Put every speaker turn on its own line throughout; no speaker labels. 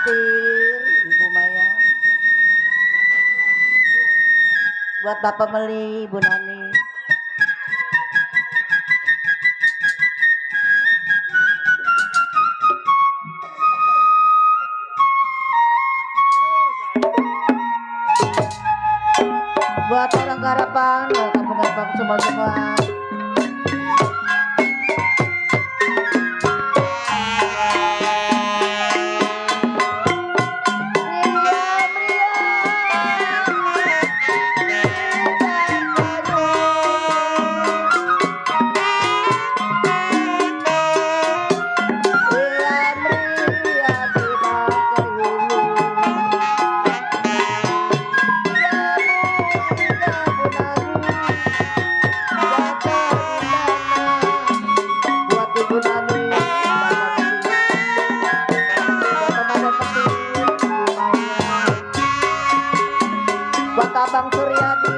Fatir, Ibu Maya. Buat Bapak Meli, Bu Nani. Buat orang Harapan, kampung-kampung semua-semua. Abang Suryadi,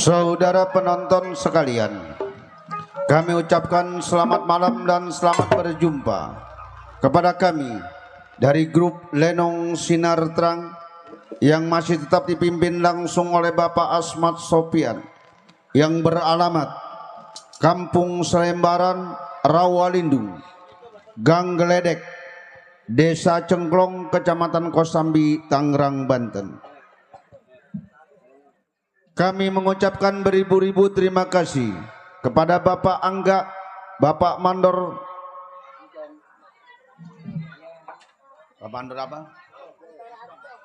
Saudara penonton sekalian, kami ucapkan selamat malam dan selamat berjumpa kepada kami dari grup Lenong Sinar Terang yang masih tetap dipimpin langsung oleh Bapak Asmat Sopian yang beralamat Kampung Selembaran, Rawalindung, Gang Geledek, Desa Cengklong, Kecamatan Kosambi, Tangerang, Banten. Kami mengucapkan beribu-ribu terima kasih kepada Bapak Angga, Bapak Mandor, Bapak Mandor apa?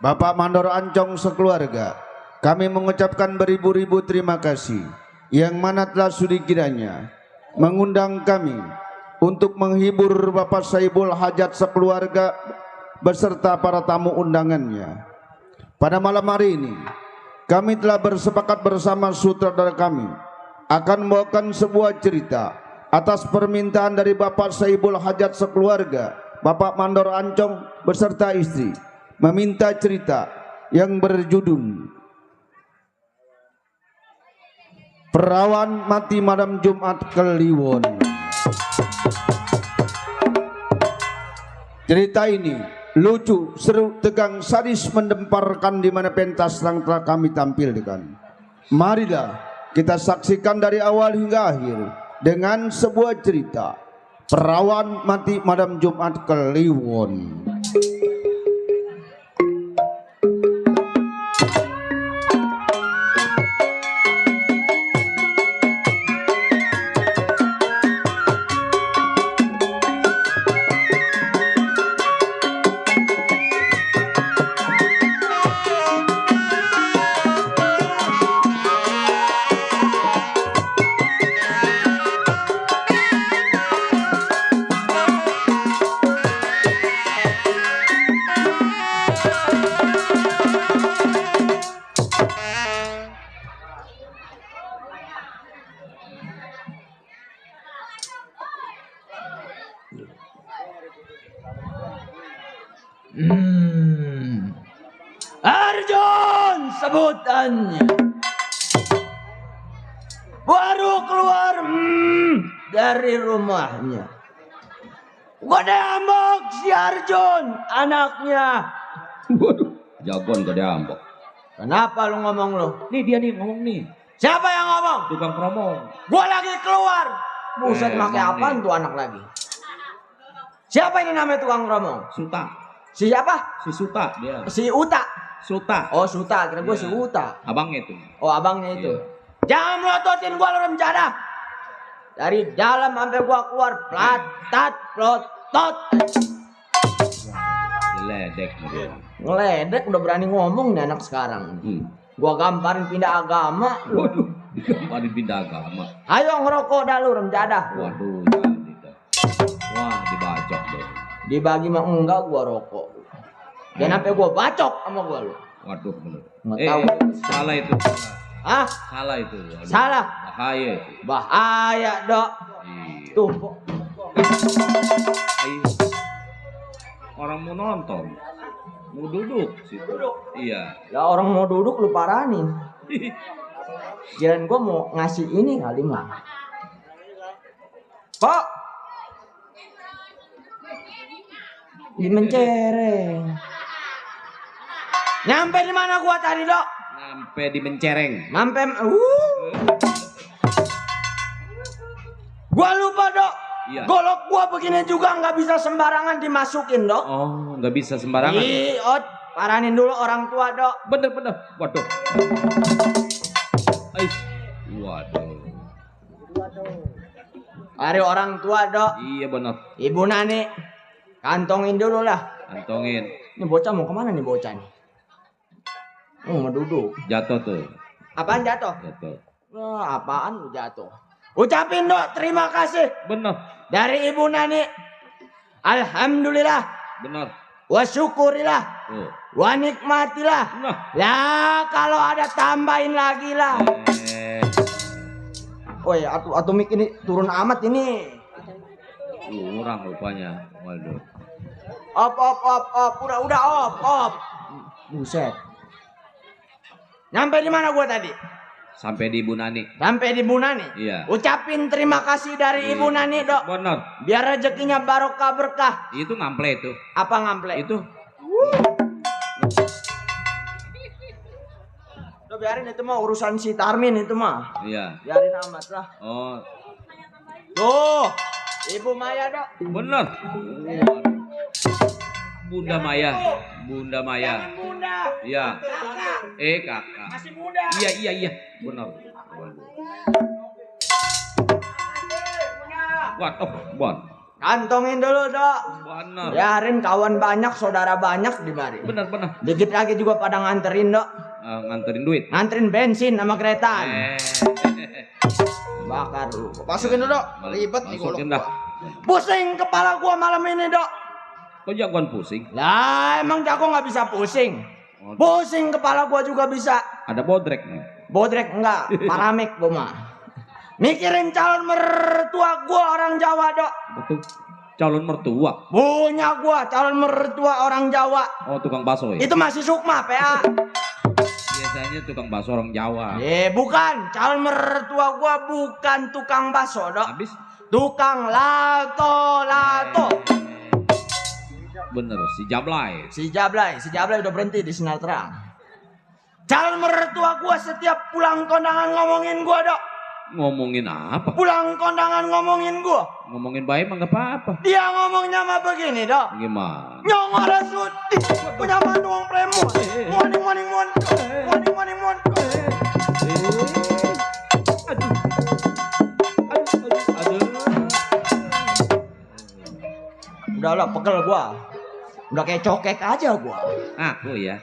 Bapak Mandor Ancong sekeluarga kami mengucapkan beribu-ribu terima kasih yang mana telah sudi kiranya mengundang kami untuk menghibur Bapak Saibul Hajat sekeluarga beserta para tamu undangannya. Pada malam hari ini kami telah bersepakat bersama sutradara kami akan membawakan sebuah cerita atas permintaan dari Bapak Saibul Hajat sekeluarga, Bapak Mandor Ancong beserta istri, meminta cerita yang berjudul Perawan Mati Malam Jumat Kliwon. Cerita ini lucu, seru, tegang, sadis, mendemparkan di mana pentas yang telah kami tampilkan. Marilah kita saksikan dari awal hingga akhir dengan sebuah cerita Perawan Mati Malam Jumat Kliwon.
Arjun sebutannya baru keluar dari rumahnya. Gede ambok si Arjun anaknya.
Waduh, jagoan gede ambok.
Kenapa lu ngomong lu?
Nih dia nih ngomong nih.
Siapa yang ngomong?
Tukang promo.
Gua lagi keluar. Buset, pakai
emang
apaan
nih.
tuh anak lagi? Siapa ini namanya tukang ngomong?
Suta.
Si siapa?
Si Suta dia.
Si Uta.
Suta.
Oh, Suta, kira gue
Iya.
si Uta.
Abangnya itu.
Oh, abangnya itu.
Iya.
Jangan melototin gua lu rencana. Dari dalam sampai gua keluar platat, plotot.
Jeledek dia.
Ngeledek udah berani ngomong nih anak sekarang. Gua gamparin pindah agama.
Waduh, digamparin pindah agama.
Ayo ngerokok dah lu remjadah.
Waduh, jadi dah. Wah, dibacok deh.
Dibagi mah enggak gua rokok. Jangan sampai gua bacok sama gua lu.
Waduh, bener.
Nggak tahu.
Salah itu.
Hah?
Salah itu. Waduh,
Salah.
Bahaya itu.
Bahaya, Dok.
Iya.
Tuh.
Iya. Orang mau nonton. Mau duduk situ. Iya.
Ya orang mau duduk lu paranin. Kirain gua mau ngasih ini kali mah. Kok? Di mencereng. Nyampe di mana gua tadi, Dok?
Sampai di mencereng.
Nyampe Gua lupa, Dok.
Iya.
Golok gua begini juga nggak bisa sembarangan dimasukin, Dok.
Oh, nggak bisa sembarangan.
Ot, paranin dulu orang tua, Dok.
Bener. Waduh. Ais. Waduh.
Hari orang tua, Dok.
Iya bener.
Ibu Nani, kantongin dulu lah.
Kantongin.
Ini bocah mau kemana nih bocah nih? Mau duduk.
Jatuh tuh.
Apaan jatuh?
Jatuh.
Wah, apaan lu jatuh? Ucapin, Dok, terima kasih
Bener.
dari Ibu Nani. Alhamdulillah.
Bener.
Wa syukurillah.
Tuh.
Wa nikmatilah.
Nah.
Lah kalau ada tambahin lagi lah. Woi, atuh mik ini turun amat ini.
Kurang rupanya. Waduh.
Op. Udah op. Buset. Nyampe di mana gua tadi?
Sampai di Ibu Nani.
Sampai di Bu Nani.
Iya.
Ucapin terima kasih dari Ibu Nani, Dok.
Bener.
Biar rezekinya barokah berkah.
Itu ngample itu.
Apa ngample?
Itu.
Udah biarin itu mah urusan si Tarmin itu mah.
Iya.
Biarin amat lah.
Oh.
Tuh, Ibu Maya, Dok.
Bener. Bunda Maya. Bunda Maya.
Jangan bunda.
Iya.
Kakak.
Kakak.
Masih muda.
Iya. Bener. Waduh, bon.
Kantongin dulu, Dok.
Bener.
Biarin kawan banyak, saudara banyak di mari.
Bener.
Dikit lagi juga pada nganterin, Dok.
nganterin duit.
Nganterin bensin sama kereta.
Eh,
Bakar lu.
Masukin dulu, Dok. Ribet nih
masukin
golok
dah.
gua.
Pusing kepala gua malam ini, Dok.
Kok jagoan pusing?
Lah, emang jago nggak bisa pusing.
Oh,
Pusing kepala gua juga bisa.
ada bodrek nih.
Bodrek enggak, paramik gua mah. Mikirin calon mertua gua orang Jawa, Dok.
Betul. Calon mertua.
Punya gua calon mertua orang Jawa.
Oh, tukang bakso ya.
Itu masih Sukma, PA.
Biasanya tukang bakso orang Jawa.
Bukan. Calon mertua gua bukan tukang bakso, Dok.
Habis
Tukang lato.
bener si Jablay.
Si Jablay udah berhenti di sinar terang. Calon mertua gua setiap pulang kondangan ngomongin gua, Dok.
Ngomongin apa?
Pulang kondangan ngomongin gua.
Ngomongin baik mah nggak apa-apa.
Dia ngomongnya mah begini, Dok.
Gimana?
Nyong ada sudi punya mantuang premon. Morning. Udah lah, pegel gua. Udah kayak cokek aja gua.
Aku ya.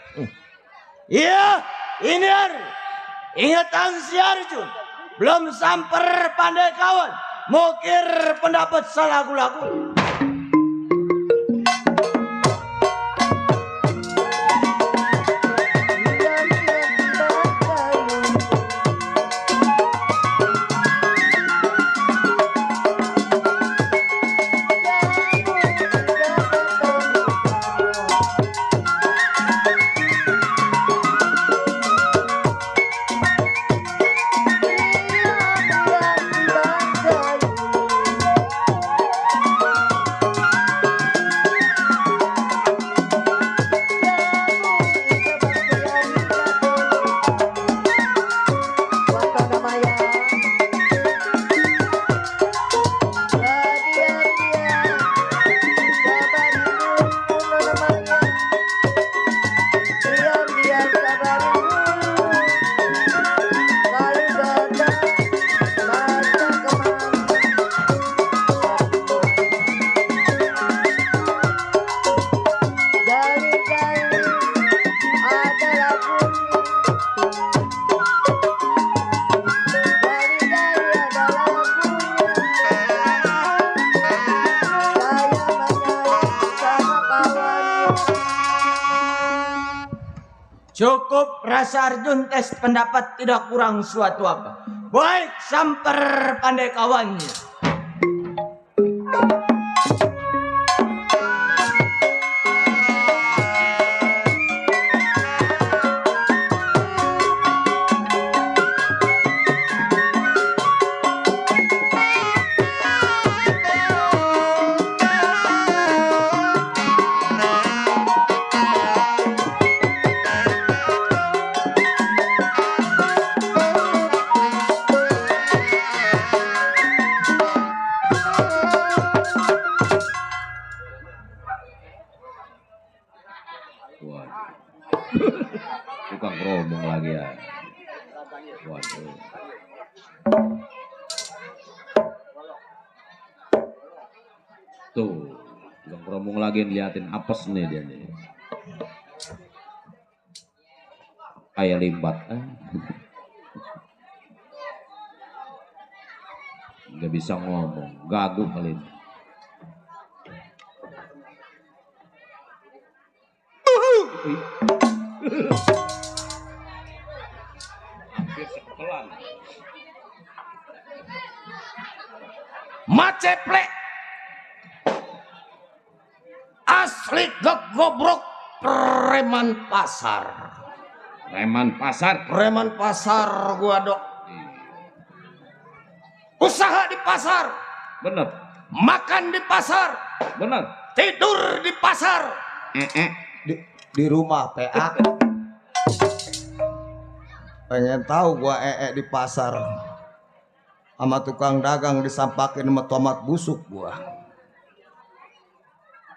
Iya, ini hari. Ingatan si Arjun. Belum samper pandai kawan. Mukir pendapat salagu-lagu. Cukup rasa Arjun tes pendapat tidak kurang suatu apa. Baik samper pandai kawannya.
Waduh. Tukang rombong lagi ya. Waduh. Tuh, tukang rombong lagi liatin apes nih dia nih. Kayak limbat. Nggak bisa ngomong, gagu kali ini. Hampir seketelan.
Maceplek asli goblok preman pasar.
Preman pasar.
Preman pasar gua, Dok. Usaha di pasar,
Bener,
makan di pasar,
bener.
tidur di pasar.
Di rumah PA. Pengen tahu gua di pasar. Sama tukang dagang disampakin sama tomat busuk gua.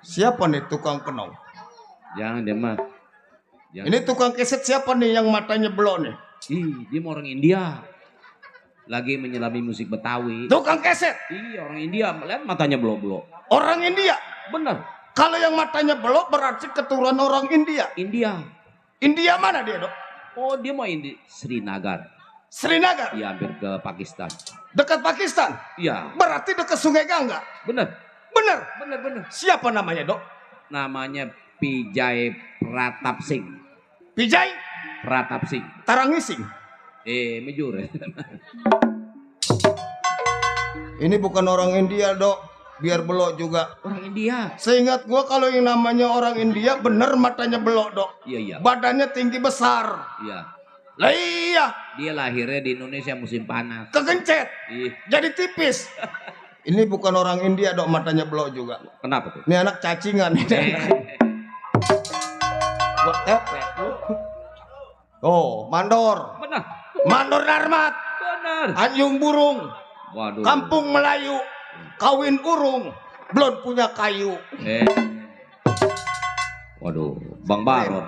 Siapa nih tukang kenong?
Jangan dia mah. Jangan.
Ini tukang keset siapa nih yang matanya belok nih?
Ih, dia mau orang India. Lagi menyelami musik Betawi.
Tukang keset
Iya, orang India. Lihat matanya belok-belok.
orang India.
Bener,
Kalau yang matanya belok berarti keturunan orang India.
India.
India mana dia, Dok?
Oh, dia main di Srinagar.
Srinagar,
Iya, hampir ke Pakistan.
dekat Pakistan.
Iya,
Berarti dekat Sungai Gangga.
bener.
Bener.
Bener.
Siapa namanya, Dok?
Namanya Pijay Pratap Singh.
Pijay
Pratap Singh.
Tarangising.
Mejur.
Ini bukan orang India, Dok. Biar belok juga.
Orang India.
Seingat gua kalau yang namanya orang India bener matanya belok, Dok.
Iya.
Badannya tinggi besar.
Iya.
Lah iya,
Dia lahirnya di Indonesia musim panas.
kegencet.
Ih,
Jadi tipis. Ini bukan orang India, Dok, matanya belok juga.
kenapa tuh?
Ini anak cacingan. Gua epek lu. Oh, mandor.
Benar.
Mandor Narmat.
Benar.
Anjung burung.
Waduh.
Kampung Melayu. Kawin urung. Belum punya kayu.
Waduh, Bang Baron.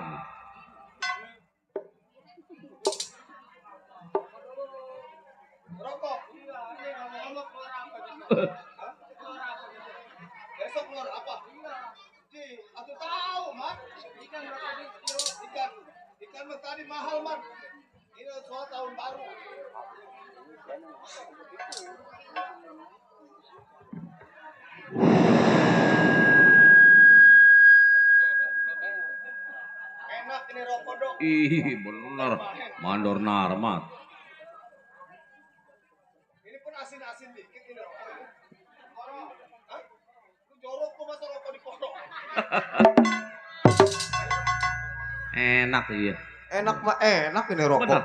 Besok keluar apa? Aku tahu, Mat. Ikan tadi mahal, Mat. Ini soal tahun baru. Enak ini rokok, Dok.
Ih, bener. Mandor Narmat.
Ini pun asin-asin dikit ini rokok. Hah? Lu jorok kok masa rokok dipodok?
Enak iya.
Enak mah enak ini rokok.
Bener.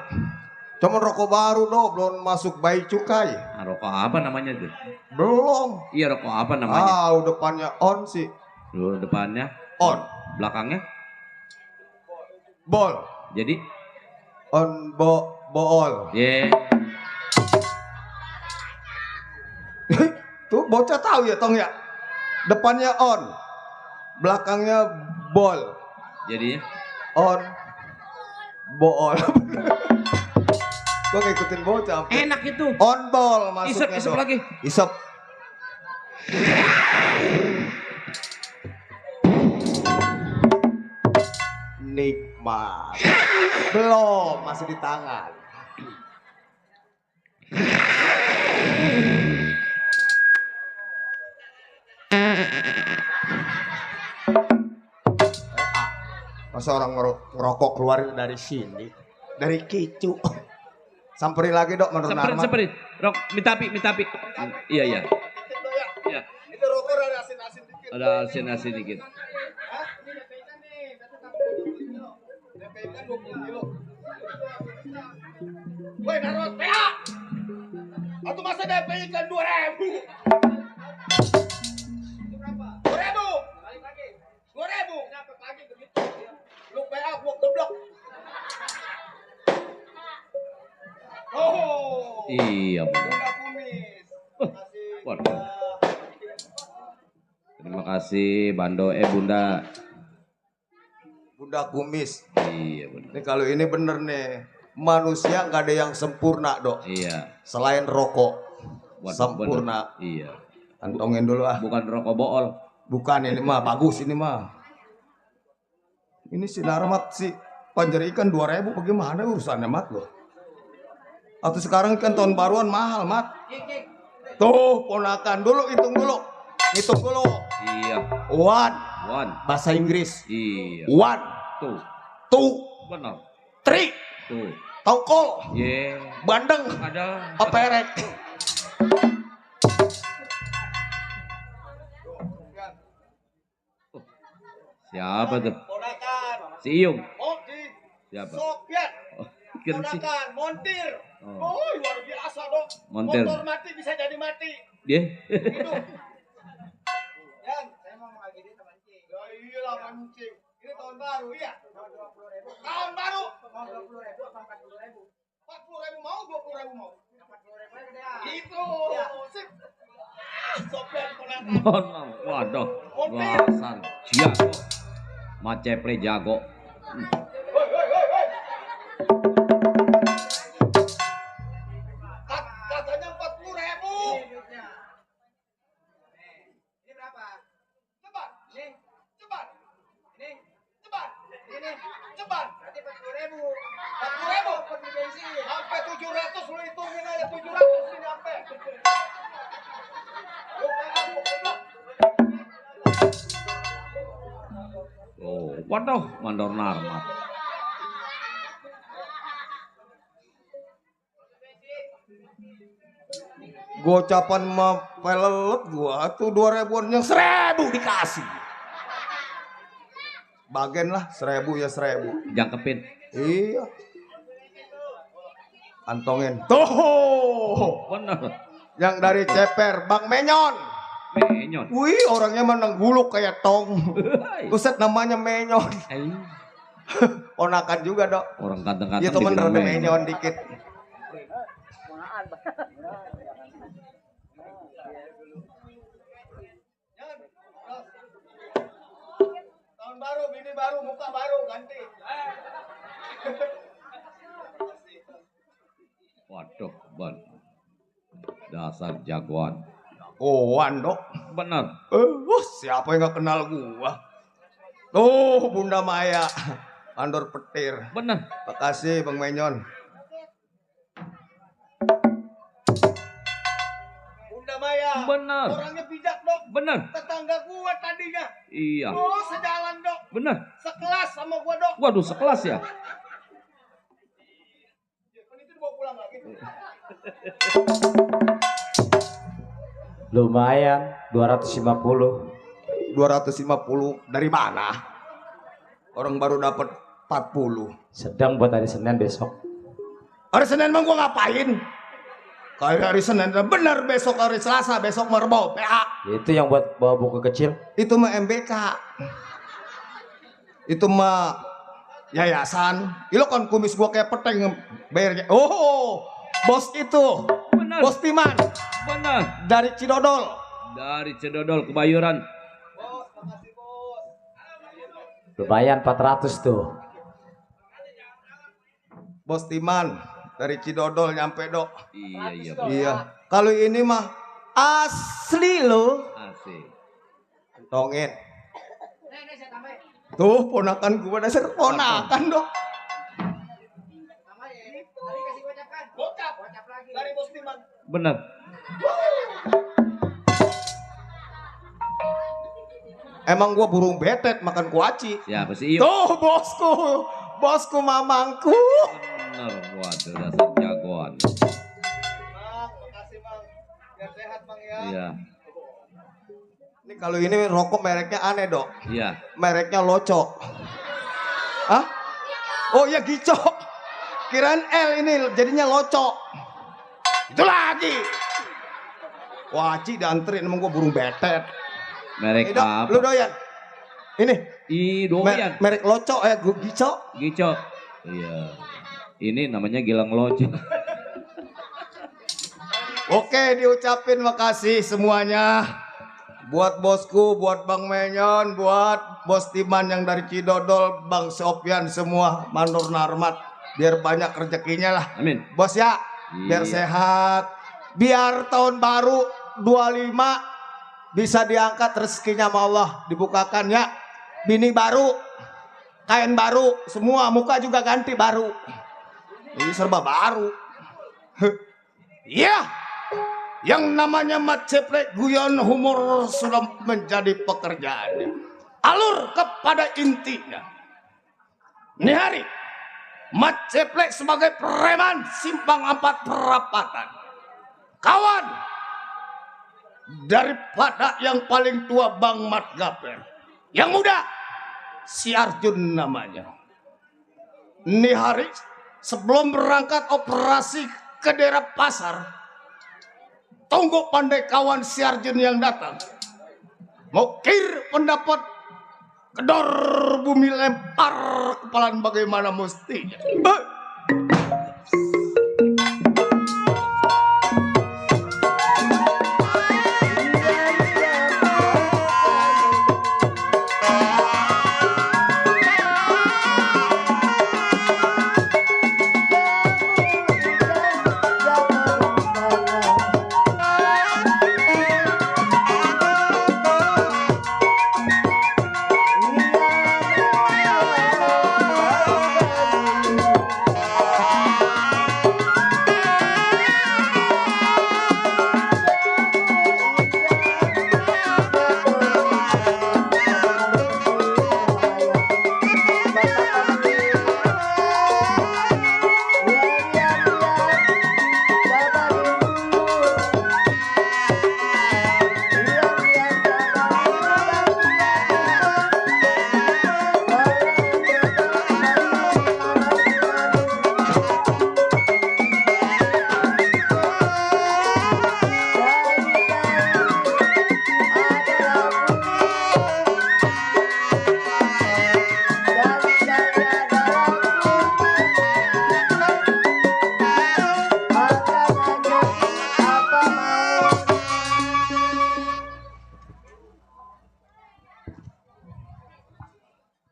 Cuman rokok baru dong, belum masuk bayi cukai.
Nah, rokok apa namanya tuh?
Belum.
Iya, rokok apa namanya?
Depannya on sih.
Dulu depannya,
On.
belakangnya.
Bol.
Jadi,
On bool.
ye.
Tuh bocah tahu ya Tong ya. Depannya on. Belakangnya bol.
Jadinya
On bool. Gua ngikutin bocah.
enak itu.
On ball masuknya.
Isep
Dok.
lagi.
Isep. Nikmat. Belum, masih di tangan. Masa orang ngerokok keluar dari sini, dari kicu. Samperin lagi Dok, menurut Narmat.
Semperin. Rok, minta api. Iya. Iya.
Itu rokok ada asin-asin dikit.
Ada asin-asin dikit.
Hah? Ini DP ikan nih, DP ikan 20 kilo. Woi, Narmat, PA! Atau masa DP ikan 2.000? Itu berapa? 2.000! Balik lagi. 2.000! Kenapa pagi begitu? Lu PA, gua goblok. Oh!
Iya, bener.
Bunda kumis. Makasih.
Waduh. Terima kasih Bando Bunda.
Bunda kumis.
Iya, bener.
Ini kalau ini bener nih. Manusia nggak ada yang sempurna, Dok.
Iya.
Selain rokok.
Waduh,
Sempurna.
bener. Iya.
Kantongin dulu ah.
Bukan rokok bool.
Bukan ini mah, bagus ini mah. Ini si Narmat sih panjer ikan 2.000 bagaimana urusannya Mat loh. Atau sekarang kan tahun baruan mahal Mat. Tuh ponakan dulu hitung dulu. Hitung dulu.
Iya.
One. Bahasa Inggris.
Iya.
One.
Tuh.
Two.
Benar.
Three.
Tuh.
Tongkol.
Ye.
Bandeng.
Ada.
Peperek.
Siapa tuh?
Ponakan.
Si Iyung.
Modi.
Siapa?
Sopian.
Oh, kira si.
Ponakan. Montir.
Oh.
Oh luar biasa dong.
Montir.
Motor mati bisa jadi mati.
Dia.
Gitu. Yang, saya mau mengakhiri mancing. Ya iyalah mancing. Ini tahun baru, iya. Tahun baru. Mau 20.000 apa 40.000? 40.000 mau, 20.000 mau. 40.000 aja deh. Itu. Sip. Sopian ponakan.
Waduh. Wasan. Jago. Maceple jago.
Woi, woi, woi, woi. Katanya 40.000. Ini berapa? Cepat. Ini. Cepat. Ini. Cepat. Ini. Cepat. Berarti 40.000. 40.000. 700 lu hitungin aja 700 ini nyampe. Lu kayak aku goblok.
Oh, waduh, mandor narmat.
Gocapan mah pelelet gua tuh 2000-an yang 1000 dikasih. Bagian lah 1000 ya 1000.
Jangkepin.
Iya. Antongin. Tuh.
Bener.
Yang dari Ceper, Bang Menyon.
Menyon.
Wih, orangnya menang guluk kayak tong. Buset namanya Menyon. Ponakan juga, Dok.
Orang ganteng-ganteng.
Iya temen
dibilang
rada Menyon dikit. Tahun baru, bini baru, muka baru, ganti.
Waduh, ban. Dasar jagoan.
Goan, Dok.
Bener.
Siapa yang gak kenal gua? Tuh, Bunda Maya. Andor petir.
Bener.
Makasih, Bang Menyon. Bunda Maya.
Bener.
Orangnya bijak, Dok.
Bener.
Tetangga gua tadinya.
Iya.
Oh, sejalan, Dok.
Bener.
Sekelas sama gua, Dok.
Waduh, sekelas ya.
Itu dibawa pulang lagi.
Lumayan 250.
250 dari mana? Orang baru dapat 40.
Sedang buat hari Senin besok.
Hari Senin mah gua ngapain? Kayak hari Senin bener, besok hari Selasa, besok merbau PA.
Itu yang buat bawa buku kecil.
Itu mah MBK. Itu mah yayasan. Ilo kan kumis gua kayak peteng bayarnya. Oh, bos itu.
Bener.
Bos Timan
Bener.
dari Cidodol.
Dari Cedodol ke Bayuran.
Lumayan 400 tuh.
Bos Timan dari Cidodol nyampe, Dok.
Iya, iya.
Iya. Kalau ini mah asli loh.
Asik.
Tongin. Tuh ponakan gua dasar ponakan, Dok. Gocap lagi. Dari Bos Timan.
Bener.
Emang gua burung betet makan kuaci.
Siapa sih? Iyo.
Tuh bosku, bosku mamangku.
Bener. Waduh, dasar jagoan.
Bang, makasih Bang. Biar sehat Bang ya.
Iya.
Ini kalau ini rokok mereknya aneh, Dok.
Iya.
Mereknya Loco. Hah? Oh iya Gico. Kirain L ini jadinya Loco. Itu lagi. Waci dianterin emang gua burung betet.
Merek
Dok,
apa?
lu doyan? Ini
Doyan.
merek Loco Gico.
Gico. Iya. Ini namanya Gilang Loco.
Oke, diucapin makasih semuanya. Buat bosku, buat Bang Menyon, buat Bos Timan yang dari Cidodol, Bang Sopyan semua, Manur Narmat. Biar banyak rezekinya lah.
Amin.
Bos ya, biar
Iya.
sehat. Biar tahun baru 25 bisa diangkat rezekinya sama Allah, dibukakan ya. Bini baru, kain baru, semua muka juga ganti baru. Ini serba baru. Iya. Yang namanya mat ceplek guyon humor sudah menjadi pekerjaannya. Alur kepada intinya. Ini hari mat ceplek sebagai preman simpang 4 perapatan. Kawan daripada yang paling tua Bang Mat Gaper. Yang muda si Arjun namanya. Ini hari sebelum berangkat operasi ke daerah pasar, tunggu pandai kawan si Arjun yang datang. Mokir pendapat kedor bumi lempar kepalan bagaimana mestinya.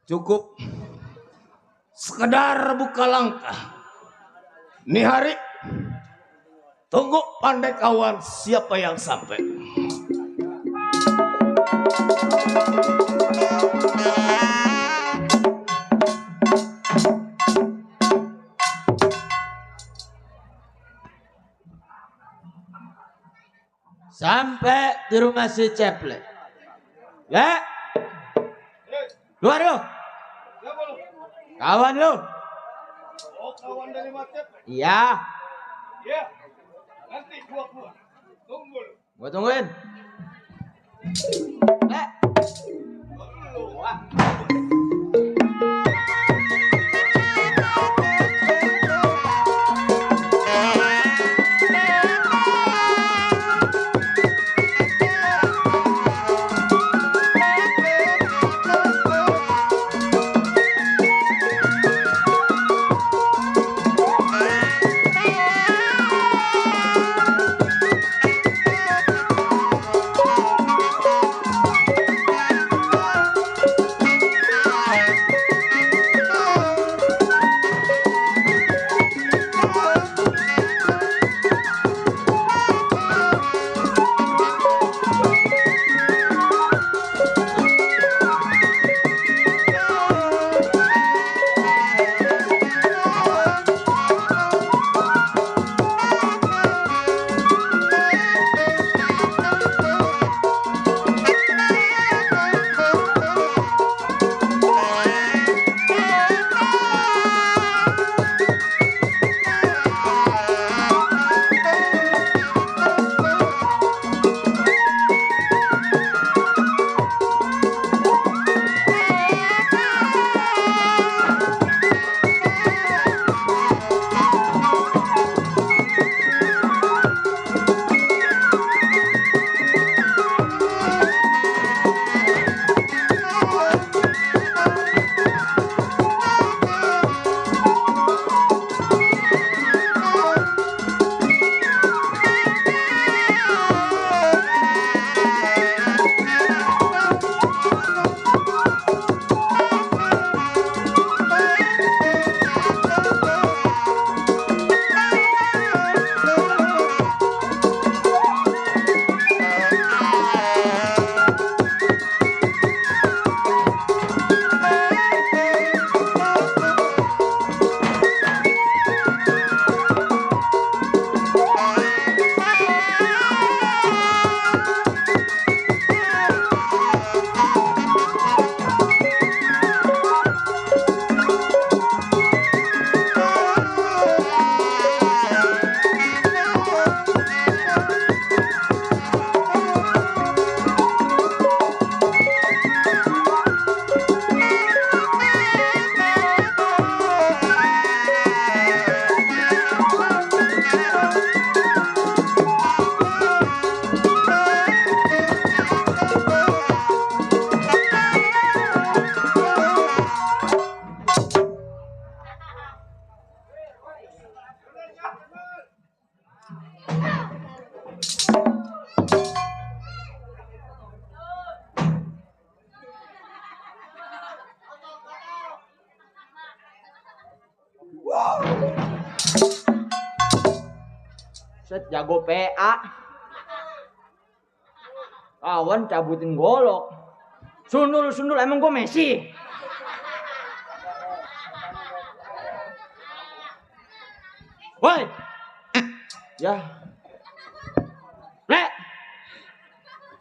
Cukup sekedar buka langkah. Nih hari tunggu pandai kawan siapa yang sampai. Sampai di rumah si Ceple. Ya. Keluar lu.
Siapa lu?
Kawan lu.
Oh, kawan dari Macet.
Iya.
Iya. Nanti gua keluar. Tunggu lu.
Gua tungguin.
Lu, ah.
Set jago PA. Kawan cabutin golok. Sundul emang gue Messi. Woi. Ya. Plek.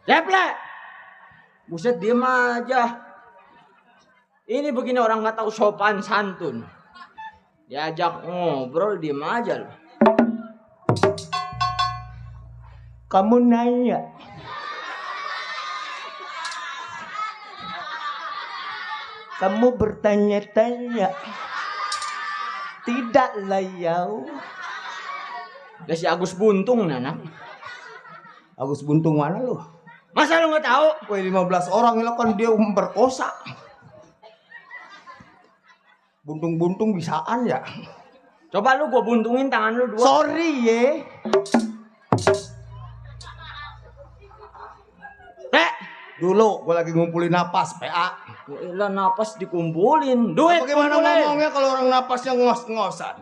Ya plek. Buset diem aja. Ini begini orang nggak tahu sopan santun. Diajak ngobrol diem aja loh. Kamu nanya. Kamu bertanya-tanya. Tidak layau. Ada si Agus Buntung nanak.
Agus Buntung mana lu?
Masa lu nggak tahu?
Woi 15 orang itu kan dia memperkosa. Buntung-buntung bisaan ya.
Coba lu gua buntungin tangan lu dua.
Sorry ye. Dulu gue lagi ngumpulin napas, PA.
Gila napas dikumpulin. Duit
Bagaimana
kumpulin.
ngomongnya kalau orang napasnya ngos-ngosan?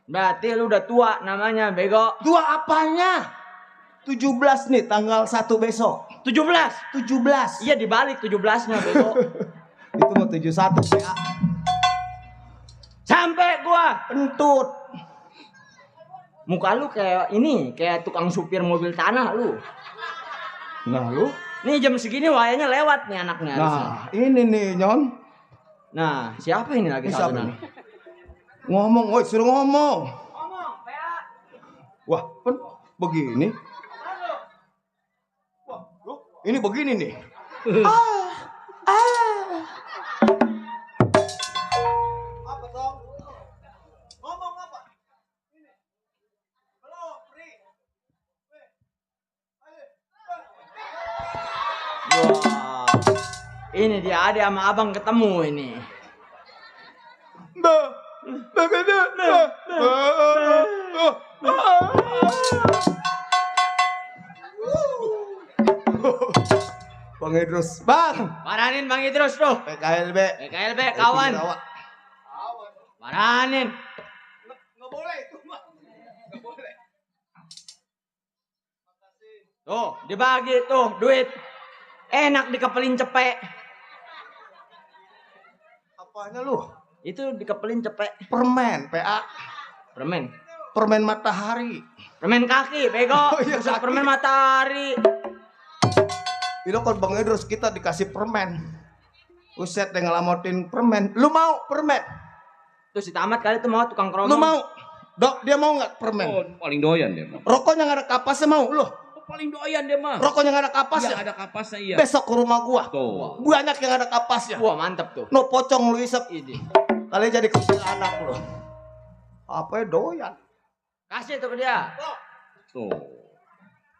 Berarti lu udah tua namanya, bego.
Tua apanya? 17 nih, tanggal 1 besok.
17.
17.
Iya dibalik 17-nya, bego.
Itu mau 71, PA.
Sampai gua.
Kentut.
Muka lu kayak ini, kayak tukang supir mobil tanah lu.
Nah, lu?
Nih jam segini wayanya lewat nih anaknya harusnya.
Nah, ini nih, Nyon.
Nah, siapa ini lagi
Ini
satu
siapa
nih?
nih? Ngomong, woi, suruh ngomong. Wah, kan begini. Wah, lu, ini begini nih. Apa dong? Ngomong apa? Ini. Halo, Pri.
Wah. Ini dia Ade sama Abang ketemu ini.
Bang Idrus, Bang.
Paranin Bang Idrus tuh.
PKLB.
PKLB kawan. Paranin.
Nggak boleh itu, Bang. Nggak boleh.
Tuh, dibagi tuh duit. Enak dikepelin cepek.
Apanya lu?
Itu dikepelin cepek.
Permen, PA.
Permen.
Permen matahari.
Permen kaki, bego.
Oh, iya,
Bukan
kaki.
permen matahari.
Itu kan Bang Idrus kita dikasih permen. Uset yang ngelamotin permen. Lu mau permen?
Tuh si Tamat kali tuh mau tukang keromong.
Lu mau? Dok, dia mau nggak permen?
Oh, paling doyan dia mah.
Rokoknya nggak ada kapasnya mau? Lu?
Oh, paling doyan dia mah.
Rokoknya nggak ada
Iya,
kapasnya?
ada kapasnya iya.
Besok ke rumah gua.
Tuh.
Banyak yang ada kapasnya.
Wah mantep tuh.
No pocong lu isep.
Ini.
Kali jadi kecil anak lu. Apa ya doyan?
Kasih tuh ke dia.
Tuh.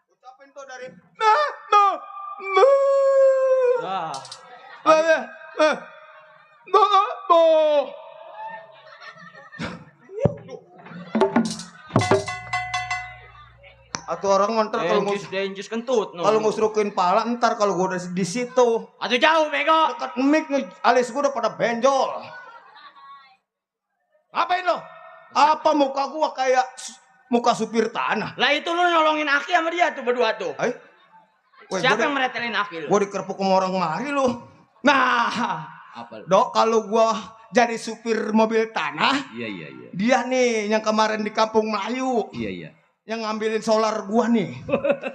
Ucapin tuh dari
Wah.
Atau orang nganter kalau
Denjus kentut. No.
kalau ngusrukin pala ntar kalau gua udah di situ
Atau jauh bego.
dekat mic alis gua udah pada benjol. Ngapain lo? Apa muka gua kayak muka supir tanah?
Lah itu lu nolongin Aki sama dia tuh berdua tuh.
Woi,
Siapa yang meretelin Aki lu?
gua dikerpuk sama orang mari lu. Nah,
Apa lu?
Dok, kalau gua jadi supir mobil tanah,
Iya, iya, iya.
dia nih yang kemarin di Kampung Melayu,
Iya, iya.
yang ngambilin solar gua nih.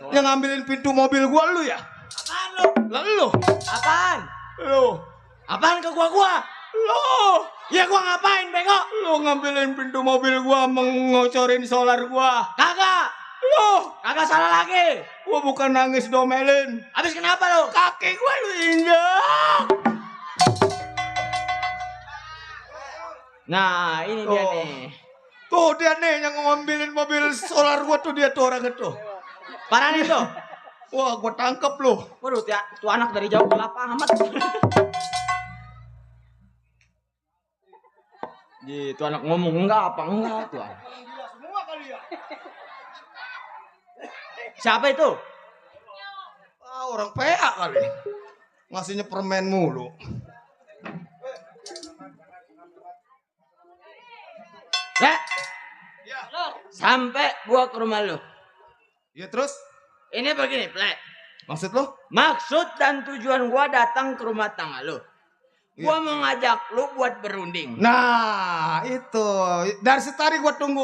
Yang ngambilin pintu mobil gua lu ya?
Apaan lu?
Lah lu.
Apaan?
Lu.
Apaan ke gua?
Lu.
Ya gua ngapain bego?
Lu ngambilin pintu mobil gua, mengocorin solar gua.
Kagak.
Lu.
Kagak salah lagi.
Gua bukan nangis domelin.
Habis kenapa lu?
Kaki gua lu injak.
Nah, ini dia
Oh.
nih.
Tuh dia nih yang ngambilin mobil solar gua tuh, dia tuh orang itu.
Paranin tuh.
Wah, gua tangkep lu.
Waduh, tuh anak dari jauh gelap amat. Tuh anak ngomong enggak apa enggak tuh.
Semua kali ya.
Siapa itu?
Ah, orang PA kali. Ngasihnya permen mulu.
Ya,
Ya.
sampai gua ke rumah lu.
Ya terus?
Ini begini, Plek.
Maksud lu?
Maksud dan tujuan gua datang ke rumah tangga lu. Gua
Iya.
mau ngajak lu buat berunding.
Nah, itu. Dari setari gua tunggu.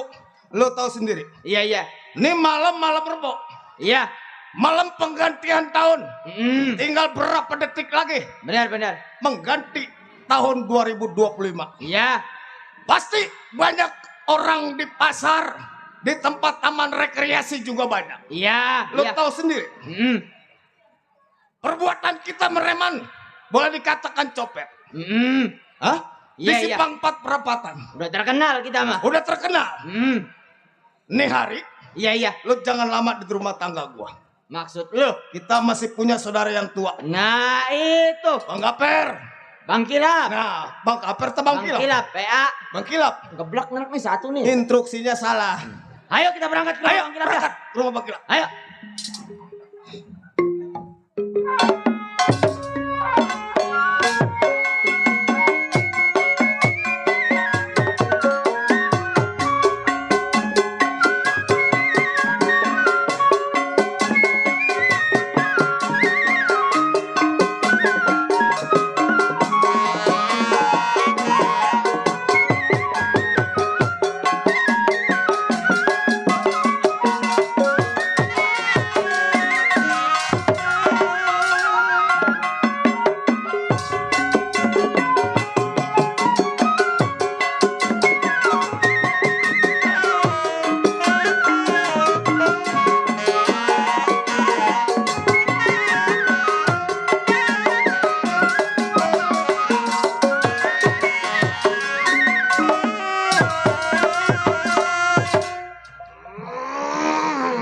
Lu tahu sendiri.
Iya, iya.
Ini malam Rebo.
Iya.
Malam penggantian tahun. Tinggal berapa detik lagi
Benar, benar.
mengganti tahun 2025.
Iya.
Pasti banyak orang di pasar, di tempat taman rekreasi juga banyak.
Iya.
Lu
Iya.
tahu sendiri. Perbuatan kita mereman boleh dikatakan copet. Hah? Di
Iya, iya.
Simpang 4 Perapatan.
Udah terkenal kita mah.
Udah terkenal. Nih hari,
Iya, iya.
lu jangan lama di rumah tangga gua.
Maksud lu?
Kita masih punya saudara yang tua.
Nah, itu.
Bang Gaper.
Bang Kilap.
Nah, Bang Gaper atau
Bang
Bang Kilap?
Kilap, PA.
Bang Kilap.
Geblak nih satu nih.
Instruksinya salah.
Ayo kita berangkat ke
Ayo,
Bang Kilap ya.
berangkat ke rumah Bang Kilap.
Ayo.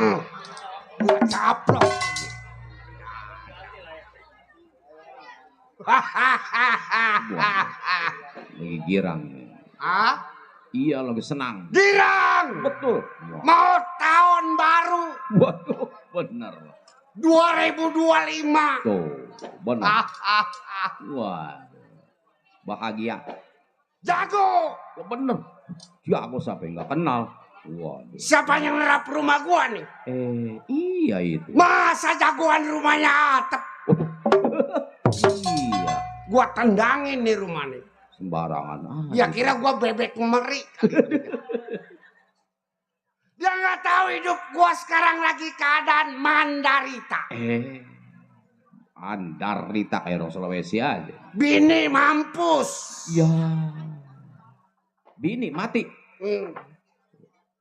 Gua caplok.
Lagi girang.
Ah,
Iya lagi senang.
girang.
Betul.
Mau tahun baru
Waduh, bener.
2025.
Tuh, bener.
Ah.
Wah, bahagia.
Jago.
Oh, bener. Siapa siapa yang nggak kenal? Waduh.
Siapa yang nerap rumah gua nih?
Iya itu.
Masa jagoan rumahnya atap?
Iya.
Gua tendangin nih rumah nih.
Sembarangan.
Dia kira gua bebek meri. Dia nggak tahu hidup gua sekarang lagi keadaan mandarita.
Andarita kayak orang Sulawesi aja.
Bini mampus.
Ya. Bini mati.
Hmm,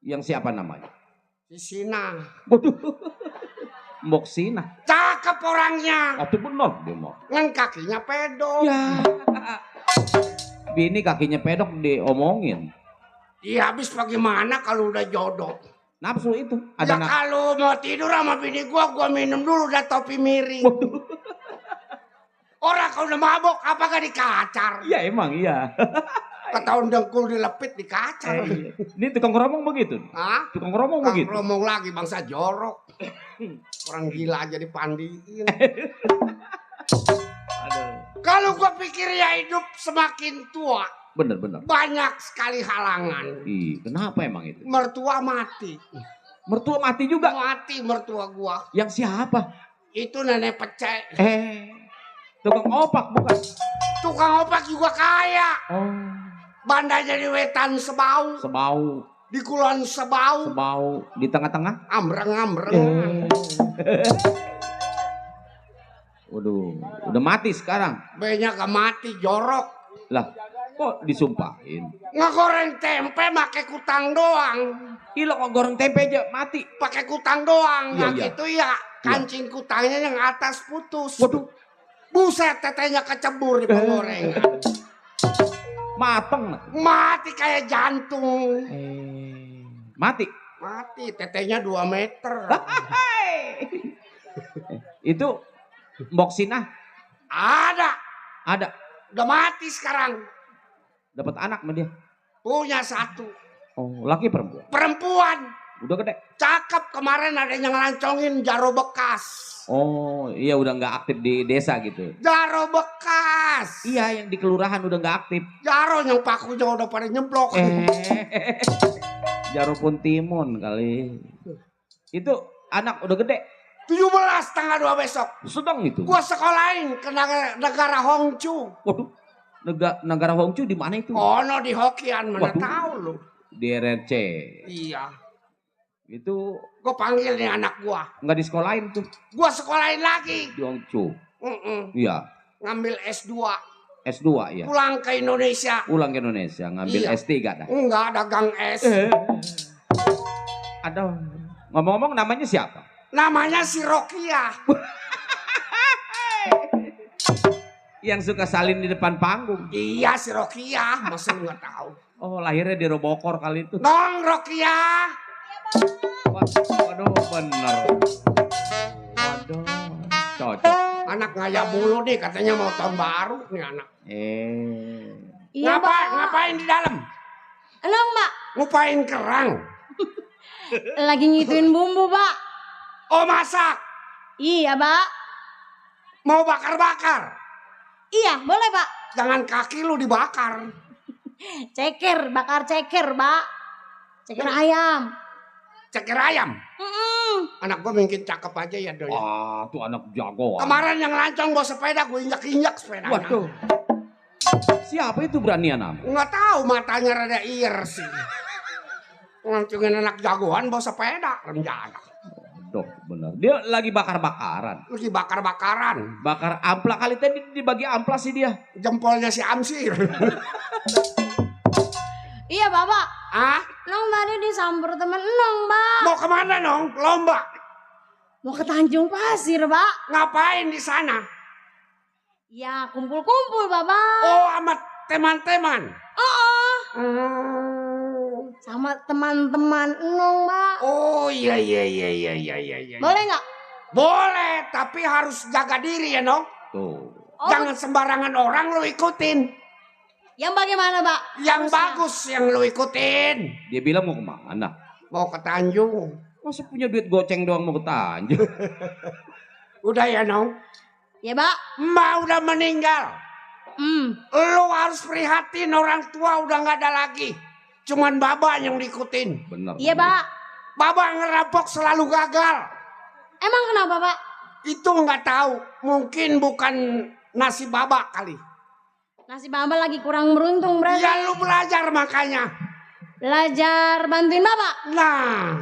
Yang siapa namanya?
si Sina.
Waduh. Moksina.
Cakep orangnya.
Itu benar dia mau.
Ngan kakinya pedok.
Ya. Bini kakinya pedok diomongin.
Iya habis bagaimana kalau udah jodoh?
Nafsu itu.
Ya
Ada
kalau mau tidur sama bini gua minum dulu udah topi miring. Orang kalau udah mabok apa gak dikacar?
Iya emang iya.
Ketahuan dengkul dilepit dikacar.
Iya. Ini tukang ngomong begitu.
Hah?
Tukang ngomong
Kang
begitu.
ngomong lagi bangsa jorok. Orang gila aja dipandiin.
Aduh.
Kalau gua pikir ya hidup semakin tua,
Bener-bener.
banyak sekali halangan.
Ih, kenapa emang itu?
Mertua mati.
Mertua mati juga.
Mati mertua gua.
Yang siapa?
Itu nenek pecek.
Tukang opak bukan?
Tukang opak juga kaya.
Oh,
Bandanya di wetan sebau.
sebau,
Di kulon sebau.
sebau di tengah-tengah.
Ambreng-ambreng.
Waduh, udah mati sekarang.
Banyak gak mati jorok.
Lah, kok disumpahin?
Ngegoreng tempe pakai kutang doang.
Gila kok goreng tempe aja mati.
Pakai kutang doang.
Iya,
Nah
iya.
gitu ya. Kancing kutangnya yang atas putus.
Waduh,
Buset tetenya kecebur di penggorengan.
mateng.
Mati kayak jantung.
Mati.
Mati tetenya 2 meter.
Itu Moksina
Ada.
ada
Udah mati sekarang.
dapat anak sama dia.
Punya 1.
Oh, laki perempuan.
Perempuan.
Udah gede.
Cakep kemarin ada yang ngelancongin Jaro Bekas.
Oh, iya udah nggak aktif di desa gitu.
Jaro Bekas.
Iya, yang di kelurahan udah nggak aktif.
Jaro yang pakunya udah pada nyeblok.
Jaro pun timun kali. Itu anak udah gede.
17 tanggal 2 besok.
Sedang itu.
Gua sekolahin ke negara Hongchu.
Waduh, negara Hongchu di mana itu?
Ono di Hokkien, mana
Waduh.
tahu lu.
Di RRC.
Iya.
Itu
Gua panggil nih anak gua.
nggak di sekolahin tuh
Gua sekolahin lagi.
di Hongchu.
Mm-mm.
Iya,
Ngambil S2.
S2 ya.
Pulang ke Indonesia.
Pulang ke Indonesia ngambil
Iya.
S3 dah.
Enggak dagang es.
Aduh, ngomong-ngomong namanya siapa?
Namanya si Rokia.
Yang suka salin di depan panggung.
Iya si Rokia. Masa lu nggak tahu?
Oh, lahirnya di Robokor kali itu.
Dong Rokia.
Waduh, bener. Waduh, cocok.
Anak ngaya bulu nih katanya mau tahun baru nih anak.
Iya,
Ngapain di dalam?
Enong, Mbak.
Ngupain kerang.
Lagi ngituin bumbu, Pak.
Oh masak.
Iya, Pak.
Mau bakar-bakar.
Iya, boleh, Pak.
Jangan kaki lu dibakar.
Ceker, bakar ceker, Pak. Ceker ayam.
Ceker ayam.
Mm-mm.
Anak gua mungkin cakep aja ya Doy.
Wah, tuh anak jago.
Kemarin yang lancong bawa sepeda gue injak-injak sepedanya.
Waduh. Siapa itu beranian nama?
Nggak tahu matanya rada ir sih. Ngancungin anak jagoan bawa sepeda rencana.
Waduh, bener. Dia lagi bakar-bakaran.
Lagi bakar-bakaran.
Bakar ampla kali tadi dibagi ampla sih dia.
Jempolnya si Amsir.
Iya, Bapak.
Ah,
Nong tadi disamper temen Nong, Pak.
mau kemana dong? Lomba.
Mau ke Tanjung Pasir, Pak.
Ngapain di sana?
Ya, kumpul-kumpul, Bapak.
Oh, amat teman-teman.
Oh,
Hmm.
sama teman-teman Enong, Mbak.
Oh iya.
Boleh nggak?
Boleh, tapi harus jaga diri ya, Nong.
Tuh.
Oh,
Jangan sembarangan orang lu ikutin.
yang bagaimana, Mbak?
Yang
Harusnya.
bagus yang lu ikutin.
Dia bilang mau kemana?
Mau ke Tanjung.
Masa punya duit goceng doang mau ke Tanjung?
Udah ya, Nong.
Ya, Mbak.
Emak udah meninggal. Lu harus prihatin, orang tua udah nggak ada lagi. Cuman Baba yang diikutin.
Bener.
Iya, Pak.
Baba ngerampok selalu gagal.
Emang kenapa, Pak?
Itu nggak tahu. Mungkin bukan nasib Baba kali.
Nasi Baba lagi kurang beruntung, berarti.
Ya lu belajar makanya.
Belajar bantuin Bapak.
Nah,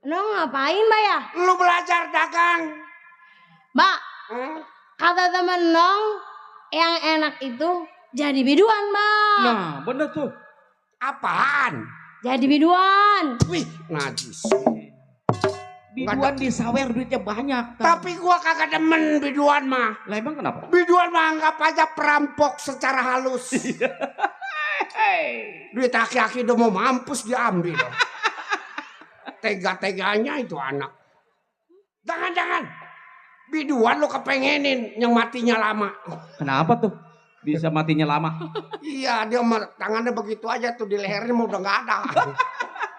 Enong ngapain, Mbak ya?
lu belajar dagang.
Mbak,
Hmm?
kata temen Nong, yang enak itu jadi biduan, Mbak.
Nah, bener tuh.
Apaan?
Jadi biduan.
Wih, najis.
Biduan di sawer duitnya banyak.
Tapi gua kagak demen biduan mah.
Lah emang kenapa?
Biduan mah anggap aja perampok secara halus. Duit aki-aki udah mau mampus diambil. Tega-teganya itu anak. Jangan-jangan. Biduan lo kepengenin yang matinya lama.
Kenapa tuh? Bisa matinya lama.
Iya, dia tangannya begitu aja tuh di lehernya mau udah nggak ada.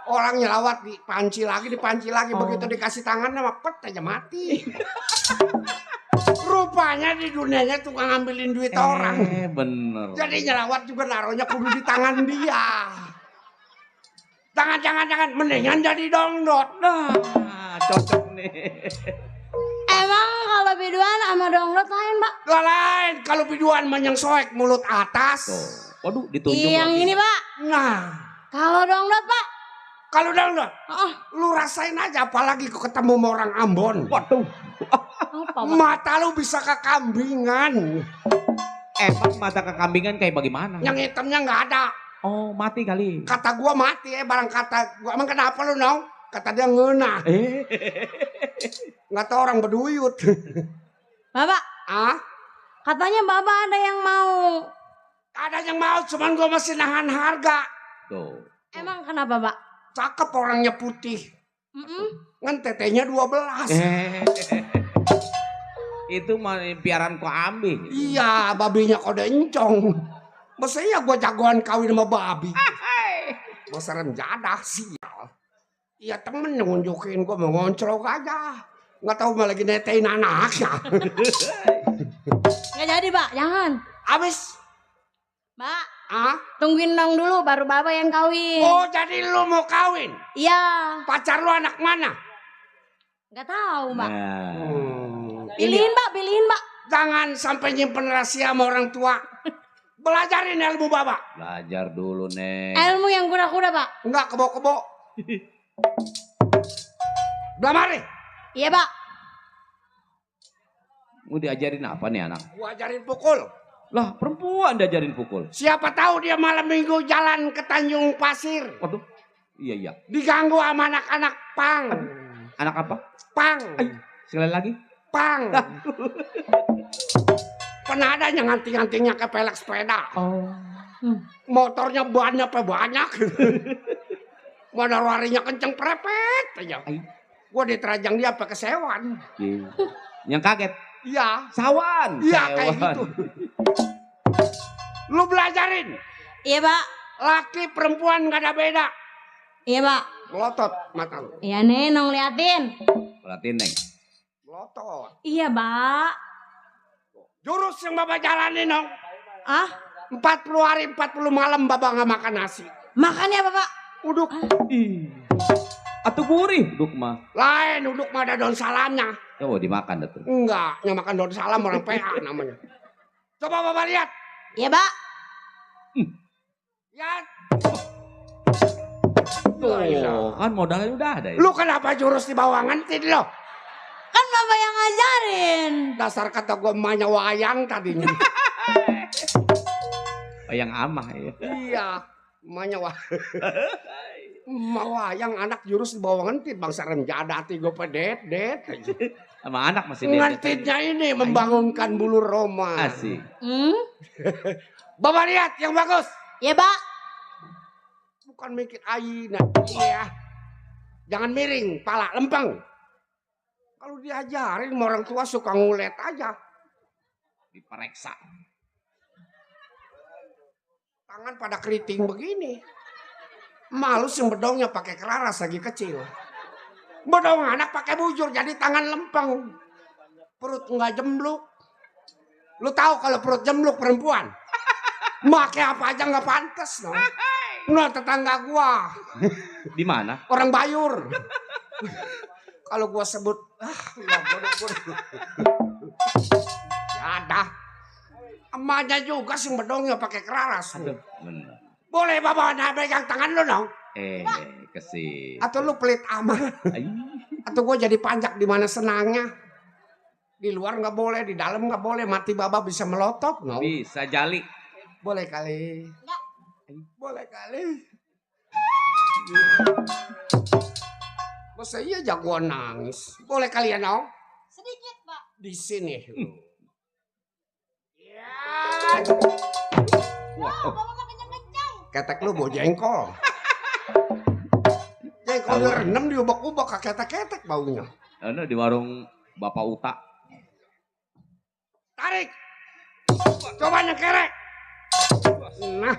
Orang nyelawat dipanci lagi. Begitu dikasih tangannya mah pet aja mati. Rupanya di dunianya tukang ngambilin duit orang.
Bener.
Jadi nyelawat juga naruhnya kudu di tangan dia. Jangan, mendingan jadi dongdot.
Nah, cocok nih.
Emang kalau biduan sama dongdot lain, Mbak?
Lah lain, kalau biduan mah yang soek mulut atas.
Tuh. Waduh, ditunjuk
Yang
lagi.
ini, Pak.
Nah,
Kalau dongdot, Pak.
kalau dongdot, lu rasain aja apalagi kau ketemu sama orang Ambon.
Waduh.
Apa, Pak?
Mata lu bisa kekambingan.
Emang mata kekambingan kayak bagaimana?
Yang hitamnya nggak ada.
Oh, mati kali.
Kata gua mati barang kata gua. Emang kenapa lu, Nong? Kata dia ngeunah. Nggak tahu orang berduyut.
Bapak,
Ah?
katanya Bapak ada yang mau.
Ada yang mau, cuman gua masih nahan harga.
Tuh.
Emang kenapa, Pak?
Cakep orangnya putih. Kan tetenya 12.
Itu mah piaraan kambing.
Iya, babinya kode encong. Masa iya gua jagoan kawin sama babi. Masa renjadah sih. Iya temen yang nunjukin gua mau ngonclok aja. Nggak tahu malah lagi netein anaknya.
Nggak jadi, Pak. Jangan.
Abis.
Mbak,
Ah?
tungguin Nong dulu baru Bapak yang kawin.
Oh jadi lu mau kawin?
Iya.
Pacar lu anak mana?
Nggak tahu, Mbak.
Nah.
Pilihin, Mbak. Pilihin, Mbak.
Jangan sampai nyimpen rahasia sama orang tua. Belajarin ilmu Bapak.
Belajar dulu, Neng.
Ilmu yang kuda-kuda, Pak.
Enggak kebo-kebo. Belamari.
Iya, Pak.
Mau diajarin apa nih anak?
Gua ajarin pukul.
Lah, perempuan diajarin pukul.
Siapa tahu dia malam minggu jalan ke Tanjung Pasir.
Waduh. Iya.
Diganggu sama anak-anak pang.
Anak apa?
Pang.
Sekali lagi.
Pang. Pernah ada yang nganting-ngantingnya ke pelek sepeda.
Oh.
Motornya banyak banyak. Mana larinya kenceng prepet aja. Gua diterajang dia pakai sewan.
Iya. Yang kaget.
Iya.
Sawan.
Iya kayak
Sewan.
gitu. Lu belajarin.
Iya, Pak.
Laki perempuan gak ada beda.
Iya, Pak.
Melotot mata lu.
Iya, nih, Nong liatin.
Perhatiin, Neng.
Melotot.
Iya, Pak.
Jurus yang Bapak jalanin dong.
Ah,
40 hari 40 malam Bapak gak makan nasi.
makannya apa, Pak?
Uduk.
Atuh gurih, duk mah.
Lain uduk mah ada daun salamnya.
Oh, dimakan dah tuh.
Enggak, yang makan daun salam orang PA namanya. Coba Bapak lihat.
Iya, Pak.
Ya.
Tuh, kan modalnya udah ada ya.
Lu kenapa jurus di bawah ngentin lo?
Kan Bapak yang ngajarin.
Dasar kata gua emaknya wayang tadinya.
Yang amah ya.
Iya, emaknya wayang. Emak wayang anak jurus di bawah ngentin. Bangsa renjada hati gua pedet.
Sama anak masih dia.
Ngentinnya ini membangunkan bulu Roma.
Asik.
Bapak lihat yang bagus.
Iya, Pak.
Bukan mikir aina. Iya. Jangan miring, pala lempeng. Kalau diajarin sama orang tua suka ngulet aja.
Diperiksa.
Tangan pada keriting begini. Malu sih bedongnya pakai kelaras lagi kecil. Bedong anak pakai bujur jadi tangan lempeng. Perut nggak jembluk. Lu tahu kalau perut jembluk perempuan? Make apa aja nggak pantas, no. Nah, tetangga gua.
Di mana?
Orang Bayur. Kalau gua sebut, ya bodoh. Ya dah. Emaknya juga sih bedongnya pakai kelaras.
Bener.
Boleh bawa pegang tangan lu dong.
Kesih.
Atau lu pelit amat. Atau gua jadi panjak di mana senangnya. Di luar nggak boleh, di dalam nggak boleh. Mati baba bisa melotot, no.
Bisa jali.
Boleh kali. Boleh kali. Masa iya jagoan nangis. Boleh kali ya, no?
Sedikit, Pak.
Di sini. Ya.
Wow.
Bapak kencang-kencang.
Ketek lu bawa jengkol. Jengkol direndam diubek-ubek ke ketek-ketek baunya.
Ano di warung Bapak Uta.
Tarik. Coba nyekerek. Nah,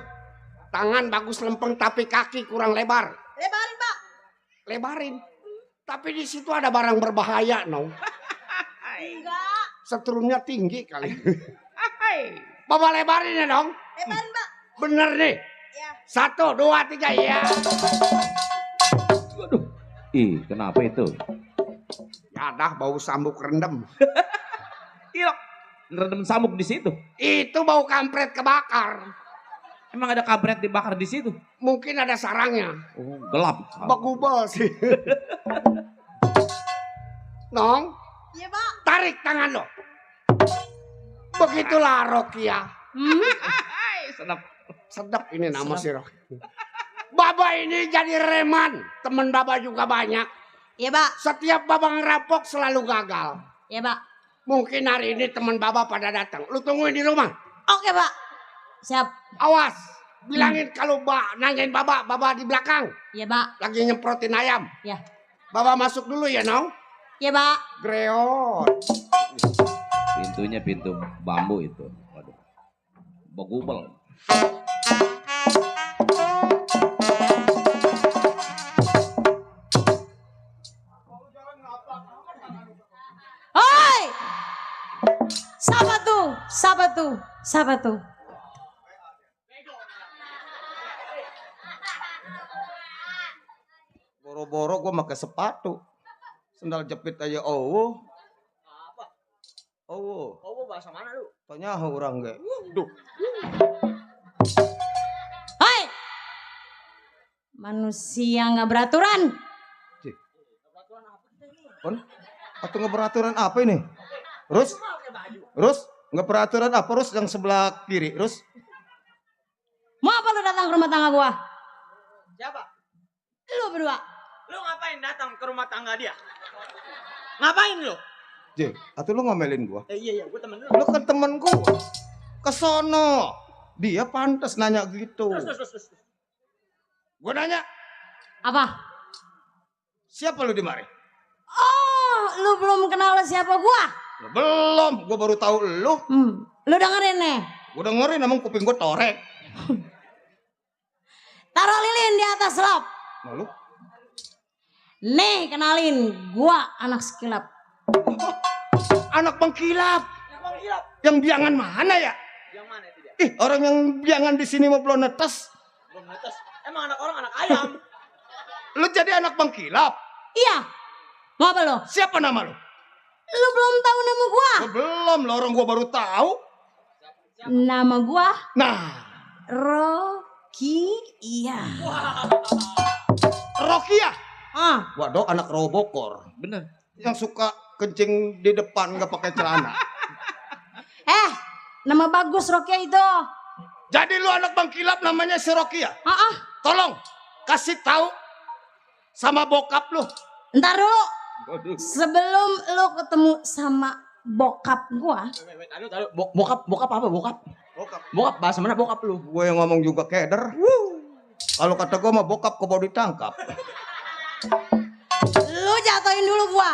tangan bagus lempeng tapi kaki kurang lebar.
Lebarin, Pak.
Lebarin. Tapi di situ ada barang berbahaya, no.
Enggak.
Setrumnya tinggi kali. Bapak lebarin ya dong.
Lebarin, Pak.
Bener nih.
Ya.
1, 2, 3 ya.
Waduh. Ih, kenapa itu?
Ya dah bau sambuk rendem.
Ilok. Ngerendam samuk di situ.
Itu bau kampret kebakar.
Emang ada kampret dibakar di situ?
Mungkin ada sarangnya.
Oh, gelap.
Begubel sih. Nong,
Iya, Pak.
tarik tangan lo. Begitulah Rokia.
Sedap.
Sedap ini nama si Rokia. Baba ini jadi reman. Temen Baba juga banyak.
Iya, Pak.
Setiap Baba ngerampok selalu gagal.
Iya, Pak.
Mungkin hari ini teman Baba pada datang. Lu tungguin di rumah.
Oke, Pak. Siap.
Awas. Bilangin kalau nanyain Baba di belakang.
Iya, Pak.
Lagi nyemprotin ayam.
Ya.
Baba masuk dulu ya, Nong.
Iya, Pak.
Greot.
Pintunya pintu bambu itu. Waduh. Begubel.
Hoi! Siapa tuh? Siapa tuh? Siapa tuh?
Boro-boro gue pakai sepatu. Sendal jepit aja. Oh.
Apa?
Oh.
Oh, bahasa mana lu?
Tanya orang gak. Duh.
Hoi! Manusia nggak beraturan.
Kon, atau nggak beraturan apa ini? Rus, nggak beraturan apa Rus yang sebelah kiri, Rus?
Mau apa lu datang ke rumah tangga gua?
Siapa?
Lu berdua.
Lu ngapain datang ke rumah tangga dia? Ngapain lu?
J, atau lu ngomelin gua?
Iya, gua temen lu.
Lu kan temen gua. Kesono. Dia pantas nanya gitu.
Terus.
Gua nanya,
Apa?
siapa lu di mari?
Oh, lu belum kenal siapa gua?
Belum, gua baru tahu lu.
Lu dengerin nih.
Gua dengerin emang kuping gua torek.
Taruh lilin di atas lap.
Nah, lu?
Nih, kenalin. Gua anak sekilap.
Anak pengkilap.
Emang gila.
Yang biangan mana ya?
Yang mana itu dia?
Ih, orang yang biangan di sini mau belum netes.
Belum netes. Emang anak orang anak ayam.
Lu jadi anak pengkilap.
Iya. Mau apa lu?
Siapa nama lu?
Lu belum tahu nama gua?
Oh, belum, lah orang gua baru tahu.
Nama gua
Nah,
Rocky. Iya.
Rokia.
Ah,
Waduh, anak robokor.
Bener.
Yang suka kencing di depan nggak pakai celana.
nama bagus Rocky itu.
Jadi lu anak bangkilap namanya si Rokia. Tolong kasih tahu sama bokap lu.
Ntar dulu.
Waduh.
Sebelum lu ketemu sama bokap gua.
Bokap apa bokap?
Bokap.
Bokap bahasa mana bokap lu?
Gue yang ngomong juga keder.
Kalau kata gua mah bokap kau mau ditangkap.
Lu jatuhin dulu gua.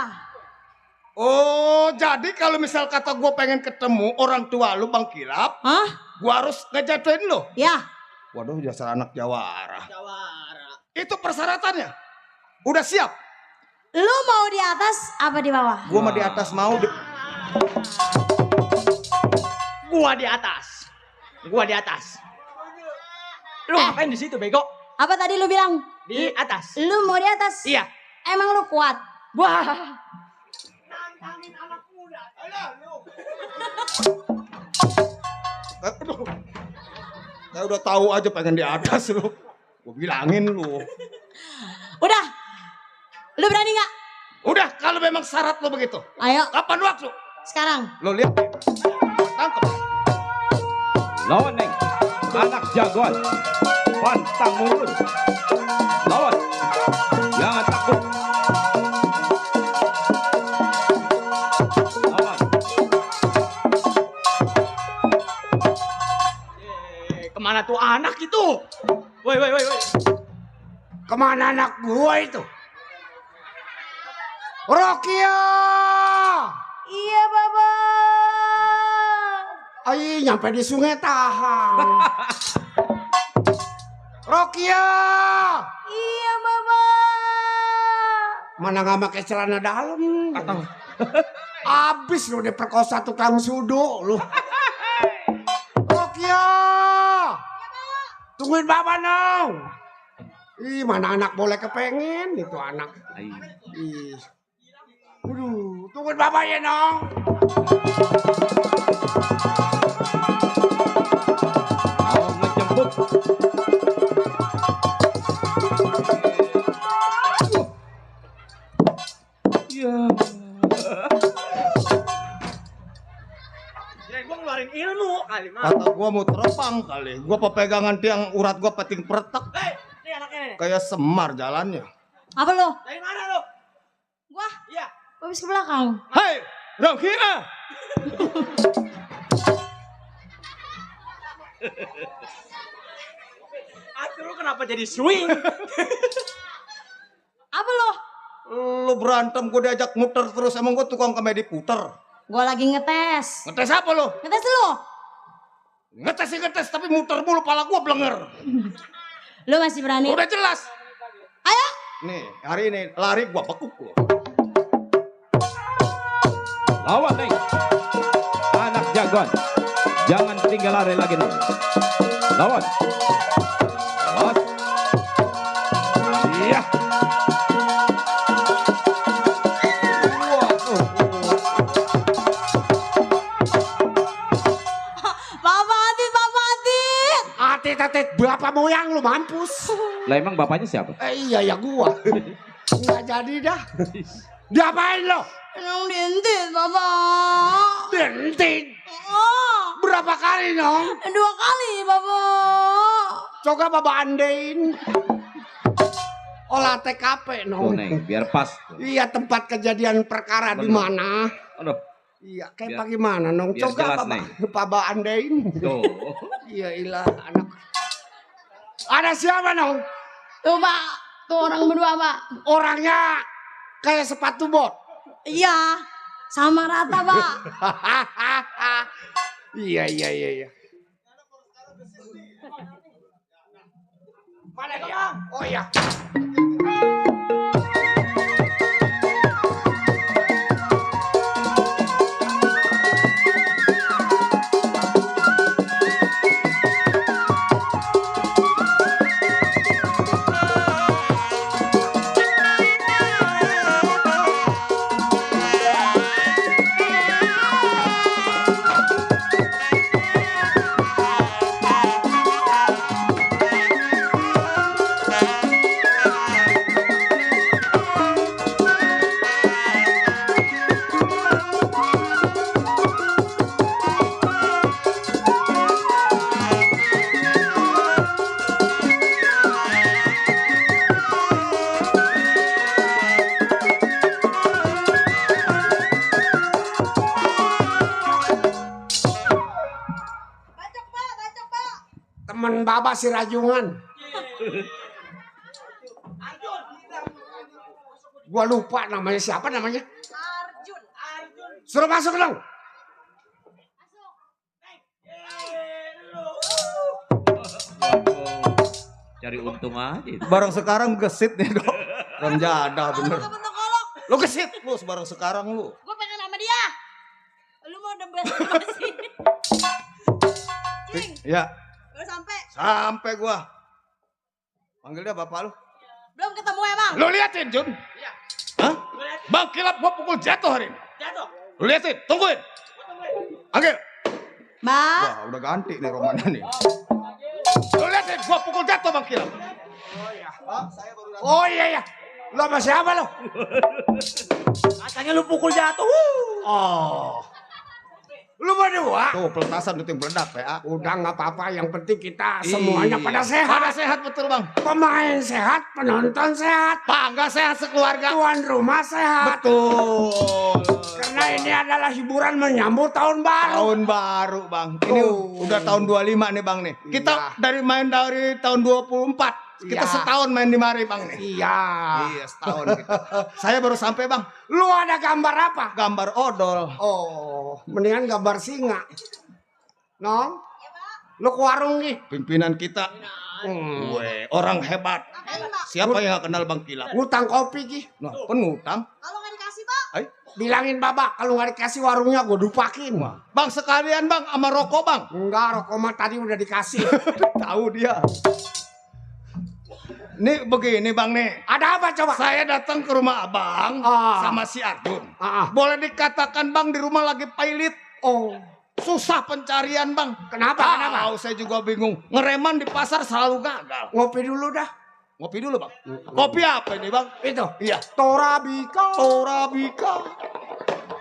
Oh, jadi kalau misal kata gua pengen ketemu orang tua lu Bang Kilap,
Hah?
gua harus ngejatuhin lu.
Ya.
Waduh, dasar anak Jawara. Itu persyaratannya. Udah siap.
Lu mau di atas apa di bawah?
Gua mah di atas mau
Gua di atas. Gua di atas. Lu ngapain di situ, bego?
Apa tadi lu bilang?
Di atas.
Lu mau di atas?
Iya.
Emang lu kuat?
Wah.
Aduh. Saya udah tahu aja pengen di atas lu. Gua bilangin lu.
Udah. Lu berani nggak?
Udah, kalau memang syarat lu begitu.
Ayo,
Kapan waktu?
sekarang.
Lo lihat. Tangkap.
Lawan Neng, anak jagoan, pantang mundur. Lawan, jangan takut. Lawan,
Kemana tuh anak itu? Woi.
Kemana anak gua itu? Rokia!
Iya, Baba.
Ay, nyampe di Sungai Tahang. Rokia!
Iya, Baba.
Mana nggak pakai celana dalam? Abis lu diperkosa tukang sudo lu. Rokia! Tungguin Bapak dong. Ih, mana anak boleh kepengen itu anak. Ih. Waduh, tungguin Bapak ya dong.
mau ngejemput. Ya.
Ya gua ngeluarin ilmu kali mah.
Kata gua mau terbang kali. Gua pepegangan tiang urat gua peting pertek.
Ini anaknya nih.
Kayak Semar jalannya.
Apa lo?
Dari mana lu?
Gua
Iya.
habis ke belakang.
Hai, Rokia!
Aduh, lu kenapa jadi swing?
Apa lo?
Lu berantem gua diajak muter terus. Emang gua tukang komedi puter.
Gua lagi ngetes.
Ngetes apa lu?
Ngetes lu?
Ngetes sih ngetes, tapi muter mulu pala gua blenger.
Lu masih berani?
Udah jelas.
Ayo.
Nih, hari ini lari gua bekuk lu.
Lawan Neng, anak jagoan, jangan tinggal lari lagi Neng. Lawan, awas. Iya.
Bapak Adit.
Atit, bapak moyang lu mampus.
Lah emang bapaknya siapa?
Iya ya gua. Nggak jadi dah. Diapain lo?
Yang dientit, Bapak.
Dentin.
Oh,
Berapa kali dong?
2 kali, Bapak.
Coba Bapak andein. Olah TKP
Oh
dong.
Neng, biar pas.
Iya, tempat kejadian perkara di
Benar.
mana?
Aduh,
Iya, kayak
Biar-
bagaimana dong?
biar
Coba
jelas,
Bapak andein.
tuh.
Iya, ilah anak. Ada siapa dong?
Tuh, Pak. Tuh orang berdua, Pak.
Orangnya kayak sepatu bot.
Iya. Sama rata, Pak.
Iya. Mana dia? Oh iya. Temen Baba si Rajungan. Gua lupa namanya siapa namanya. Suruh masuk dong.
Cari untung aja.
Barang sekarang gesit nih dok. Ramjada bener. Lu gesit lu sebarang sekarang lu.
Gue pengen sama dia. Lu mau dembes-dembesin. Cing,
Ya,
baru sampai.
sampai gua. Panggil dia bapak lu.
Belum ketemu emang.
Lu liatin Jun. Hah? Bang Kilap gua pukul jatuh hari ini.
Jatuh.
Lu liatin, tungguin. Panggil.
Mbak,
Wah, udah ganti nih romannya nih. Lu liatin, gua pukul jatuh Bang Kilap.
Oh iya ya. Lo sama siapa lo?
Katanya lu pukul jatuh.
Oh. Lu berdua?
Tuh, peletasan itu yang meledak ya.
Udah nggak apa-apa. Yang penting kita semuanya pada sehat.
Pada sehat betul Bang.
Pemain sehat, penonton sehat,
Bangga sehat sekeluarga.
tuan rumah sehat.
Betul.
Karena ini adalah hiburan menyambut tahun baru.
Tahun baru Bang. Ini udah tahun 25 nih Bang nih. Kita dari main dari tahun 24. Kita
Iya.
setahun main di mari Bang nih.
Iya.
Iya, setahun kita. Saya baru sampai Bang.
Lu ada gambar apa?
Gambar odol.
Oh, mendingan gambar singa. Nong? Lu ke warung nih.
Pimpinan kita. Weh, orang hebat. Siapa yang gak kenal Bang Kilap?
Ngutang kopi ki.
Nah, penutang.
kalau nggak dikasih, Pak.
Bilangin babak kalau nggak dikasih warungnya gue dupakin.
Bang sekalian Bang sama rokok Bang.
Enggak, rokok mah tadi udah dikasih.
Tahu dia. Nih begini Bang nih.
Ada apa coba?
Saya datang ke rumah Abang sama si Arjun. Boleh dikatakan Bang di rumah lagi pailit.
Oh,
Susah pencarian Bang.
kenapa? Kenapa?
Tahu saya juga bingung. Ngereman di pasar selalu gagal.
Ngopi dulu dah.
Ngopi dulu Bang. Kopi apa ini Bang?
Itu.
Iya.
Torabika.
Torabika.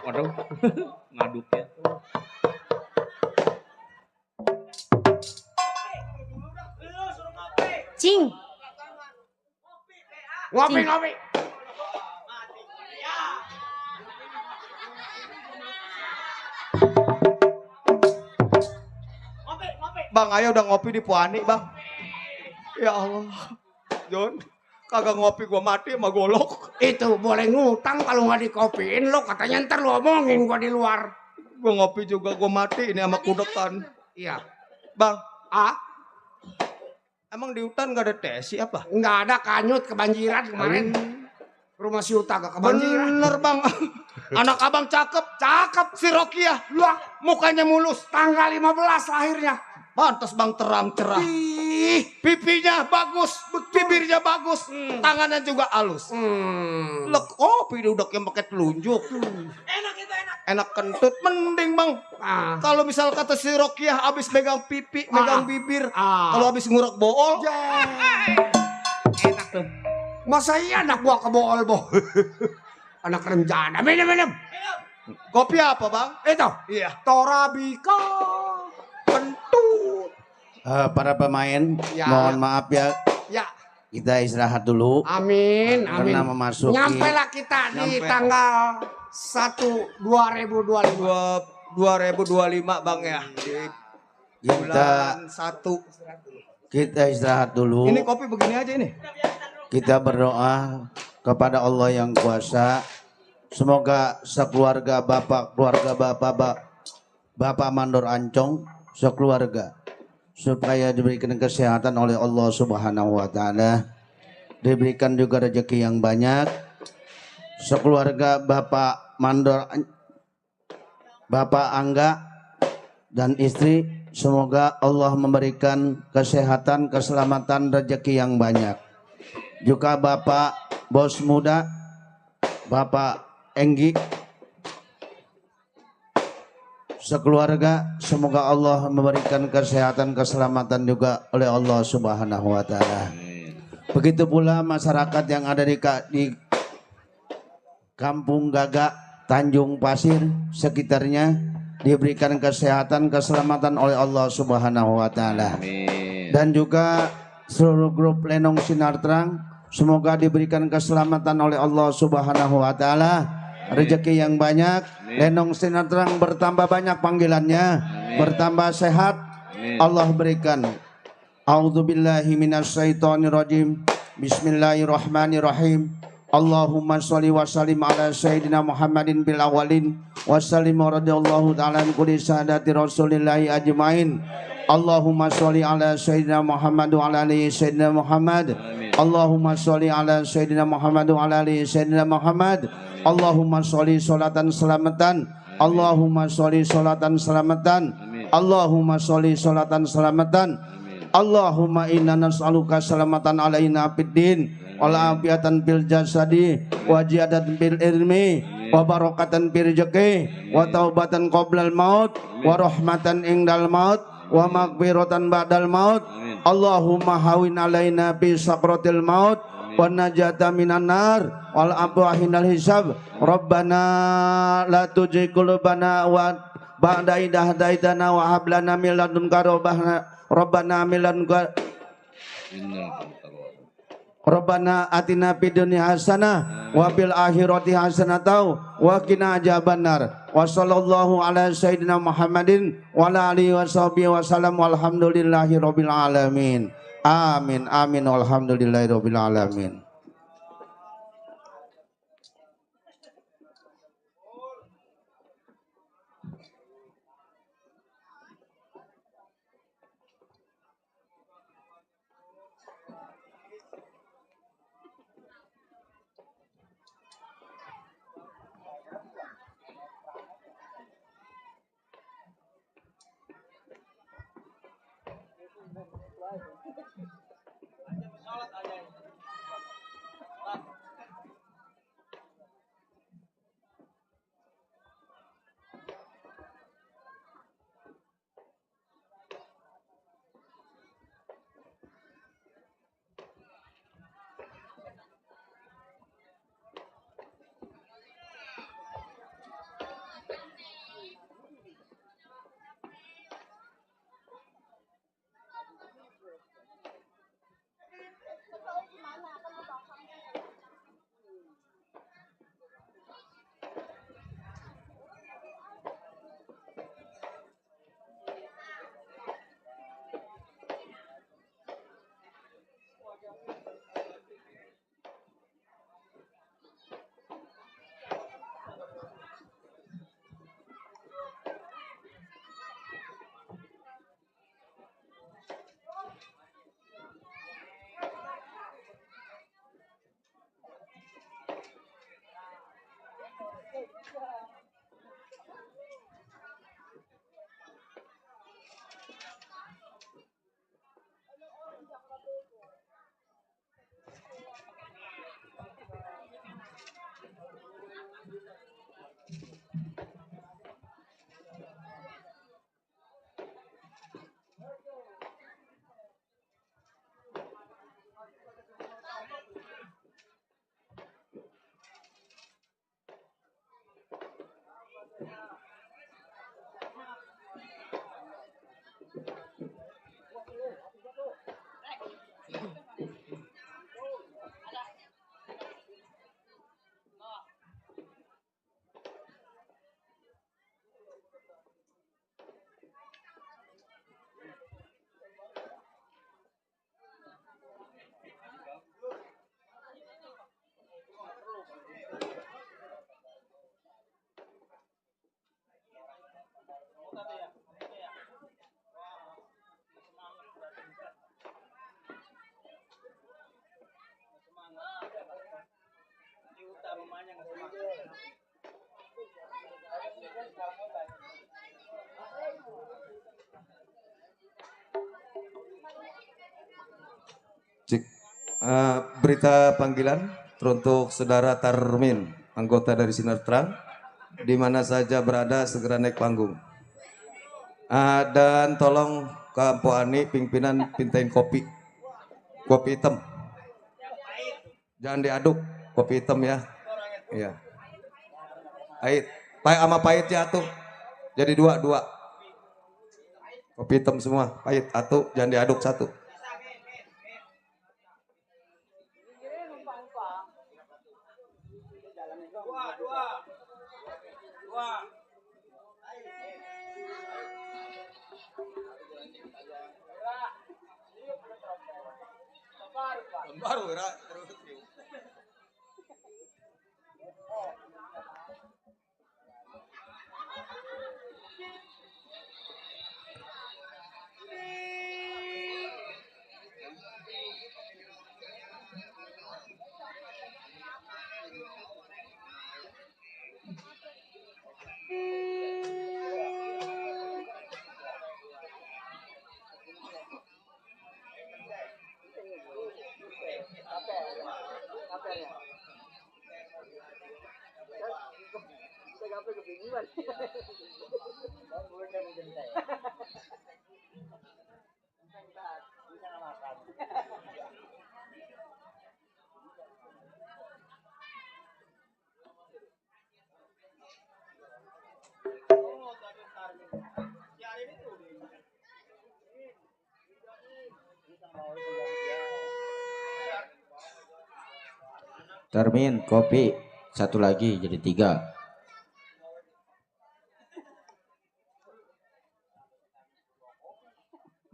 Waduh, ngaduknya.
Cing,
Ngopi, ngopi.
Bang, ayo udah ngopi di Puani Bang. Ya Allah. Jon, kagak ngopi gua mati sama golok.
Itu boleh ngutang kalau nggak dikopiin lo katanya ntar lo omongin gua di luar.
Gua ngopi juga gua mati ini sama kudekan.
Iya.
Bang,
Ah,
emang di hutan gak ada tesi apa?
nggak ada kanyut kebanjiran kemarin. Rumah si Uta gak kebanjiran.
Bener Bang. Anak abang cakep.
Cakep.
Si Rokia.
Lah,
Mukanya mulus.
tanggal 15 lahirnya.
Pantes Bang terang cerah. Pipinya bagus. Bibirnya bagus. Tangannya juga halus. Lek kopi udah kayak pakai telunjuk.
Enak itu enak.
Enak kentut. Mending Bang.
Ah.
Kalau misal kata si Rokia habis megang pipi, megang bibir.
Ah.
Kalau habis ngurek bool.
Enak tuh. Masa iya anak gua kebool boh. Anak rencana. Minum.
Kopi apa Bang?
Itu.
Iya.
Torabika.
Kentut.
Para pemain,
Ya.
mohon maaf ya,
Ya.
kita istirahat dulu.
Amin.
Karena memasuki
Nyampe lah kita di
Nyampe.
tanggal 1 2025.
2025 Bang ya. Di
kita
bulan 1.
kita istirahat dulu.
Ini kopi begini aja ini.
Kita berdoa kepada Allah yang kuasa. Semoga sekeluarga Bapak Mandor Ancong sekeluarga supaya diberikan kesehatan oleh Allah Subhanahu wa taala. Diberikan juga rezeki yang banyak. Sekeluarga Bapak Mandor Bapak Angga dan istri, semoga Allah memberikan kesehatan, keselamatan, rezeki yang banyak. Juga Bapak Bos Muda, Bapak Enggi, sekeluarga, semoga Allah memberikan kesehatan, keselamatan juga oleh Allah Subhanahu wa taala. Begitu pula masyarakat yang ada di Kampung Gagak, Tanjung Pasir, sekitarnya diberikan kesehatan, keselamatan oleh Allah Subhanahu wa taala. Dan juga seluruh grup Lenong Sinar Terang, semoga diberikan keselamatan oleh Allah Subhanahu wa taala, rezeki yang banyak, Lenong Sinar Terang bertambah banyak panggilannya, bertambah sehat, Allah berikan A'udzu billahi minasyaitonir rajim. Bismillahirrahmanirrahim. Allahumma sholli wa sallim ala sayyidina Muhammadin bil awwalin wa sallim radhiyallahu ta'ala an kulli sadati rasulillahi ajmain. Allahumma sholli ala sayyidina Muhammad wa ala ali sayyidina Muhammad. Allahumma sholli ala sayyidina Muhammad wa ala ali sayyidina Muhammad. Allahumma sholli sholatan selamatan. Allahumma sholli sholatan selamatan. Allahumma sholli sholatan selamatan. Allahumma inna nas'aluka salamatan alaina fid din wal afiatan fil jasadi wa ziyadatan fil ilmi wa barakatan fil rizqi wa taubatan qoblal maut wa rahmatan indal maut wa maghfiratan ba'dal maut. Allahumma hawin alaina bi sakratil maut wa najata minan nar wal afwa hinal hisab. Rabbana la tuzigh qulubana wa ba'da idh hadaitana wa hab lana min ladunka Rabbana Rabbana atina fid dunya hasanah wa fil akhirati hasanah wa qina adzabannar. Wa sallallahu ala sayyidina Muhammadin wa ala alihi washabihi wasallam walhamdulillahi rabbil alamin. Amin amin walhamdulillahi rabbil alamin.
Berita panggilan untuk saudara Tarmin, anggota dari Sinar Terang, di mana saja berada segera naik panggung. Dan tolong ke Ampo Ani pimpinan pintain kopi hitam, jangan diaduk, kopi hitam ya. Iya. Pahit, sama pahitnya tuh, jadi dua. Kopi hitam semua, pahit, jangan diaduk satu. Tahun baru ya.
Termin kopi satu lagi jadi 3.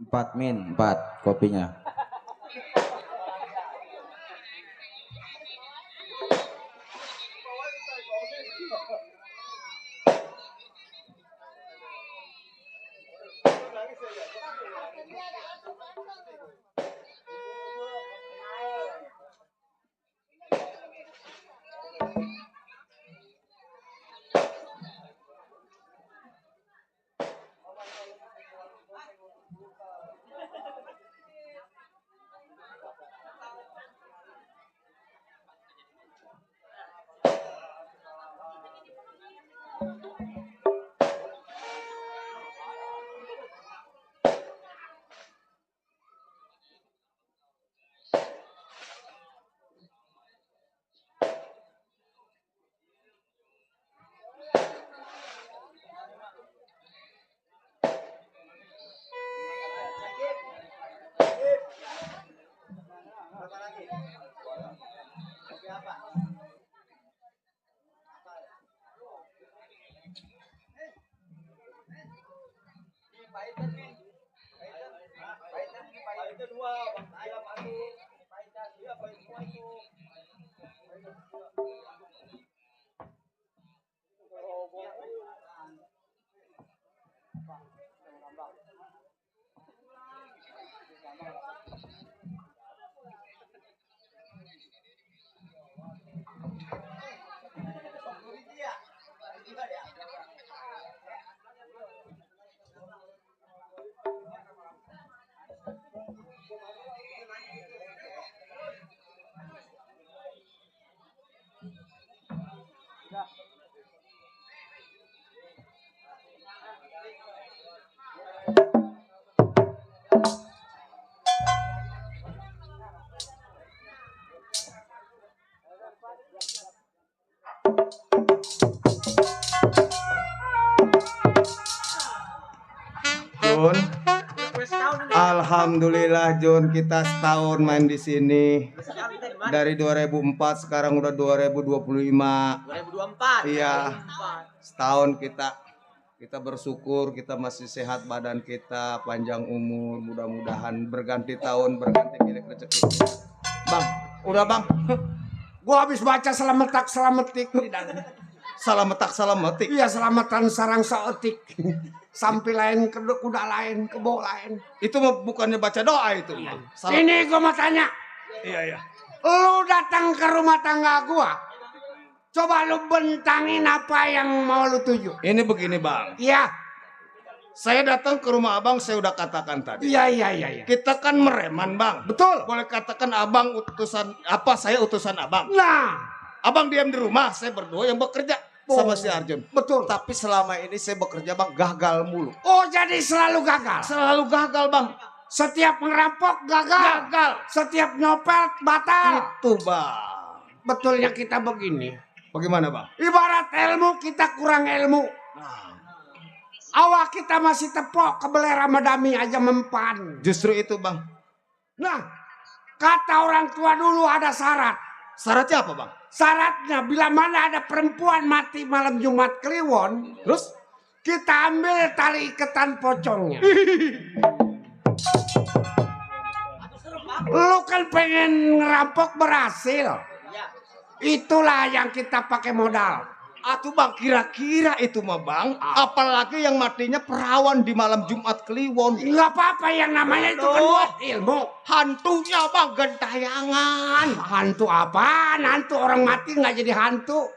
Empat min 4 kopinya.
Jun, alhamdulillah Jun, kita setahun main di sini. Dari 2004 sekarang udah 2025.
2024.
Iya. Setahun kita bersyukur kita masih sehat, badan kita panjang umur, mudah-mudahan berganti tahun berganti milik rezeki. Bang, udah Bang. Gua habis baca selametak selametik. Salametak salametik. Iya, selamatan sarang saotik. Sampai lain kuda lain, kebo lain. Itu bukannya baca doa itu. Iya. Ini gua mau tanya. Iya. Lu datang ke rumah tangga gua. Coba lu bentangin apa yang mau lu tuju. Ini begini Bang. Iya. Saya datang ke rumah Abang, saya udah katakan tadi. Iya. Kita kan mereman Bang. Betul. Boleh katakan Abang utusan apa, saya utusan Abang. Nah, Abang diam di rumah, saya berdua yang bekerja sama si Arjun. Betul. Tapi selama ini saya bekerja Bang, gagal mulu. Oh, jadi selalu gagal. Selalu gagal Bang. Setiap ngerampok gagal. Setiap nyopet batal. Itu Bang. Betulnya kita begini. Bagaimana Bang? Ibarat ilmu kita kurang ilmu. Awak kita masih tepok, kebeler sama dami aja mempan. Justru itu Bang. Nah, kata orang tua dulu ada syarat. Syaratnya apa Bang? Syaratnya bila mana ada perempuan mati malam Jumat Kliwon, terus kita ambil tali iketan pocongnya. Lu kan pengen ngerampok berhasil. Itulah yang kita pakai modal.
Atuh bang, kira-kira itu mah bang, apalagi yang matinya perawan di malam Jumat Kliwon.
Nggak apa-apa yang namanya itu kan buat ilmu.
Hantunya bang, gentayangan.
Hantu apaan? Hantu orang mati nggak jadi hantu.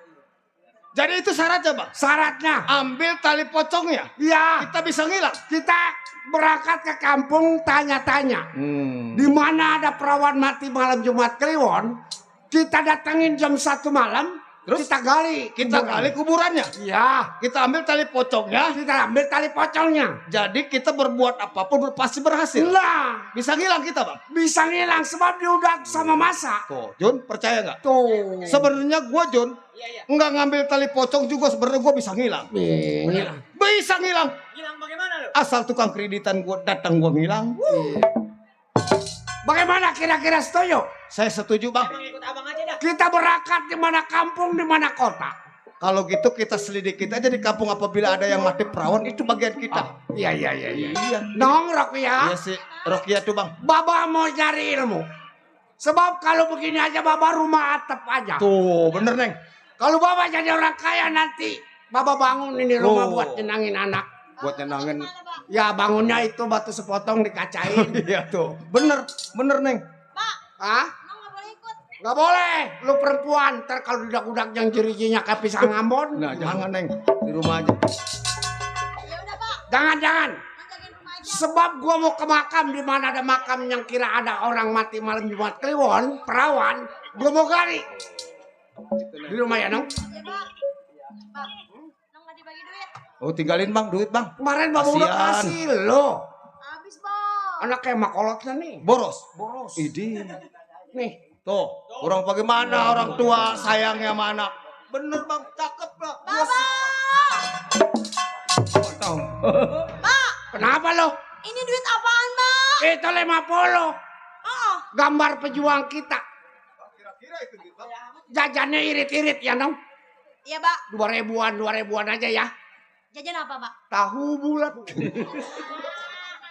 Jadi itu syaratnya bang?
Syaratnya
Ambil tali pocongnya,
ya
kita bisa ngilang.
kita berangkat ke kampung tanya-tanya. Di mana ada perawan mati malam Jumat Kliwon, kita datangin jam 1 malam,
Terus
kita gali.
kita gali kuburannya.
Iya,
Kita ambil tali pocongnya.
kita ambil tali pocongnya.
Jadi kita berbuat apapun pasti berhasil.
Lah,
Bisa ngilang kita bang.
bisa ngilang sebab diudak sama masa.
Tuh, Jun percaya nggak?
Tuh.
Sebenarnya gua Jun nggak ngambil tali pocong juga sebenarnya gua bisa ngilang.
Ngilang.
Bisa ngilang.
Hilang bagaimana lu?
Asal tukang kreditan gua datang gua ngilang.
Bagaimana kira-kira setuju?
Saya setuju bang.
Emang ikut abang aja dah.
Kita berangkat di mana kampung, di mana kota.
Kalau gitu kita selidiki aja di kampung apabila ada yang mati perawan itu bagian kita.
Iya.
Iya.
Nong Rokia,
Iya sih, Rokia tuh bang.
Baba mau cari ilmu. Sebab kalau begini aja Baba rumah atap aja.
Tuh, bener neng.
Kalau Baba jadi orang kaya nanti, Baba bangun ini rumah
Oh.
buat nyenangin anak.
Buat nyenangin.
Ya bangunnya itu batu sepotong dikacain.
Iya tuh, bener neng.
Hah? Nggak boleh, lu perempuan. Ntar kalau udak-udak yang jeri-jerinya kayak pisang Ambon.
Nah jangan neng, di rumah aja.
Jangan. Sebab gua mau ke makam di mana ada makam yang kira ada orang mati malam Jumat Kliwon, perawan. Gua mau gali. Di rumah ya, Nong?
Oh tinggalin bang, duit bang.
Kemarin Bapak udah
Kasian.
kasih lo.
Habis, Bang.
Anak kayak makolotnya nih.
Boros.
Idi. Nih.
Tuh, orang bagaimana orang tua sayangnya sama anak. Bener bang, cakep lah.
Kenapa lo?
Ini duit apaan, Bang?
Itu 50. Gambar pejuang kita. Jajannya irit-irit ya, Nong?
Iya, Pak.
2000-an aja ya.
Jajan apa, Pak?
Tahu bulat.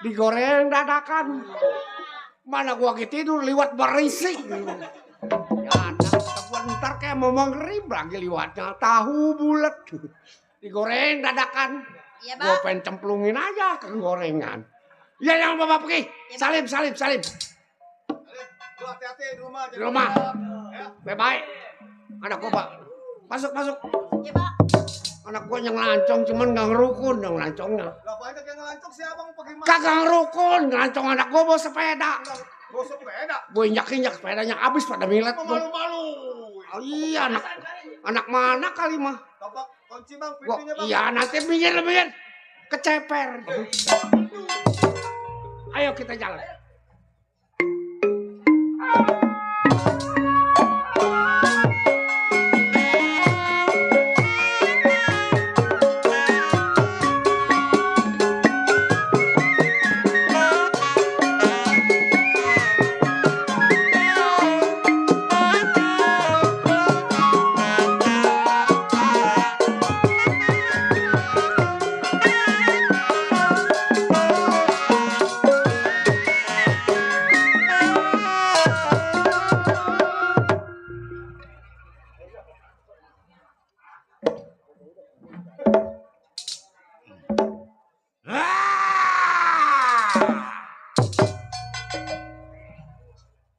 Digoreng dadakan. Mana gua lagi tidur liwat berisik. Ya, gua ntar kayak mau ngerib lagi liwatnya. Tahu bulat. Digoreng dadakan.
Iya,
Gua
Pak.
pengen cemplungin aja ke gorengan. Ya yang Bapak pergi. Salim.
Lu hati-hati di rumah.
Di rumah. Baik. Anak gua, Pak. Masuk.
Iya, Pak.
Anak gua yang lancong cuman gak ngerukun yang lancongnya.
Gak banyak yang ngelancong sih abang pakai mana?
Kagak ngerukun, ngelancong anak gua bawa sepeda.
Bawa sepeda.
Gue injak sepedanya habis pada milet tuh.
Malu-malu.
Oh, iya anak mana kali mah.
Bapak kunci bang,
Gua,
pintunya bang.
iya nanti minggir. Keceper. Ayo kita jalan.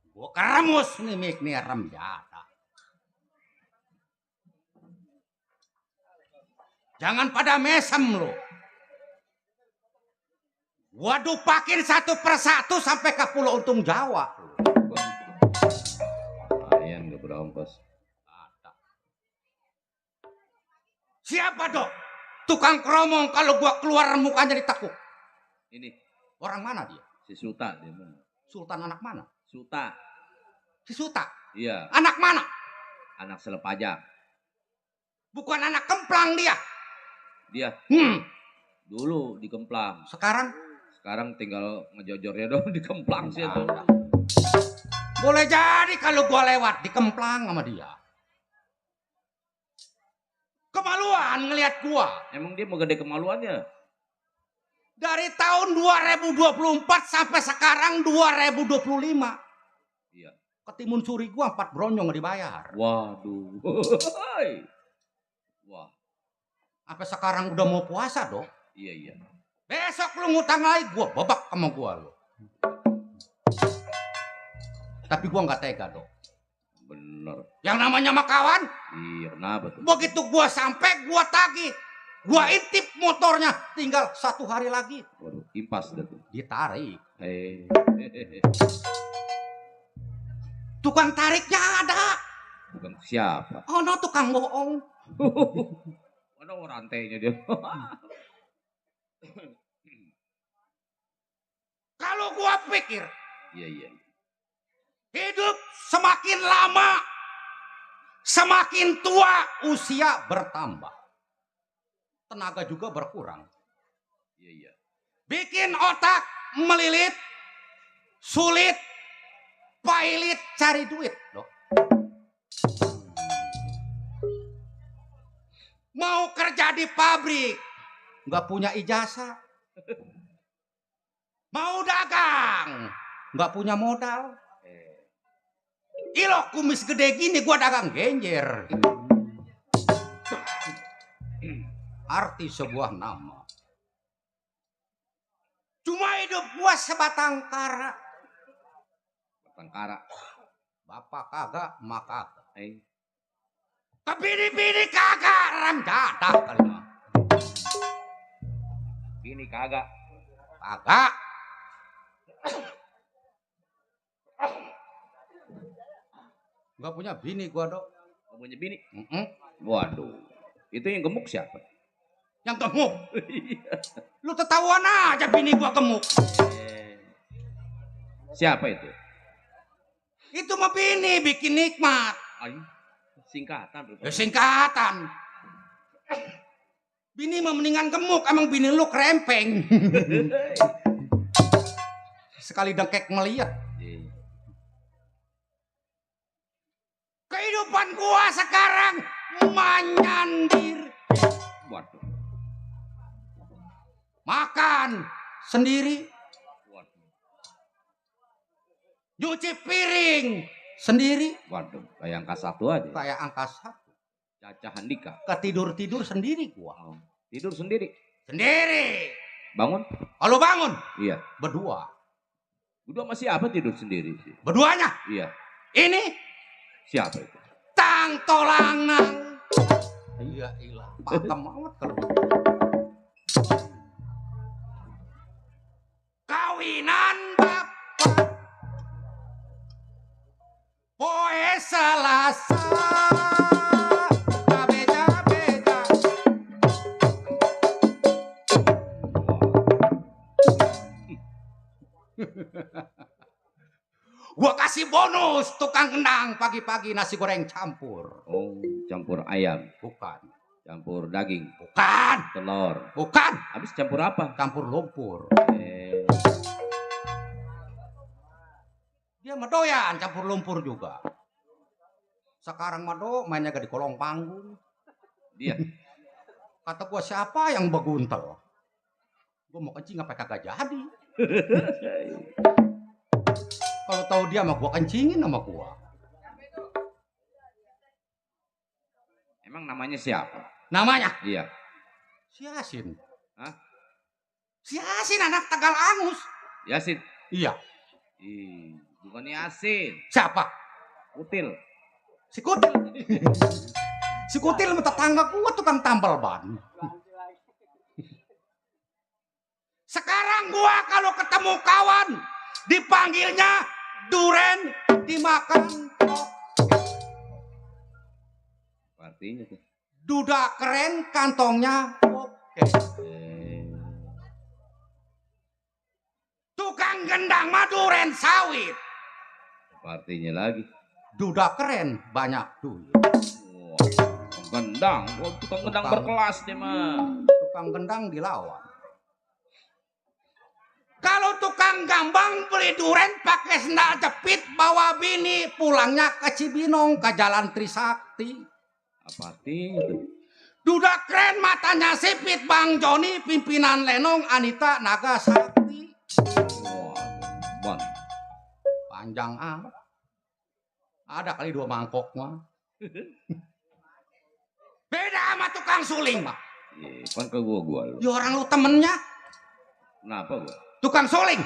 Gua keramus nih mik nih rem jata. Jangan pada mesem lo. Waduh pakin satu persatu sampai ke Pulau Untung Jawa.
Lumayan gak berongkos.
Siapa dok? Tukang keromong kalau gua keluar mukanya ditekuk.
Ini
Orang mana dia?
si Suta dia. Bang.
Sultan anak mana?
Suta.
Si Suta.
Iya,
Anak mana?
anak selepajak.
Bukan anak kemplang dia.
Dia dulu di Kemplang.
Sekarang
Sekarang tinggal ngejojornya dong di Kemplang sih. itu.
boleh jadi kalau gua lewat di kemplang sama dia. Kemaluan ngelihat gua.
Emang dia mau gede kemaluannya?
Dari tahun 2024 sampai sekarang 2025.
Ketimun suri gua 4 bronyong nggak dibayar.
Waduh. Wah,
Sampai sekarang udah mau puasa, Dok.
iya iya.
Besok lu ngutang lagi, gua babak sama gua lu. Tapi gua nggak tega, Dok.
Bener.
Yang namanya makawan,
Iya, kenapa tuh?
begitu gua sampai, gua tagih. Gua intip motornya, tinggal 1 hari lagi.
Waduh, impas dah tuh.
Ditarik.
Eh.
Tukang tariknya ada.
Bukan siapa?
Oh no, tukang bohong.
Mana rantainya dia?
Kalau gua pikir,
Iya iya.
hidup semakin lama, semakin tua, usia bertambah. Tenaga juga berkurang.
Iya iya.
Bikin otak melilit, sulit, pailit cari duit, Dok. Mau kerja di pabrik, nggak punya ijazah. Mau dagang, nggak punya modal. Ilo kumis gede gini gua dagang genjer. Arti sebuah nama. Cuma hidup gua sebatang kara.
Batang kara.
Bapak kagak, mak kagak.
Kebini-bini kagak rem dadah kali mah.
Bini kagak.
Kagak. Gak punya bini gua, Dok.
Gak punya bini?
Mm-mm.
Waduh. Itu yang gemuk siapa?
Yang gemuk? Lu ketahuan aja bini gua gemuk.
Siapa itu?
Itu mah bini bikin nikmat.
Ay, singkatan.
Singkatan. Bini mah mendingan gemuk, emang bini lu krempeng. Sekali dengkek melihat. Kehidupan gua sekarang menyandir.
Waduh.
Makan sendiri.
Waduh.
Nyuci piring sendiri.
Waduh, kayak angka 1 aja.
Kayak angka 1.
Caca Handika.
Ketidur-tidur sendiri gua.
Tidur sendiri.
Sendiri.
Bangun?
Kalau bangun
Iya.
berdua.
Udah masih apa tidur sendiri sih?
Berduanya.
Iya.
Ini
Siapa itu?
tang tolanang. Iya ilah, pakem banget kalau. Kawinan bapak poe Selasa. Beja-beja. Gua kasih bonus tukang kendang pagi-pagi nasi goreng campur.
Oh, campur ayam.
Bukan.
Campur daging.
Bukan.
Telur.
Bukan.
Habis campur apa?
Campur lumpur.
Eh,
Dia mah doyan campur lumpur juga. Sekarang mah mainnya gak di kolong panggung.
dia.
Kata gua siapa yang beguntel? Gua mau kencing apa kagak jadi. Kalau tahu dia mah gua kencingin sama gua.
Emang namanya siapa?
Namanya
Iya.
si Yasin.
Hah?
Si Yasin anak Tegal Angus.
Yasin.
Iya.
Ih, bukan Yasin.
Siapa?
Kutil.
Si Kutil. Si Kutil sama tetangga gua tukang tambal ban. Sekarang gua kalau ketemu kawan dipanggilnya duren, dimakan.
Artinya tuh.
Duda keren, kantongnya oke. Tukang gendang mah duren sawit.
Artinya lagi.
Duda keren, banyak duit.
Tukang gendang. Oh, tukang gendang berkelas dia mah.
Tukang gendang dilawan. Kalau tukang gambang beli duren pakai sendal jepit bawa bini pulangnya ke Cibinong ke Jalan Trisakti.
Apa artinya tuh?
Duda keren matanya sipit Bang Joni pimpinan Lenong Anita Nagasakti.
Wah, bon.
Panjang amat. Ada kali 2 mangkok mah. Beda sama tukang suling mah.
Kan ke gua lu.
Ya orang lu temennya.
Kenapa gua?
Tukang suling.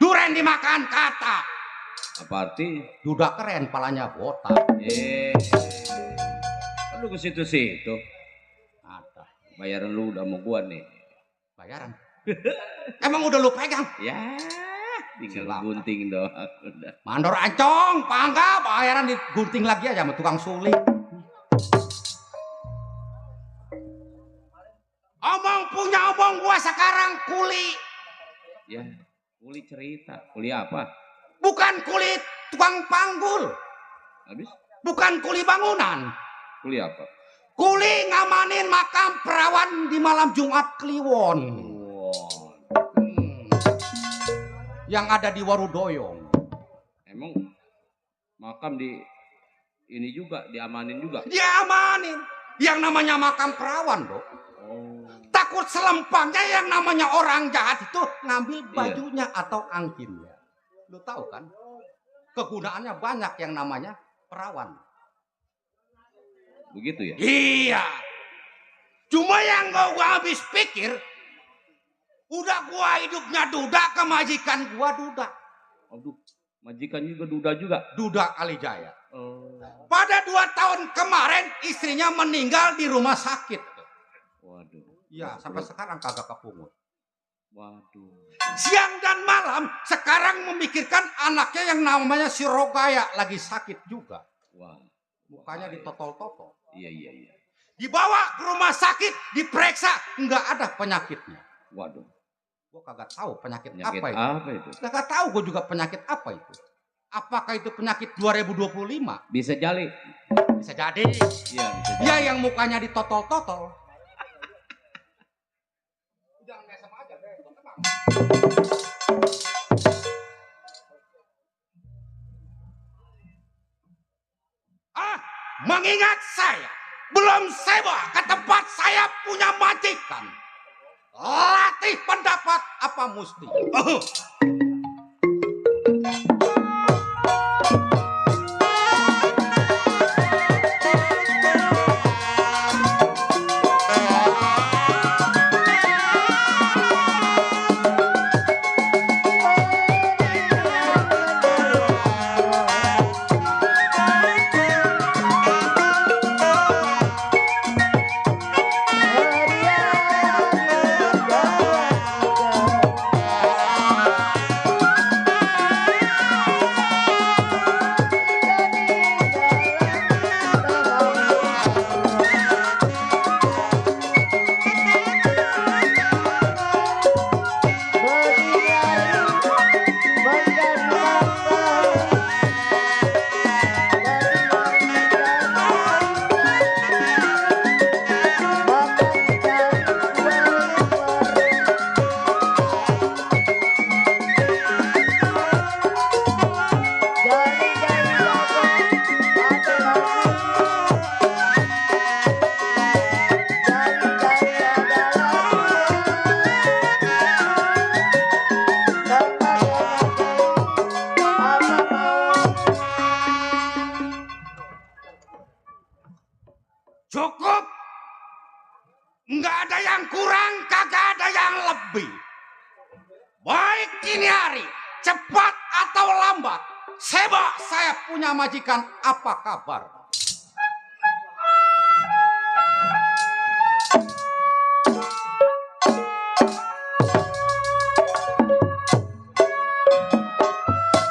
Duren dimakan kata.
Apa arti?
Duda keren, palanya botak.
Kan lu ke situ-situ.
Ada.
Bayaran lu udah mau gua nih.
Bayaran. Emang udah lu pegang?
Ya, tinggal gunting doang. Udah.
Mandor ancong, pangga, bayaran digunting lagi aja sama tukang suling. Omong punya omong gua sekarang kuli.
Ya, kuli cerita. Kuli apa?
Bukan kulit tukang panggul.
Habis?
Bukan kuli bangunan.
Kuli apa?
Kuli ngamanin makam perawan di malam Jumat Kliwon. Yang ada di Warudoyong.
Emang makam di ini juga diamanin juga?
Diamanin. Yang namanya makam perawan, Dok. Takut selempangnya yang namanya orang jahat itu ngambil bajunya atau angkinnya. Lu tahu kan? Kegunaannya banyak yang namanya perawan.
Begitu ya?
Iya. Cuma yang gua habis pikir, udah gua hidupnya duda, kemajikan gua duda.
Aduh, majikan juga duda juga?
Duda Kalijaya. Pada 2 tahun kemarin istrinya meninggal di rumah sakit.
Waduh.
Iya, sampai sekarang kagak kepungut.
Waduh.
Siang dan malam sekarang memikirkan anaknya yang namanya si Rogaya lagi sakit juga.
Wah.
Mukanya ditotol-totol.
Iya.
Dibawa ke rumah sakit, diperiksa, nggak ada penyakitnya.
Waduh.
Gua kagak tahu penyakit
Penyakit
apa itu.
apa itu?
Kagak tahu gua juga penyakit apa itu. Apakah itu penyakit 2025?
Bisa jadi.
Bisa jadi.
Iya, bisa jadi.
Dia yang mukanya ditotol-totol. Mengingat saya belum sewa ke tempat saya punya majikan. Latih pendapat apa mesti. Cukup. Nggak ada yang kurang, kagak ada yang lebih. Baik kini hari, cepat atau lambat, sebab saya punya majikan, apa kabar?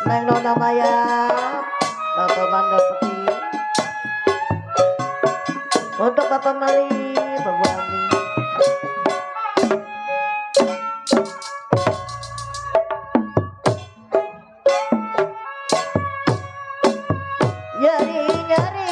Neng Nona Maya, Bapak Mangga Peti, untuk Bapak Mali, Bapak Ani. Nyari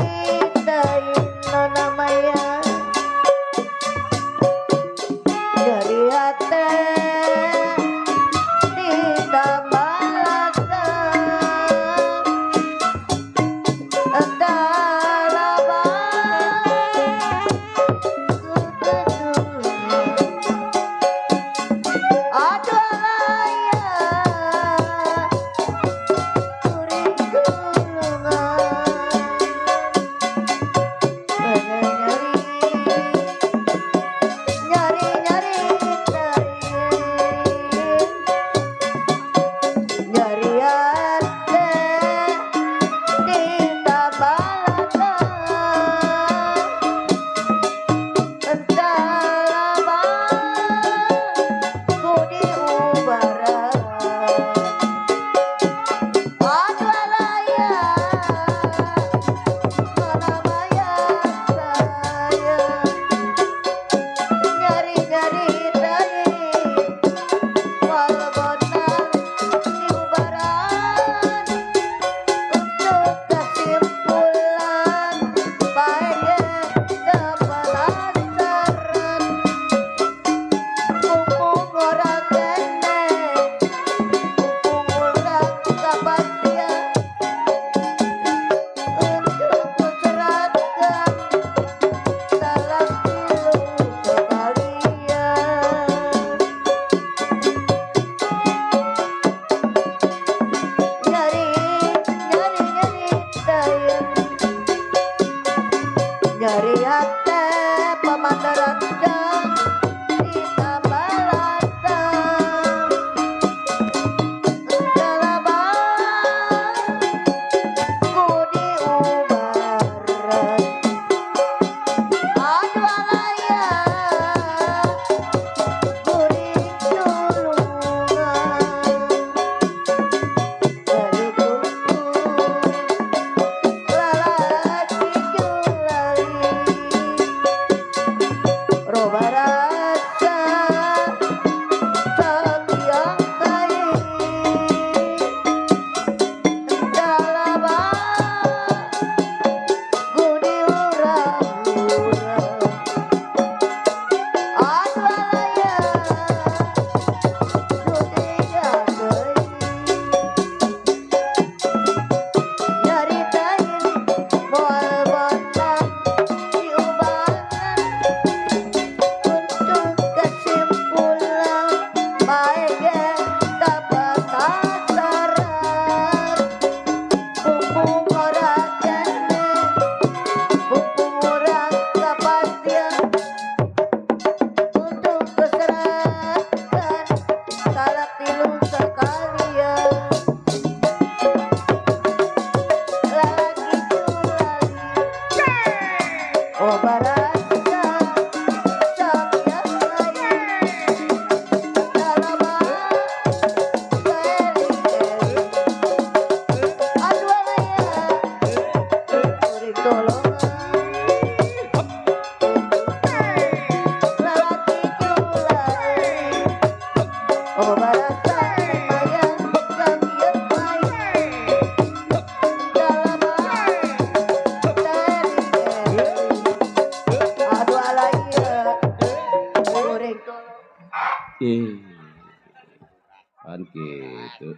Kan gitu.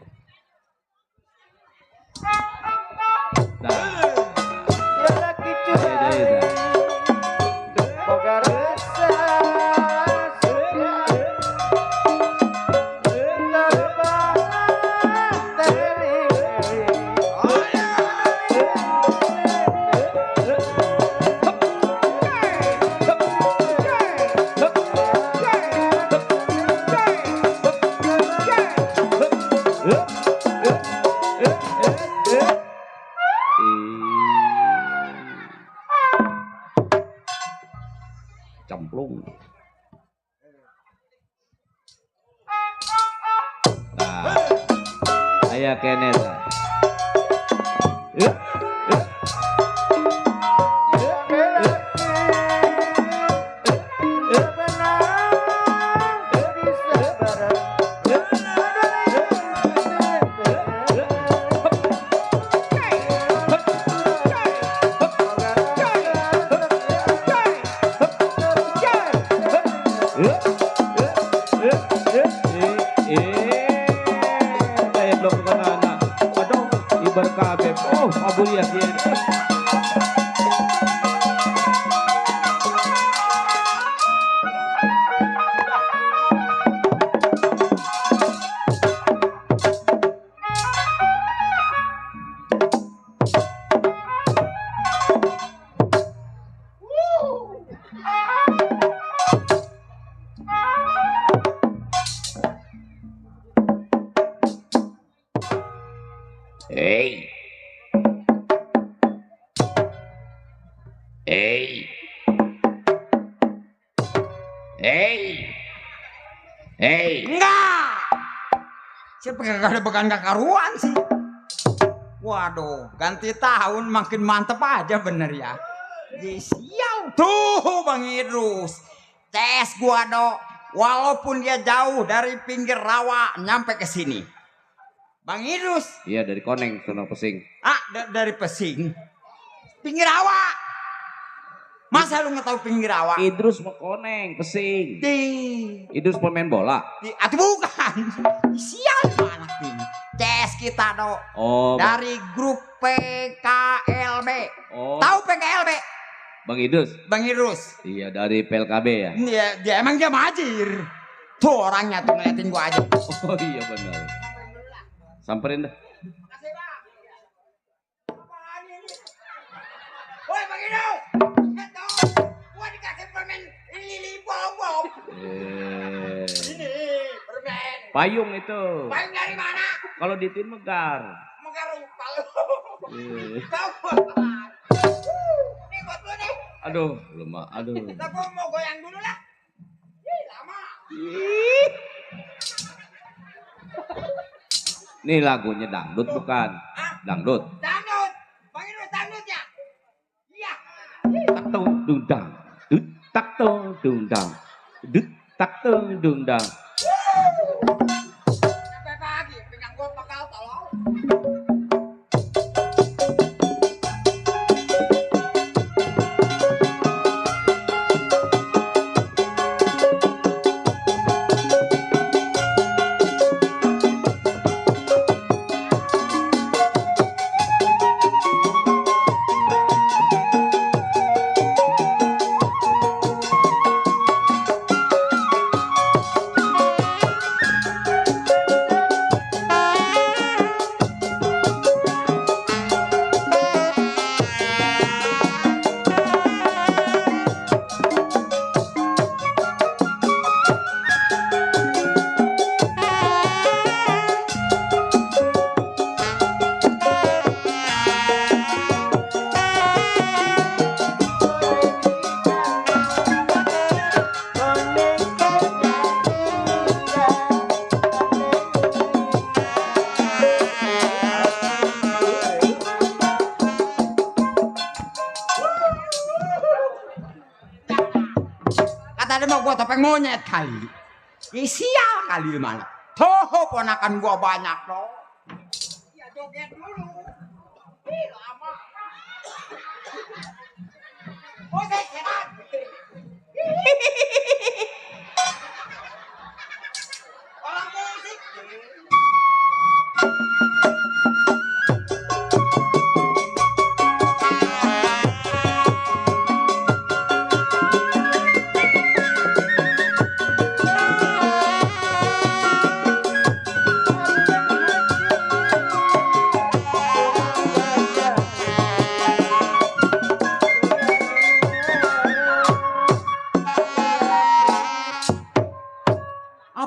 Nah. Cemplung. Nah, ayah kenet. Berkabeh, oh, abul ya dia. Hey. Hey. Hey. Hey.
Enggak. Siapa kagak ada bekan karuan sih. Waduh, ganti tahun makin mantep aja bener ya. Sial tuh Bang Idrus. Tes gua do, walaupun dia jauh dari pinggir rawa nyampe ke sini. Bang Idrus.
Iya dari Koneng sono Pesing.
Ah, dari Pesing. Pinggir rawa. Masa lu nggak tahu pinggir rawa?
Idrus mau Koneng, Pesing. Idrus pemain bola.
Atuh bukan. Sial anak ini. Tes kita do.
Oh.
Dari grup PKLB.
Oh.
Tahu PKLB?
Bang Idrus.
Bang Idrus.
Iya dari PLKB ya.
Dia emang dia majir. Tuh orangnya tuh ngeliatin gua aja.
Oh iya benar. Samperin dah.
Makasih Bang. Apaan ini? Woi Bang Idrus. Lihat dong. Gua dikasih permen lili bom-bom. Ini permen.
Payung itu.
Payung dari mana?
Kalau di tin megar.
Megar lupa lu. Tahu gua. Ini buat lu nih.
Aduh, lemah. Aduh.
Kita gua mau goyang dulu lah. Ih, lama.
Ini lagunya dangdut bukan? Dangdut.
Dangdut. Bang Idrus dangdut ya? Iya.
Tak tung dung dang. Dut tak tung dung dang. Dut tak tung dung dang.
Sampai pagi, pinggang gua bakal tolong. Kata dia mau gua topeng monyet kali. Sial kali mana. Tuh ponakan gua banyak loh. Ya joget dulu. Ih lama. Oh saya sehat.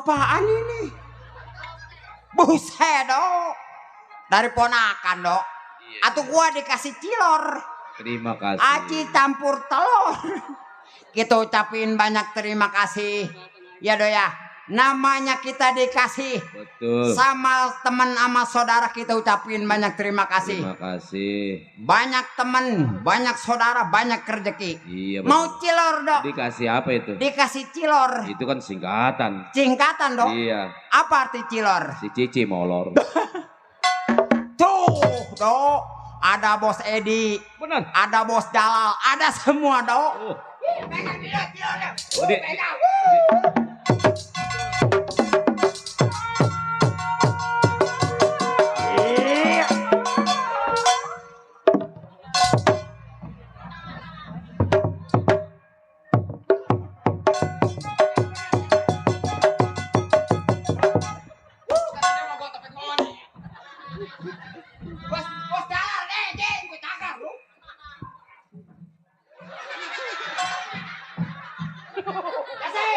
apaan ini? Buset dok. Dari ponakan dok. Atau gua dikasih cilor.
Terima kasih.
Aci campur telur. Kita ucapin banyak terima kasih. Ya dok ya. Namanya kita dikasih.
Betul.
Sama teman sama saudara kita ucapin banyak terima kasih.
Terima kasih.
Banyak teman, banyak saudara, banyak rezeki.
Iya.
Mau cilor dok?
Dikasih apa itu?
Dikasih cilor.
Itu kan singkatan.
Singkatan dok?
Iya.
Apa arti cilor?
Si Cici molor.
Tuh dok, ada bos Edi.
Benar.
Ada bos Jalal, ada semua dok.
Oh.
Pegang cilornya.
Oh,
Pegang. Bos Jalal nih, jeng, gue cakap lu. Kasih.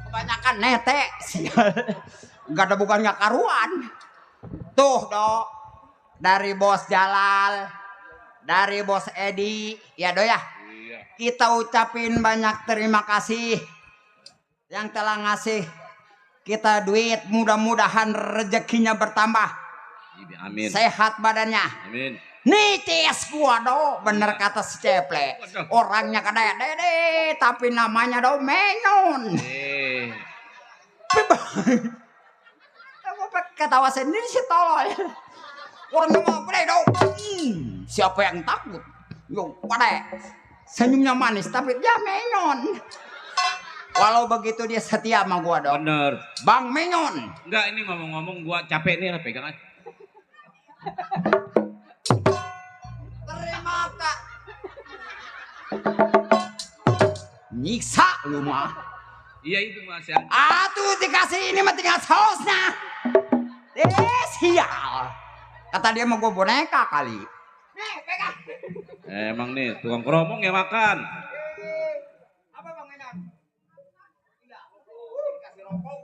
Kebanyakan nete. Gak ada bukan gak karuan. Tuh dok. Dari bos Jalal. Dari bos Edi. Ya dok ya. Kita ucapin banyak terima kasih. Yang telah ngasih kita duit. Mudah-mudahan rezekinya bertambah.
Amin.
Sehat badannya.
Amin.
Nih cis gua do, bener kata si Ceple. Orangnya kadang dede, tapi namanya do menyon. Aku ketawa sendiri si tolol. Orangnya mau gede do. Siapa yang takut? Yo, pada senyumnya manis, tapi dia menyon. Walau begitu dia setia sama gua do.
Bener.
Bang menyon.
Enggak, ini ngomong-ngomong gua capek nih lah pegang aja.
Terima kak. Nyiksa lu mah.
Iya itu mas ya.
Atuh dikasih ini mah tinggal sausnya. Sial. Kata dia mau gue boneka kali. Nih pegang.
Emang nih tukang keromong yang makan.
Apa bang Menon? Tidak. Dikasih rokok.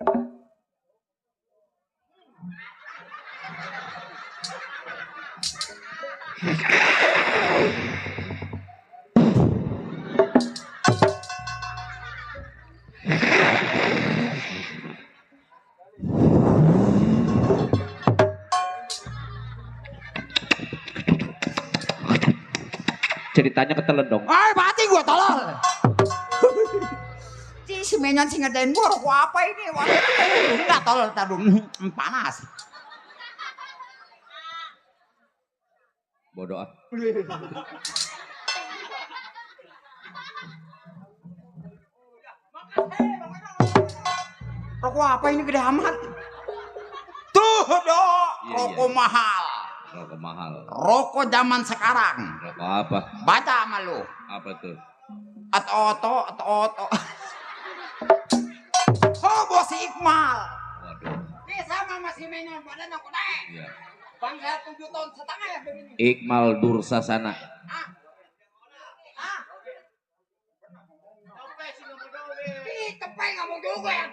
Ceritanya ketelan dong.
Mati gua tolol. Si Menyon sih ngerjain gua rokok apa ini? Enggak tolol tadi panas.
Bodoh ah.
Rokok apa ini gede amat? Tuh dok, rokok mahal.
Rokok mahal.
Rokok zaman sekarang.
Rokok apa?
Baca sama lu.
Apa tuh?
Oto. Oh bos Iqmal.
Waduh.
Ini sama masih Menyon badan aku naik.
Iya.
Bangsa 7 tahun setengah ya begini.
Iqmal Dursasana.
Ih, tepeng ngomong juga ya.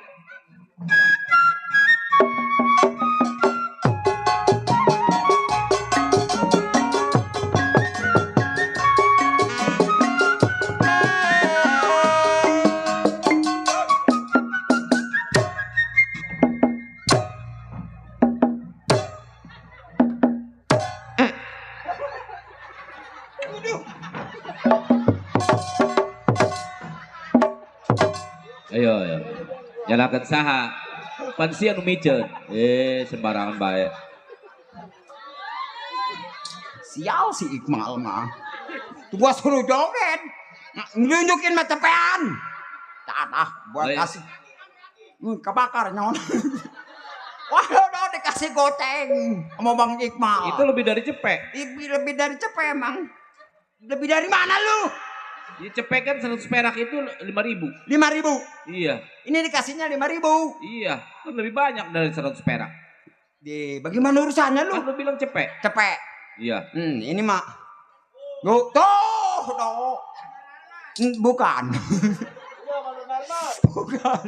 Ayo, ayo. Nyalakan saha. Pansia nu miceun. Sembarangan bae.
Sial si Iqmal mah. Tuh gua suruh joget. Nunjukin mah cepean. Tanah buat
Oh, iya.
kasih. Kebakar nyon. Waduh, dikasih goceng sama Bang Iqmal.
Itu lebih dari cepek.
Lebih dari cepet emang. Lebih dari mana lu?
Ya, cepek kan 100 perak itu 5.000.
5.000.
Iya.
Ini dikasihnya 5.000.
Iya, kan lebih banyak dari 100 perak.
Bagaimana urusannya lu?
Kan lu bilang cepek.
Cepet.
Iya.
Ini mah. Tuh. Bukan. Bukan.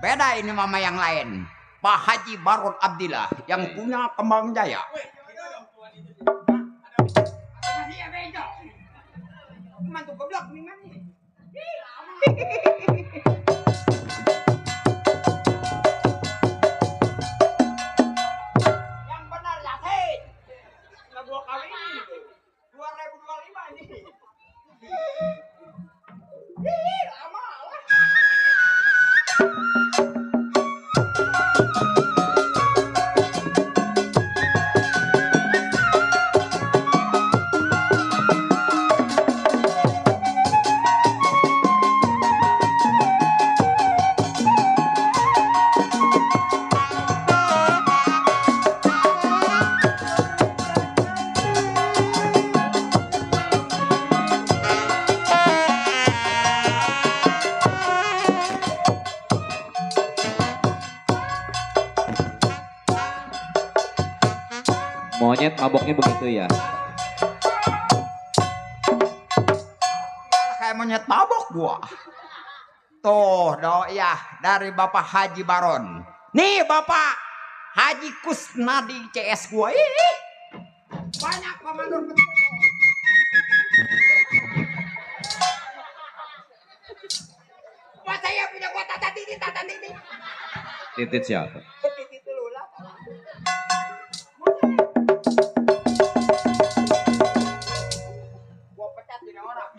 Beda ini mama yang lain. Pak Haji Baron Abdillah yang punya Kembang Jaya. Mantu goblok nih man. Yang benar ya, hei. Enggak 2 kali ini. 2025 ini. Lama lah.
Monyet maboknya begitu ya.
Kayak monyet mabok gua. Tuh ya dari Bapak Haji Baron. Nih Bapak Haji Kusnadi CS gua. Ih, banyak komandor kecil. Wah saya punya gua tata titik.
Titit siapa?
Titik dulu lah. Gua pecat ini orang.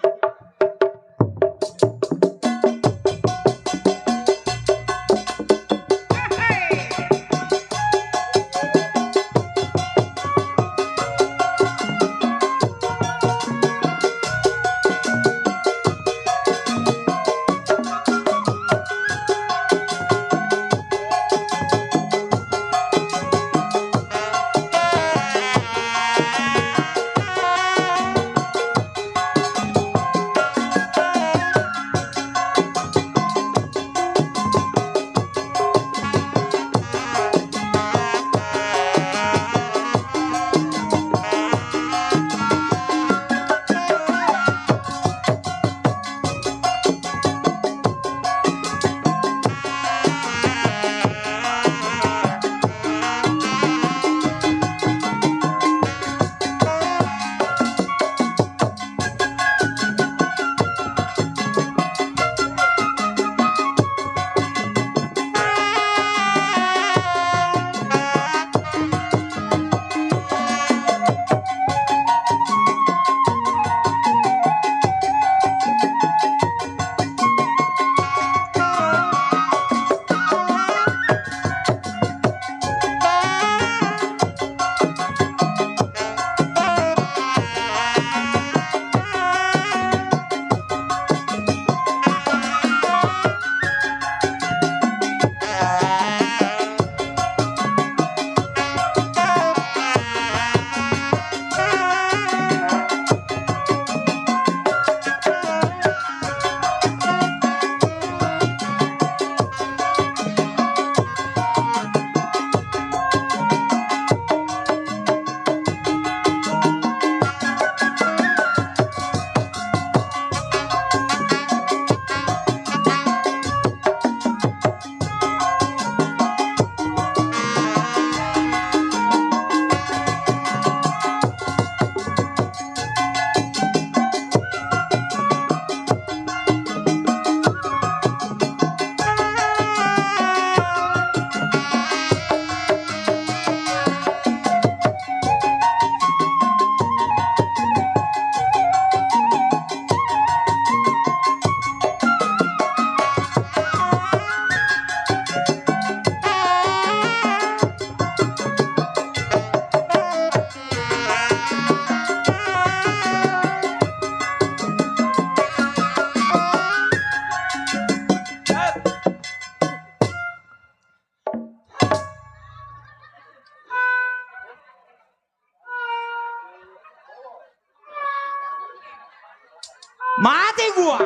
Mati gua.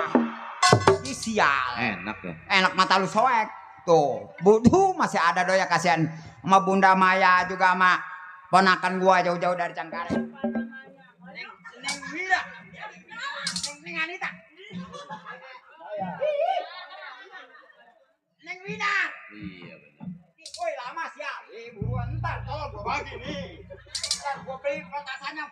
Ih, sial.
Enak ya.
Enak mata lu soek. Tuh, butuh masih ada doya kasihan sama Bunda Maya juga sama ponakan gua jauh-jauh dari Cangkare. Neng Wida. Neng Anita. Neng Wida.
Iya benar.
Woi lama sial. Buruan ntar tolong gua bagi nih. Ntar gua beli petasannya.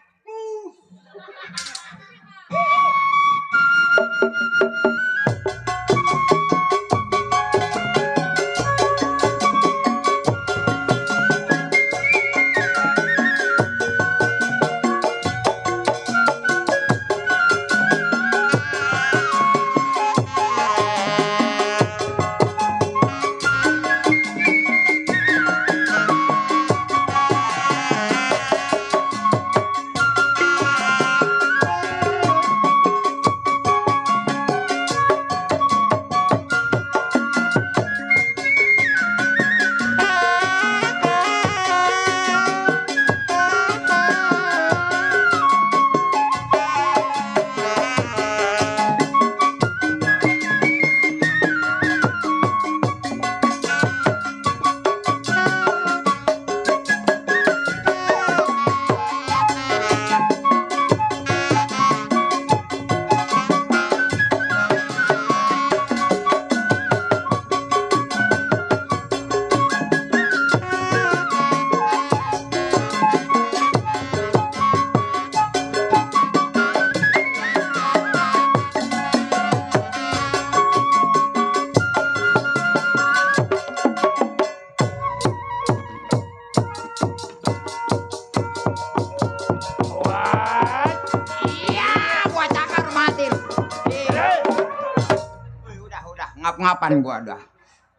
Ngap-ngapan gua dah.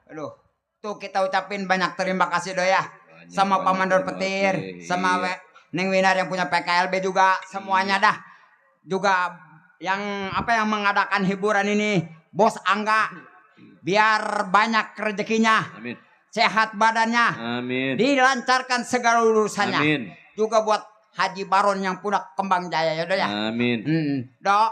Aduh, tuh kita ucapin banyak terima kasih do ya. Sama Pak Mandor Petir, sama Neng Winar yang punya PKLB juga, semuanya dah. Juga yang yang mengadakan hiburan ini, Bos Angga. Biar banyak rezekinya.
Amin.
Sehat badannya.
Amin.
Dilancarkan segala urusannya.
Amin.
Juga buat Haji Baron yang punya Kembang Jaya ya do ya.
Amin.
Dok,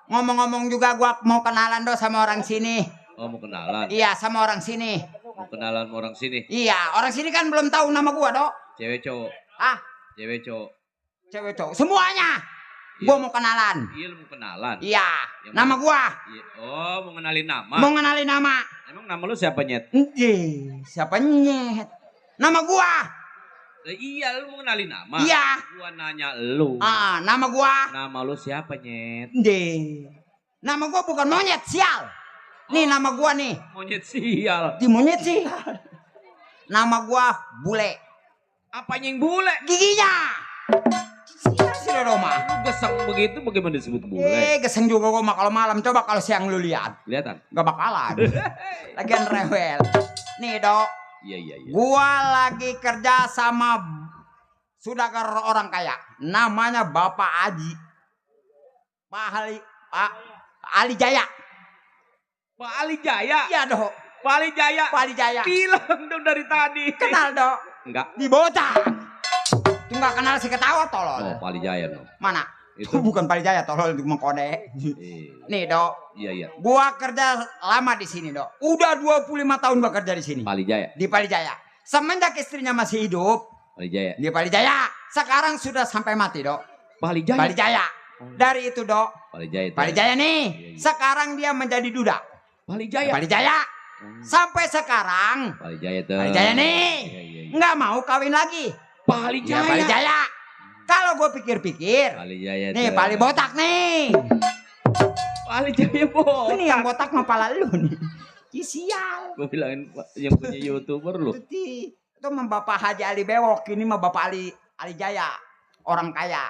ngomong-ngomong juga gua mau kenalan do sama orang sini.
Oh mau kenalan?
Iya sama orang sini.
Mau kenalan sama orang sini?
Iya orang sini kan belum tahu nama gua dok.
Cewek cowok?
Ah?
Cewek cowok?
Cewek cowok semuanya. Iya. Gua mau kenalan.
Iya lu mau kenalan?
Iya. Nama gua.
Iya. Oh mau kenalin nama?
Mau kenalin nama.
Emang nama lu siapa Nyet?
Siapa Nyet? Nama gua.
Iya lu mau kenalin nama?
Iya.
Gua nanya lu.
Ah nama gua.
Nama lu siapa Nyet?
Nama gua bukan monyet sial. Nih nama gua nih.
Monyet sial.
Di monyet sial. Nama gua Bule.
Apanya yang bule?
Giginya. Sial si Roma.
Lu geseng begitu bagaimana disebut bule?
Geseng juga gua kalau malam. Coba kalau siang lu lihat.
Kelihatan?
Gak bakalan. Lagian rewel. Nih dok.
Iya.
Gua lagi kerja sama saudagar orang kaya. Namanya Bapak Aji. Pak Ali Jaya.
Pak Ali Jaya?
Iya dok.
Pak Ali Jaya?
Pak Ali Jaya.
Bilang dong dari tadi.
Kenal dok?
Enggak.
Di bocah. Itu enggak kenal si ketawa tolol.
Oh Pak Ali Jaya dong.
Mana?
Itu
bukan Pak Ali Jaya tolol itu mengkode. Nih dok.
Iya.
Gua kerja lama di sini dok. Udah 25 tahun gua kerja di sini.
Pak Ali Jaya?
Di Pak Ali Jaya. Semenjak istrinya masih hidup.
Pak Ali Jaya?
Di Pak Ali Jaya. Sekarang sudah sampai mati dok.
Pak Ali Jaya?
Pak Ali Jaya. Dari itu dok.
Pak Ali Jaya.
Pak Ali Jaya nih. Sekarang dia menjadi duda.
Pak Ali Jaya.
Pak Ali Jaya. Sampai sekarang.
Pak Ali Jaya tuh.
Pak Ali Jaya nih. Nggak mau kawin lagi.
Pak Ali Jaya.
Pak Ali Jaya. Kalau gue pikir-pikir.
Pak Ali Jaya.
Nih Pak Ali botak nih.
Pak Ali Jaya botak.
Ini yang botak mah pala lu nih. Sial.
Gue bilangin yang punya YouTuber lu.
Itu mah Bapak Haji Ali Bewok. Ini mah Bapak Ali Jaya. Orang kaya.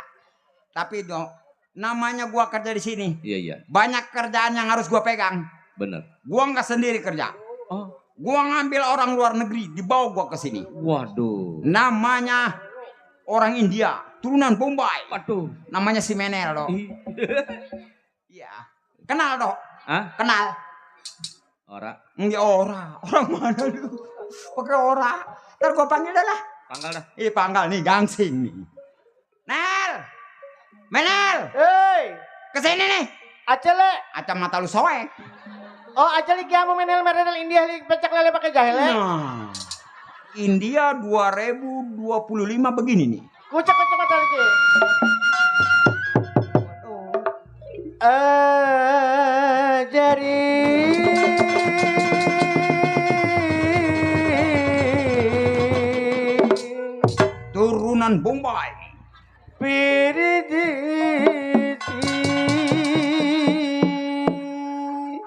Tapi dong. Namanya gua kerja di sini.
Iya.
Banyak kerjaan yang harus gua pegang.
Bener.
Gua nggak sendiri kerja.
Oh.
Gua ngambil orang luar negeri, dibawa gua ke sini.
Waduh.
Namanya orang India, turunan Bombay.
Waduh.
Namanya si Menel dok. Iya. Kenal dok?
Hah?
Kenal.
Ora.
Enggak ora. Orang mana lu? Pakai ora. Ntar gua panggil dah lah.
Panggal dah.
Panggal nih, gangsing nih. Nel. Menel.
Hei.
Kesini nih.
Acele.
Aca mata lu soek.
Oh, acele kiamu menel merenel India li pecak lele pakai jahele.
Nah, India 2025 begini nih.
Kucak mata lagi. Jari
turunan Bombay.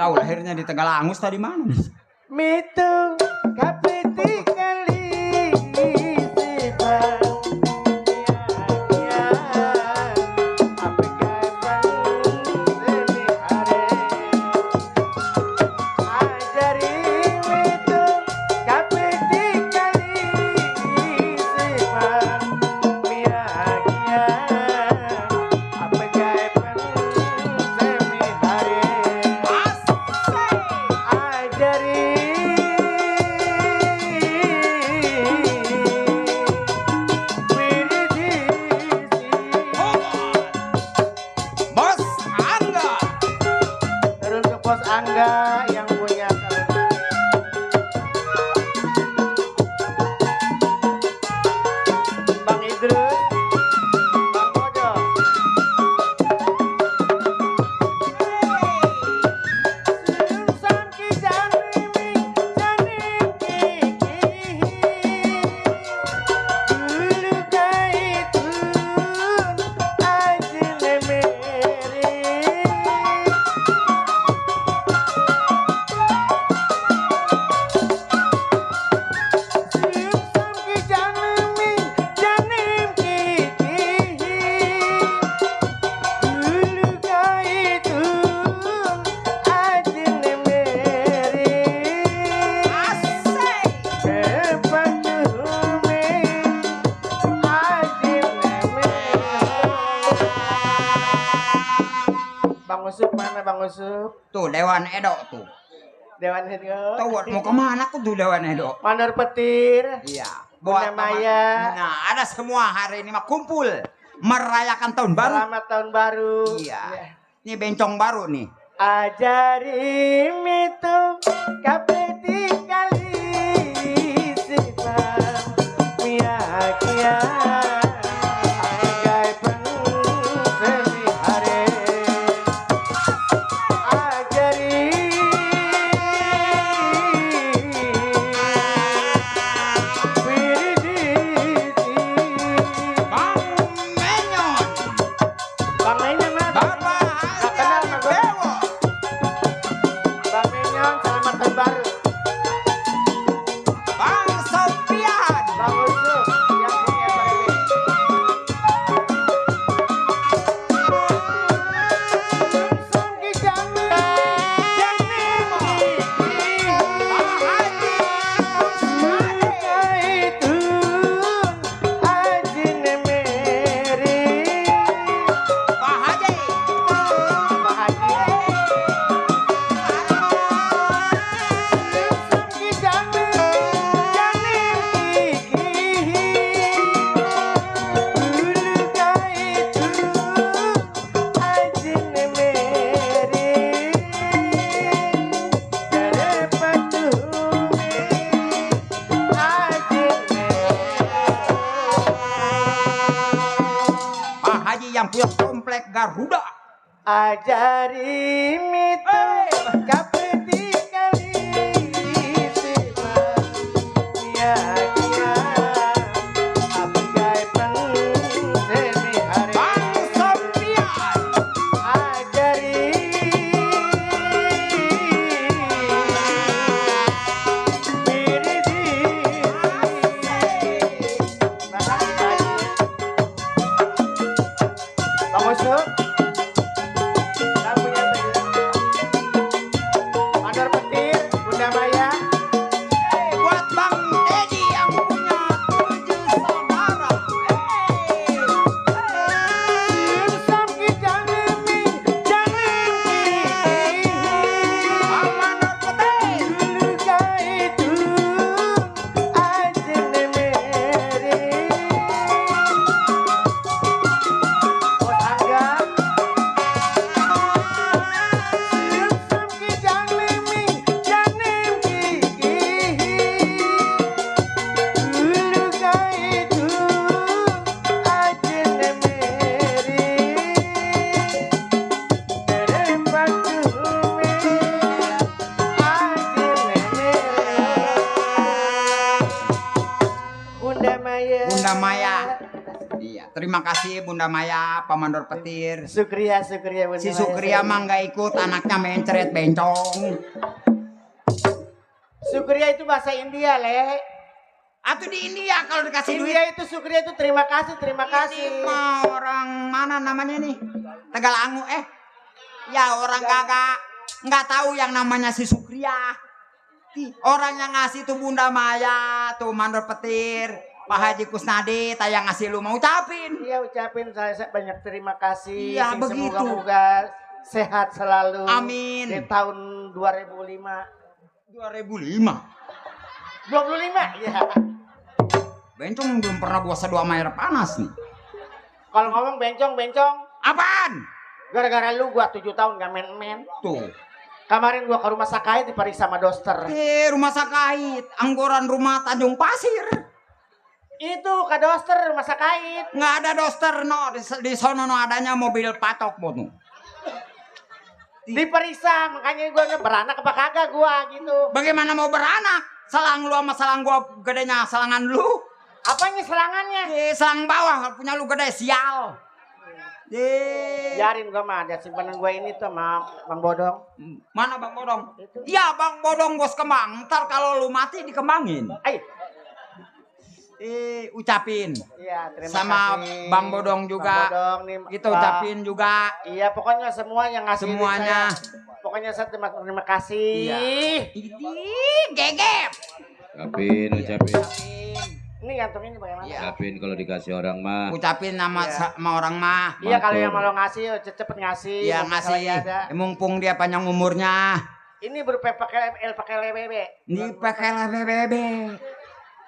Tahu lahirnya di Tegalangus tadi mana?
Mitu kapiti kali sifat Angga yang punya Bang Idrus, Bang Bodo. Susam ki janimi kiki dulu kaitun ajile mere. Bang Usup mana Bang Usup?
Tuh Dewan Edo tuh.
Dewan Edo.
Tahu mau kemana aku tuh Dewan Edo?
Mandor Petir.
Iya.
Bunda Maya.
Nah, ada semua hari ini mah kumpul merayakan tahun baru.
Selamat tahun baru.
Iya. Ini bencong baru nih.
Ajari itu kapeti kali sifat mia kia agai semi hare ajari Bang Menyon
Bapak
kenal sama gue. Bang Menyon selamat tahun baru.
Bang Sofian.
Bang Usup yang punya Bang
Pak Haji yang punya komplek Garuda.
Ajari mitu kapeti kali sifat mia kia abagai semi hari.
Bang Sofian.
Ajari biridi Bang Usup. Mandor Petir, Bunda Maya.
Buat Bang Dedi yang punya 7 saudara.
Susam ki janemi
Mandor Petir.
dulu kaitu ajene mere. Bos Angga,
terima kasih Bunda Maya, Pak Mandor Petir.
Sukria Bunda
Si
Maya.
Sukria mah nggak ikut, anaknya mencret bencong.
Sukria itu bahasa India, Le.
Atau di India kalau dikasih duit.
India itu Sukria itu terima kasih.
Ini mah orang mana namanya nih? Tegalangu Ya orang nggak tahu yang namanya si Sukria. Orang yang ngasih tuh Bunda Maya, tuh Mandor Petir, Pak Haji Kusnadi, yang ngasih lu mau ucapin.
Iya ucapin saya banyak terima kasih.
Iya, begitu.
Semoga sehat selalu.
Amin.
Di tahun 2005.
2005.
25 ya.
Bencong belum pernah puasa 2 air panas nih.
Kalau ngomong bencong.
Apaan?
Gara-gara lu gua 7 tahun gak main-main.
Tuh.
Kemarin gua ke rumah sakit diperiksa sama dokter.
Rumah sakit, anggoran rumah Tanjung Pasir.
Itu ke dokter rumah sakit.
Nggak ada dokter no di sono no adanya mobil patok bono.
Diperiksa makanya gua beranak apa kagak gua gitu.
Bagaimana mau beranak? Selang lu sama selang gua gedenya selangan lu.
Apanya selangannya?
Selang bawah punya lu gede sial.
Biarin gua mah ada simpanan gua ini tuh sama Bang Bodong.
Mana Bang Bodong? Iya Bang Bodong bos kembang. Ntar kalau lu mati dikembangin.
Ayo.
Ucapin.
Iya, terima
sama
kasih.
Bang Bodong juga.
Bang Bodong nih.
Kita ucapin juga.
Iya, pokoknya semua yang ngasih
semuanya.
Pokoknya saya terima kasih.
Iya. Gegep.
Ucapin.
Ini gantungnya bagaimana?
Ucapin kalau dikasih orang mah.
Ucapin sama orang mah.
Iya, kalau yang mau ngasih cepet ngasih.
Iya ngasih. Mumpung dia panjang umurnya.
Ini berupa pakai LBB.
Ini pakai LBB.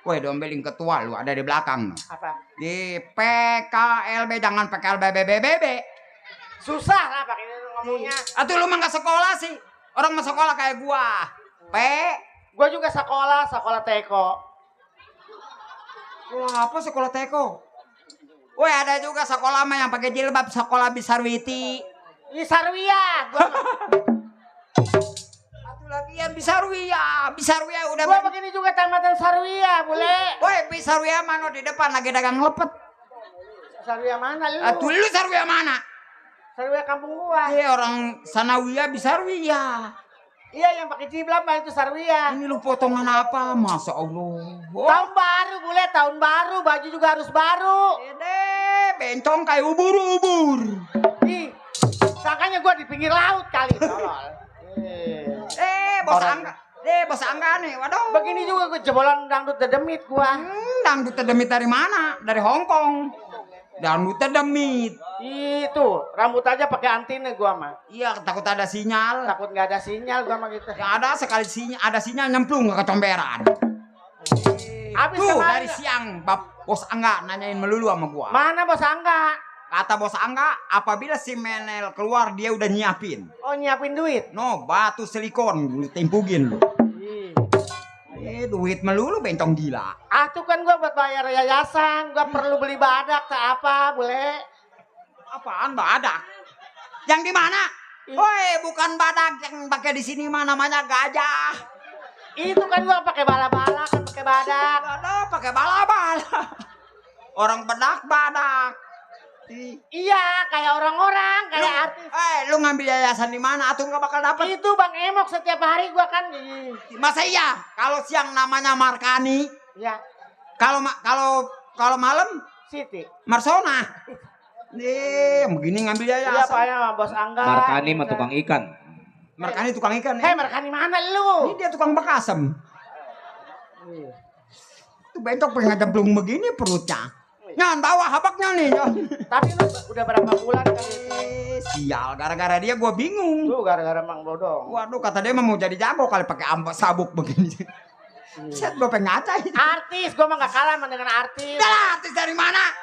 Woi, dombeling ketua lu ada di belakang.
Apa?
Di PKLB jangan pakai LBBBB.
Susah lah pakai itu ngomongnya.
Atuh lu mah enggak sekolah sih. Orang mah sekolah kayak gua.
Gua juga sekolah teko.
Wah, apa sekolah teko? Woi, ada juga sekolah mah yang pakai jilbab, sekolah Bisarwiti.
Ini Sarwia.
Atuh lagian Bisarwia udah.
Gua begini juga tamatan Sarwia, boleh.
Woi, Bisarwia mana di depan lagi dagang lepet.
Sarwia mana lu?
Atuh lu Sarwia mana?
Sarwia kampung gua.
Orang Sanawia Bisarwia.
Iya yang pakai jilbab itu Sarwia.
Ini lu potongan apa? Masya Allah.
Tahun baru boleh, tahun baru baju juga harus baru.
Bencong kayak ubur-ubur.
Ih, sangkanya gua di pinggir laut kali tolol.
Bos Angga nih, waduh.
Begini juga gua jebolan dangdut dedemit gua.
Dangdut dedemit dari mana? Dari Hongkong. Dangdut dedemit.
Itu, rambut aja pakai antena gua mah.
Iya, takut ada sinyal.
Takut nggak ada sinyal gua mah gitu.
Yang ada sekali ada sinyal nyemplung ke kecomberan.
Habis
tuh
kemarin
dari siang Bos Angga nanyain melulu sama gua.
Mana Bos Angga?
Kata Bos Angga, apabila si Menel keluar dia udah nyiapin.
Oh, nyiapin duit?
No, batu silikon lu timpugin lu. Duit melulu bencong gila.
Ah, tuh kan gua buat bayar yayasan, gua perlu beli badak tak apa, boleh?
Apaan badak? Yang di mana? Woi, bukan badak yang pakai di sini mah namanya gajah.
Itu kan gua pakai bala-bala, kan pakai badak.
Ada pakai bala-bala. Orang bedak badak.
Iya, kayak orang-orang, kayak artis.
Lu ngambil yayasan di mana? Atuh nggak bakal dapet.
Itu Bang Emok setiap hari gua kan.
Masa iya? Kalau siang namanya Markani.
Iya.
Kalau malam
Siti.
Marsona. Begini ngambil yayasan.
Iya, Pak ya, Bos Angga.
Markani mah tukang ikan.
Markani tukang ikan.
Markani mana lu?
Ini dia tukang bekasem. Tuh bencok pengen jemplung begini perutnya. Nyan bawa habaknya nih.
Tapi lu udah berapa bulan kan itu?
Sial, gara-gara dia gua bingung.
Lu gara-gara Mang Bodong.
Waduh, kata dia mau jadi jago kali pakai sabuk begini. Set gua pengen ngacai.
Artis, gua mah gak kalah dengan artis.
Dah, artis dari mana?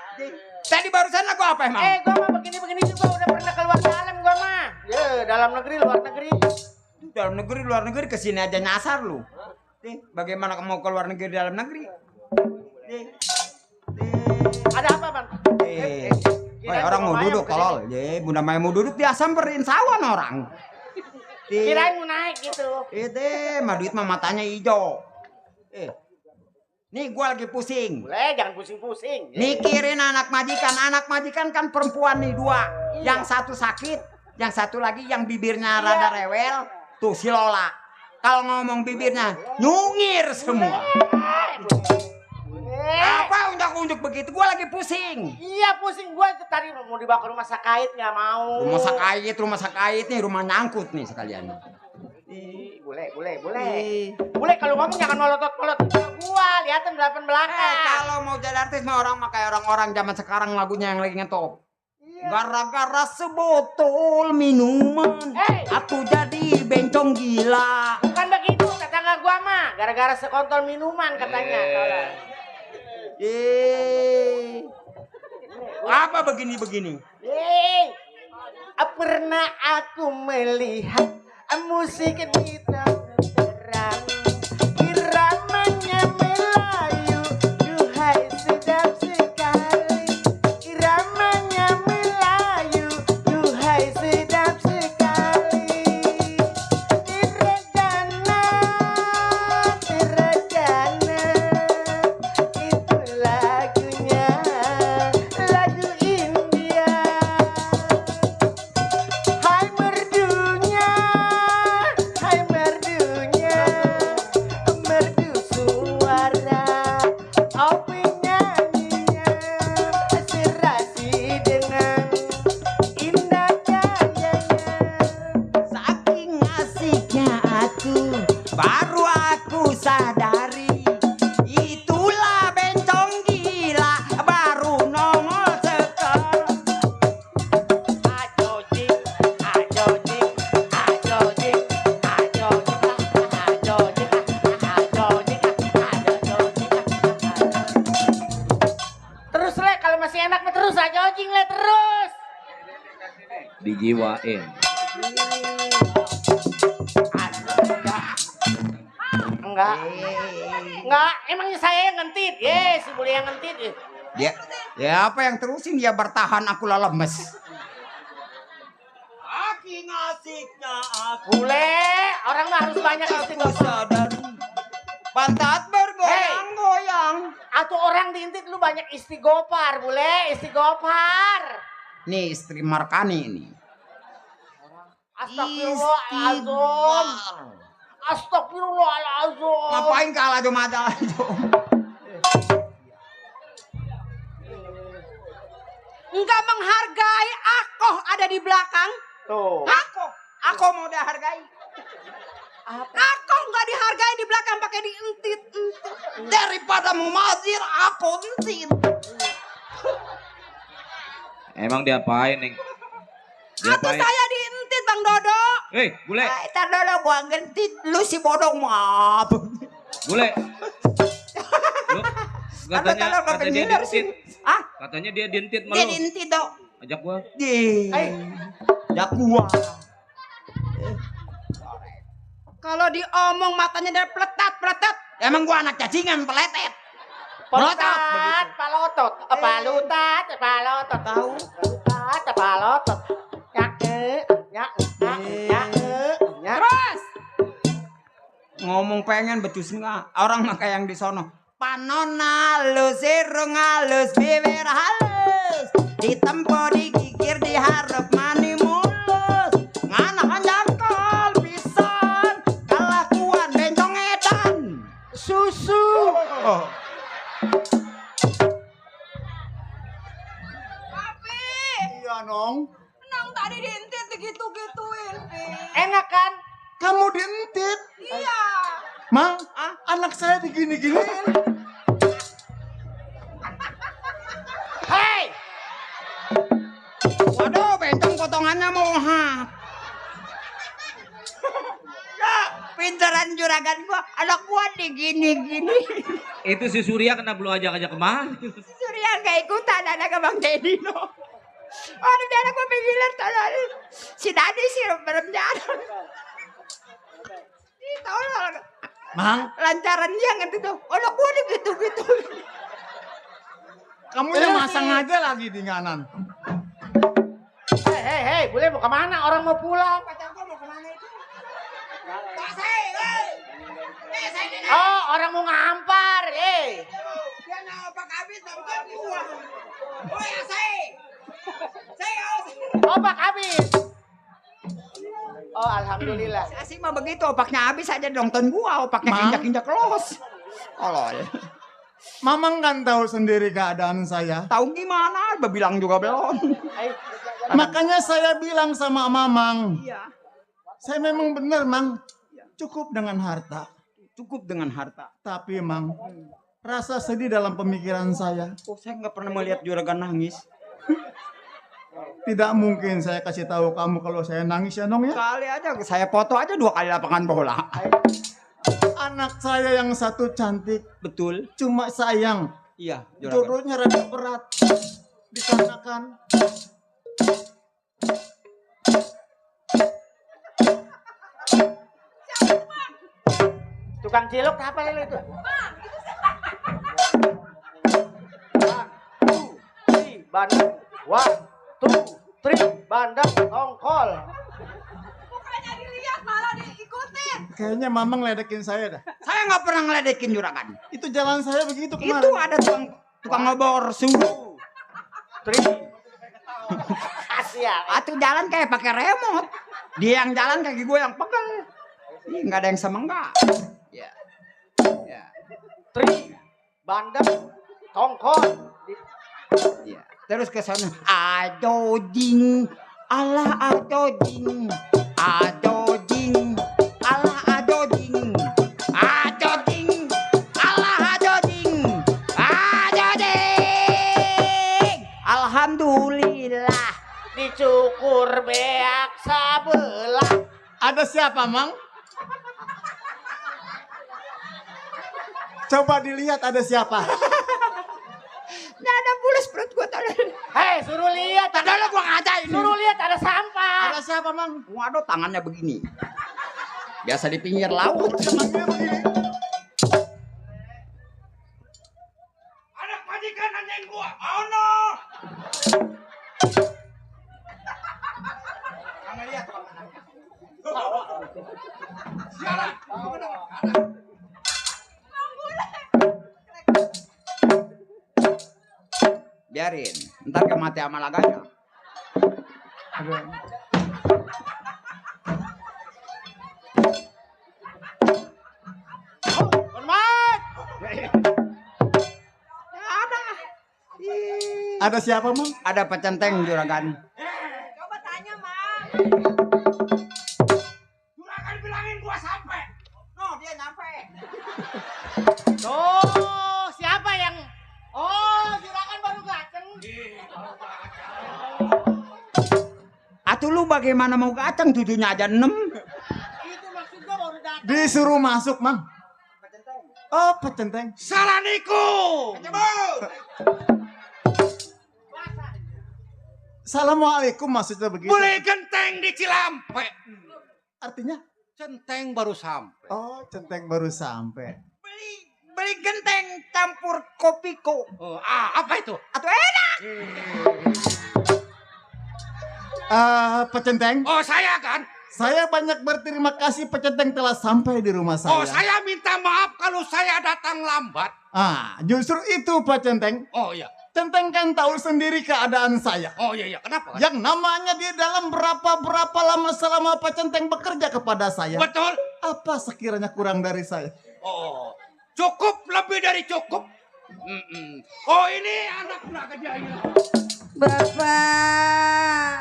Tadi barusan lagu apa emang?
Gua mah begini-begini juga udah pernah keluar dalam gua mah. Dalam negeri, luar negeri.
Dalam negeri, luar negeri kesini aja nyasar lu. Bagaimana kamu ke luar negeri dalam negeri?
Ada apa bang?
Orang mau duduk kolol. Bunda Maya mau duduk dia samperin sawan orang.
Kirain mau naik gitu.
Mah duit mah matanya hijau.
Nih gua lagi pusing.
Boleh, jangan pusing-pusing.
Mikirin anak majikan kan perempuan nih 2. Yang satu sakit, yang satu lagi yang bibirnya rada rewel, tuh si Lola. Kalau ngomong bibirnya nyungir semua. Apa unjuk-unjuk begitu? Gua lagi pusing.
Iya pusing, gua tadi mau dibawa ke rumah sakit nggak mau.
Rumah sakit nih, rumah nyangkut nih sekalian.
Boleh. Boleh kalau ngomong jangan melotot gua, lihatin belakang belakang.
Kalau mau jadi artis mah kayak orang-orang zaman sekarang lagunya yang lagi ngetop. Gara-gara sebotol minuman, aku jadi bencong gila.
Bukan begitu tetangga gua mah, gara-gara sekontol minuman katanya.
Apa begini?
Pernah aku melihat musik di terang, iramanya Melayu, duhai sedap sekali. Iramanya Melayu, duhai sedap sekali. Tiradana, itu lagunya, lagu India. Hai merdunya, merdu suara, opi nyanyinya, serasi dengan indah gayanya.
Saking asiknya aku, baru aku sadari, itulah bencong gila, baru nongol sekarang.
Terus le, kalau masih enak mah terus aja ojing le terus.
Dijiwain.
Enggak, emangnya saya yang ngentit. Si Bule yang ngentit.
Dia apa yang terusin dia bertahan, aku lemes. Saking asiknya aku,
Bule, orang mah harus banyak istighfar.
pantat bergoyang-goyang.
Atau orang diintit lu banyak istighfar, Bule, istighfar.
Nih istri Markani ini.
Astagfirullahaladzim. Astagfirullahaladzim.
Ngapain kalah ada itu?
Enggak menghargai aku ada di belakang.
Tuh.
Aku mau dihargai.
Aku nggak dihargai di belakang pakai dientit.
Daripada memazir aku entit.
Emang diapain, Neng?
Atau saya dientit Bang Dodo.
Bule.
Ntar dulu gua ngentit, lu si bodong maaf.
Bule. Lu katanya dia dientit.
Ah,
Katanya dia dientit
dia
malu.
dientit dong.
Ajak gua.
Ya gua.
Kalau diomong matanya dari peletat.
Emang gua anak cacingan peletet.
Palotot, palotot, palutat, palotot, tahu? Palutat, palotot. Ya.
Terus
Ngomong pengen becus enggak? Orang mah kayak yang di sono. Panona halus, irung halus, bibir halus. Ditempo, digigir, diharap, mani mulus. Ngana jangkol pisan, kalakuan bencong edan.
Susu.
Papi,
Iya nong.
Nang tadi dientit gitu-gituin, Pi.
Enak kan?
Kamu dientit.
Iya.
Ma, anak saya digini-giniin.
Hei,
Waduh, bencong potongannya mau hap. Ya, pinteran juragan gua, anak gua digini-gini.
Itu si Surya kenapa lu ajak-ajak kemana?
Surya nggak ikutan, anak Bang Dedi no. Aduh, dia anak gua pinggilan tadi. Si Dadi sih beremjana. Ih, tau lah.
Mang,
Lancaran dia ngerti tuh. Anak gua gitu-gitu.
kamu yang masang aja lagi di nganan.
hei, Bule mau kemana? Orang mau pulang.
Pacar gua mau kemana itu?
Oh, orang mau ngampar.
Dia nyawa Pak Kabit nonton gua. Oh ya saya.
Opak habis. Oh, alhamdulillah.
Asik mah begitu, opaknya habis aja nonton gua, opaknya injak-injak los. Kolol.
Mamang kan tahu sendiri keadaan saya.
Tahu gimana? Bilang juga belum.
Makanya saya bilang sama Mamang.
Iya.
Saya memang benar, Mang. Cukup dengan harta.
Cukup dengan harta.
Tapi, Mang, rasa sedih dalam pemikiran saya.
Oh, saya nggak pernah melihat juragan nangis.
Tidak mungkin saya kasih tahu kamu kalau saya nangis ya, Nong ya.
Kali aja, saya foto aja 2 kali lapangan bola.
Anak saya yang satu cantik.
Betul.
Cuma sayang.
Iya,
jodohnya rada berat. Dikarenakan
Tukang cilok apa lele itu? 1, 2, 3 bandeng. 1, 2, 3 bandeng tongkol.
Bukannya dilihat malah diikutin.
kayaknya Mamang ledekin saya dah.
Saya nggak pernah ngeledekin juragan.
Itu jalan saya begitu kemarin.
Itu ada tukang ngobor suruh.
3. Asyik.
Atuh jalan kayak pakai remote. Dia yang jalan kaki gue yang pegang. Ih, nggak ada yang sama enggak. Ya. Ya.
3 bandeng tongkol.
Ya. Terus ke sana. Aduh jing. Allah aduh jing. Aduh jing. Allah aduh jing. Aduh jing. Allah aduh jing. Aduh jing. Alhamdulillah.
Dicukur beak sabelah.
Ada siapa, Mang? Coba dilihat ada siapa.
Nggak ada bulus perut gua tadi.
Hei, suruh lihat.
Tadi lo gua ngajain.
Suruh lihat ada sampah.
Ada siapa, Mang?
Waduh, tangannya begini. Biasa di pinggir laut.
Tangannya begini.
Anak majikan nanyain gua. Oh no.
Kamu lihat tangannya.
Sialan.
Biarin, ntar ke mati sama laganya.
Hormat.
Ada siapa, Mang?
Ada pecenteng juragan.
Coba tanya, Mang.
Juragan bilangin gua sampai.
No, dia nyampe.
Tuh, siapa yang juragan baru gaceng.
Atuh lu bagaimana mau gaceng cucunya aja 6.
Itu maksudnya baru datang.
Disuruh masuk, Mang. Oh, pecenteng.
Salah niku.
Assalamualaikum maksudnya begitu.
Beli genteng di Cilampe.
Artinya?
Centeng baru sampai.
Oh, centeng baru sampai.
Beli genteng campur kopiko.
Oh, apa itu?
Atuh enak.
Pecenteng.
Oh, saya kan?
Saya banyak berterima kasih pecenteng telah sampai di rumah saya.
Oh, saya minta maaf kalau saya datang lambat.
Justru itu pecenteng.
Oh iya.
Centeng kan tahu sendiri keadaan saya.
Oh iya, kenapa?
Yang namanya di dalam berapa lama selama pecenteng bekerja kepada saya.
Betul.
Apa sekiranya kurang dari saya?
Oh, cukup, lebih dari cukup. Oh, ini anak Naga Jaya.
Bapak.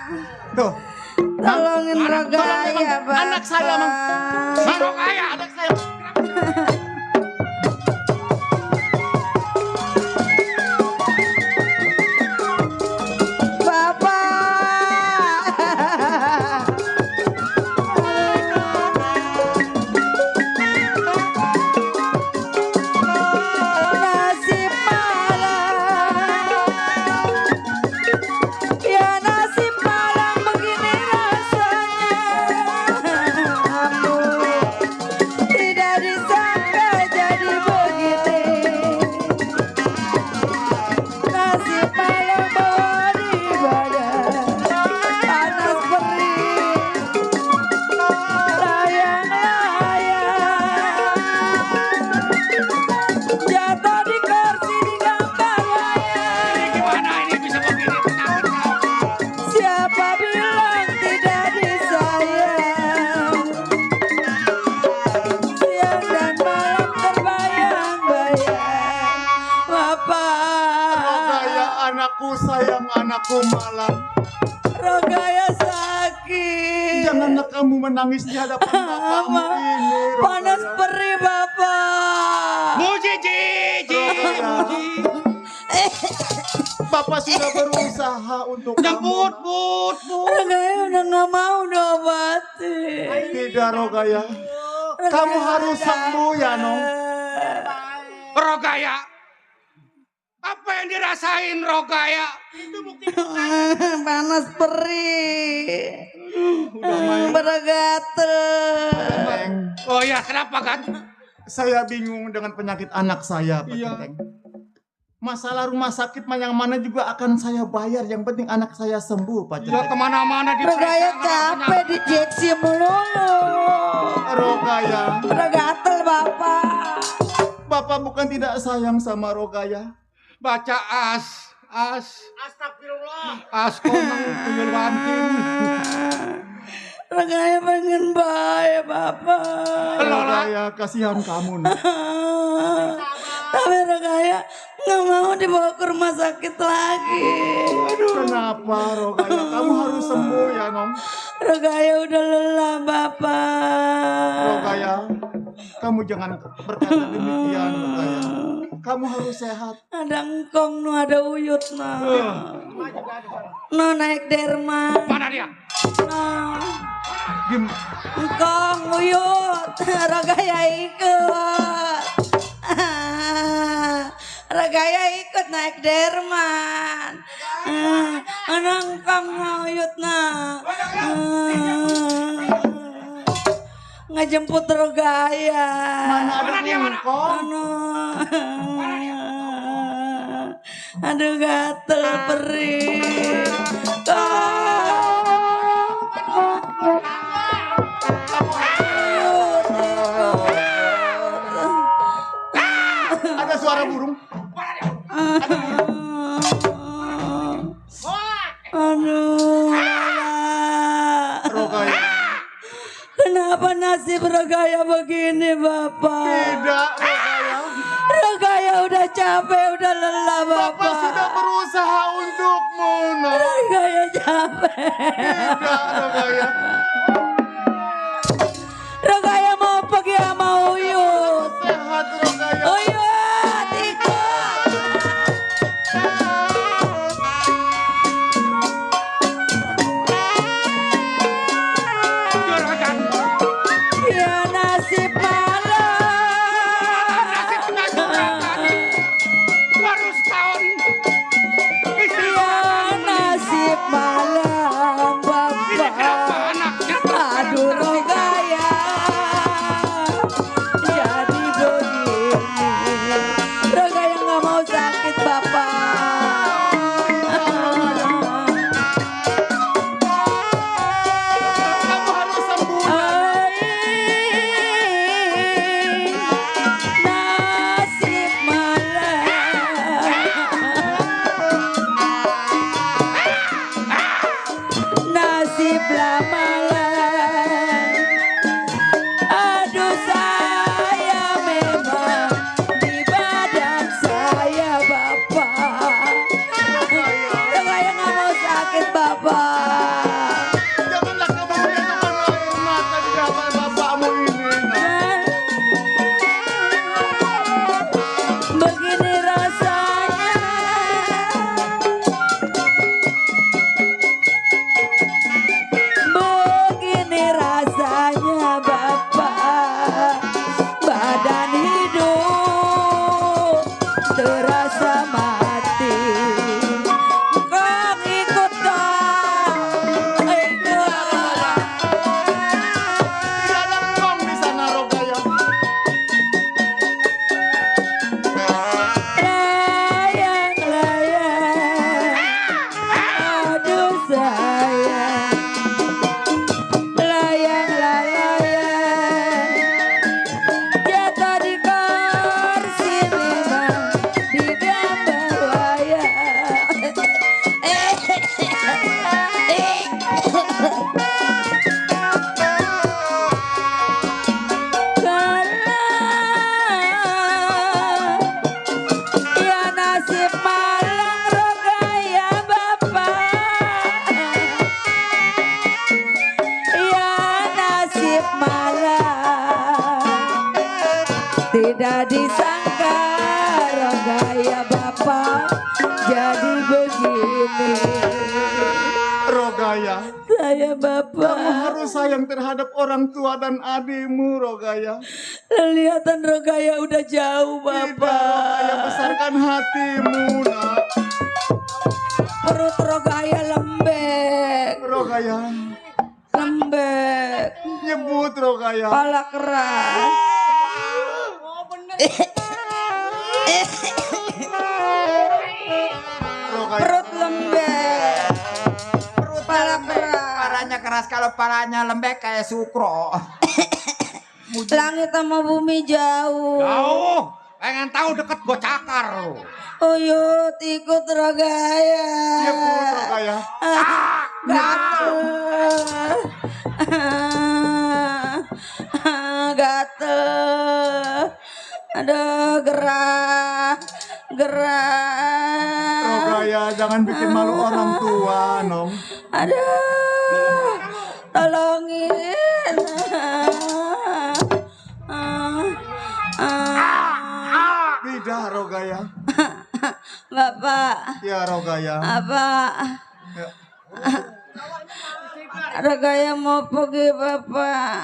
Tuh.
Tolongin Rogaya, Bapak.
Anak saya, Mang.
Si Rogaya, anak saya.
Tidak
Kumalang.
Rogaya sakit.
Janganlah kamu menangis di hadapan bapakmu ini, Rogaya.
Panas perih Bapak.
Muji,
Bapak sudah berusaha untuk
Jemput,
kamu.
Rogaya udah gak mau diobatin.
Tidak, Rogaya. Kamu harus sembuh ya, Nong.
Rogaya. Apa yang dirasain Rogaya?
Panas perih. Bergatel.
Teng,
Oh ya, kenapa kan?
saya bingung dengan penyakit anak saya, Pak Teng. Masalah rumah sakit yang mana juga akan saya bayar. Yang penting anak saya sembuh, Pak
Ya
Teng.
kemana-mana
Rogaya capek dijeksi melulu.
Rogaya,
Bergatel Bapak.
Bapak bukan tidak sayang sama Rogaya.
Baca
Astagfirullah.
komang tuyul wantin.
Rogaya pengen baik Bapak.
Rogaya, kasihan kamu, Nak.
Tapi Rogaya nggak mau dibawa ke rumah sakit lagi.
Kenapa, Rogaya? Kamu harus sembuh ya, Nong.
Rogaya udah lelah Bapak.
Rogaya, kamu jangan berkata demikian, Rogaya. Kamu harus sehat.
Ada engkong, no, ada uyut, no. No naik derma.
Mana dia?
No. Engkong, uyut. Rogaya ikut. Rogaya ikut naik derman. Engkong, no, uyut, no. Ngejemput Rogaya.
Mana dia, mana?
Aduh gatel perih.
Ada suara burung.
Aduh.
Rogaya.
Kenapa nasib Rogaya begini, Bapak?
Tidak, Rogaya.
Rogaya udah capek, udah lelah, Bapak.
Bapak sudah berusaha untukmu, Nong.
Rogaya capek.
Tidak, Rogaya.
Rogaya mau pergi sama Uyut.
Sehat, Rogaya.
Uyut, ikut. Ya nasib malam.
Baru setahun.
Ya nasib malam, Bapak. Aduh Rogaya, jadi begini. Rogaya nggak mau sakit, Bapak.
Kamu harus sembuh.
Nasib malam, nasib malam. Aduh saya memang di badan saya, Bapak. Rogaya nggak mau sakit, Bapak.
Janganlah kamu menentukan air mata di hadapan bapakmu ini, Nong.
Begini rasanya. disangka Rogaya bapak jadi begini.
Rogaya,
Saya bapak.
kamu harus sayang terhadap orang tua dan adikmu, Rogaya.
Kelihatan Rogaya udah jauh bapak.
Rogaya, besarkan hatimu, nak.
Perut Rogaya lembek.
Rogaya,
Lembek.
nyebut Rogaya.
Pala keras.
Rogaya,
Perut lembek. Pala keras.
Paranya keras, kalau paranya lembek kayak sukro.
Langit sama bumi jauh.
Jauh. Pengen tahu deket gue cakar lu.
Uyut ikut Rogaya.
nyebut Rogaya.
Gatel. Gatel. Aduh gerah. Gerah.
Rogaya, jangan bikin malu orang tua, Nong.
Aduh. Tolongin.
Tidak, Rogaya.
Bapak.
Ya, Rogaya.
Bapak.
Ya.
Rogaya mau pergi bapak.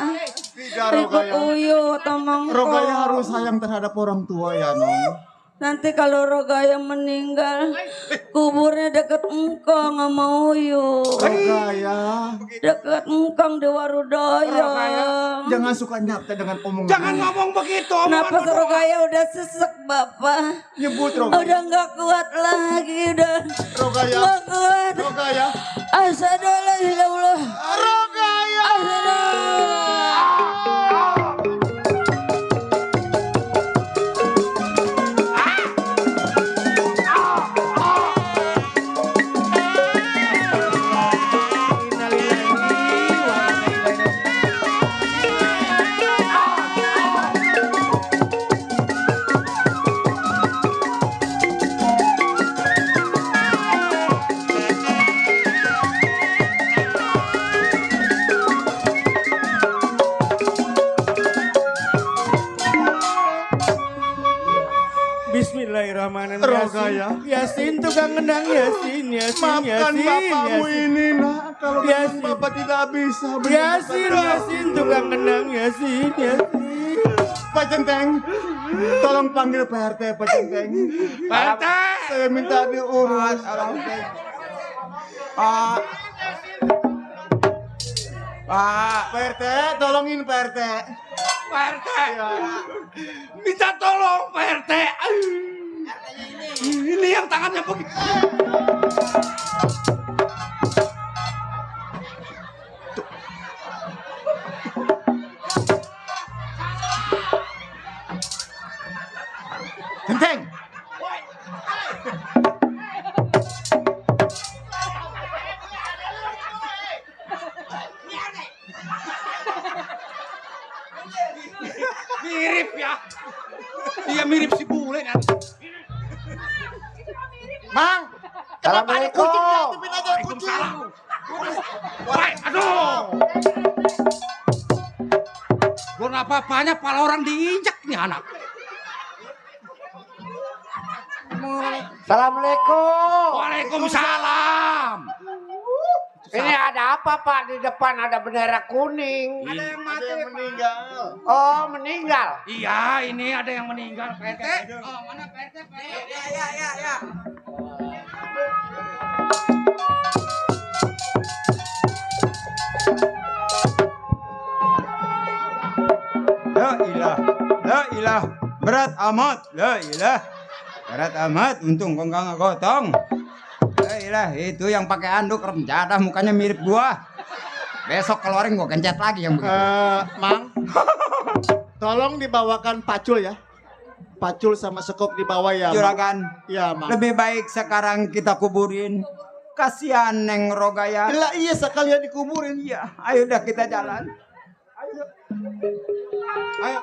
Tidak,
Ikut
Rogaya.
Uyut omong
Rogaya harus sayang terhadap orang tua ya, Nong.
Nanti kalau Rogaya meninggal, kuburnya deket engkong sama Uyut.
Rogaya.
Deket engkong di Warudoyo.
Jangan suka nyapte dengan omongan.
Jangan ngomong begitu.
Napas Rogaya udah sesek bapak.
Nyebut Rogaya.
Udah nggak kuat lagi, udah
Rogaya.
nggak kuat.
Rogaya.
Astagfirullahaladzim.
Rogaya.
Bismillahirrahmanirrahim.
Rogaya.
Yasin tukang ngendang Yasin, Yasin,
Maafkan
Yasin,
bapakmu
Yasin.
ini, nak. Kalau
Yasin.
bapak tidak bisa.
Yasin, Yasin tukang ngendang Yasin, Yasin.
Pak Centeng, tolong panggil PRT, Pak Centeng.
PRT.
Saya minta diurus.
Pak. Pak.
PRT, tolongin PRT.
PRT. Minta tolong PRT. Ini yang tangannya begitu.
Centeng.
Mirip ya. Dia mirip si bule nih.
Mang, kenapa ada kucing diaktifin aja kucing?
Waalaikumsalam. Woi, aduh. Gue nggak apa-apanya, pala orang diinjak nih anak.
Assalamualaikum.
Waalaikumsalam.
Ini ada apa Pak? Di depan ada bendera kuning.
Ada yang mati,
Ada yang meninggal.
Oh, meninggal.
Iya, ini ada yang meninggal, PRT. Oh, mana PRT? Ya.
La ilah, berat amat, la ilah, berat amat, untung kau nggak ngegotong. La ilah, itu yang pakai anduk remjadah mukanya mirip gua. Besok keluarin gua kencet lagi yang begitu.
Mang, tolong dibawakan pacul ya. Pacul sama sekop dibawa ya. Mang.
Juragan,
Ya, Mang.
lebih baik sekarang kita kuburin. Kasihan Neng Rogaya.
Lah iya sekalian dikuburin.
Iya, ayo dah kita jalan.
Ayo.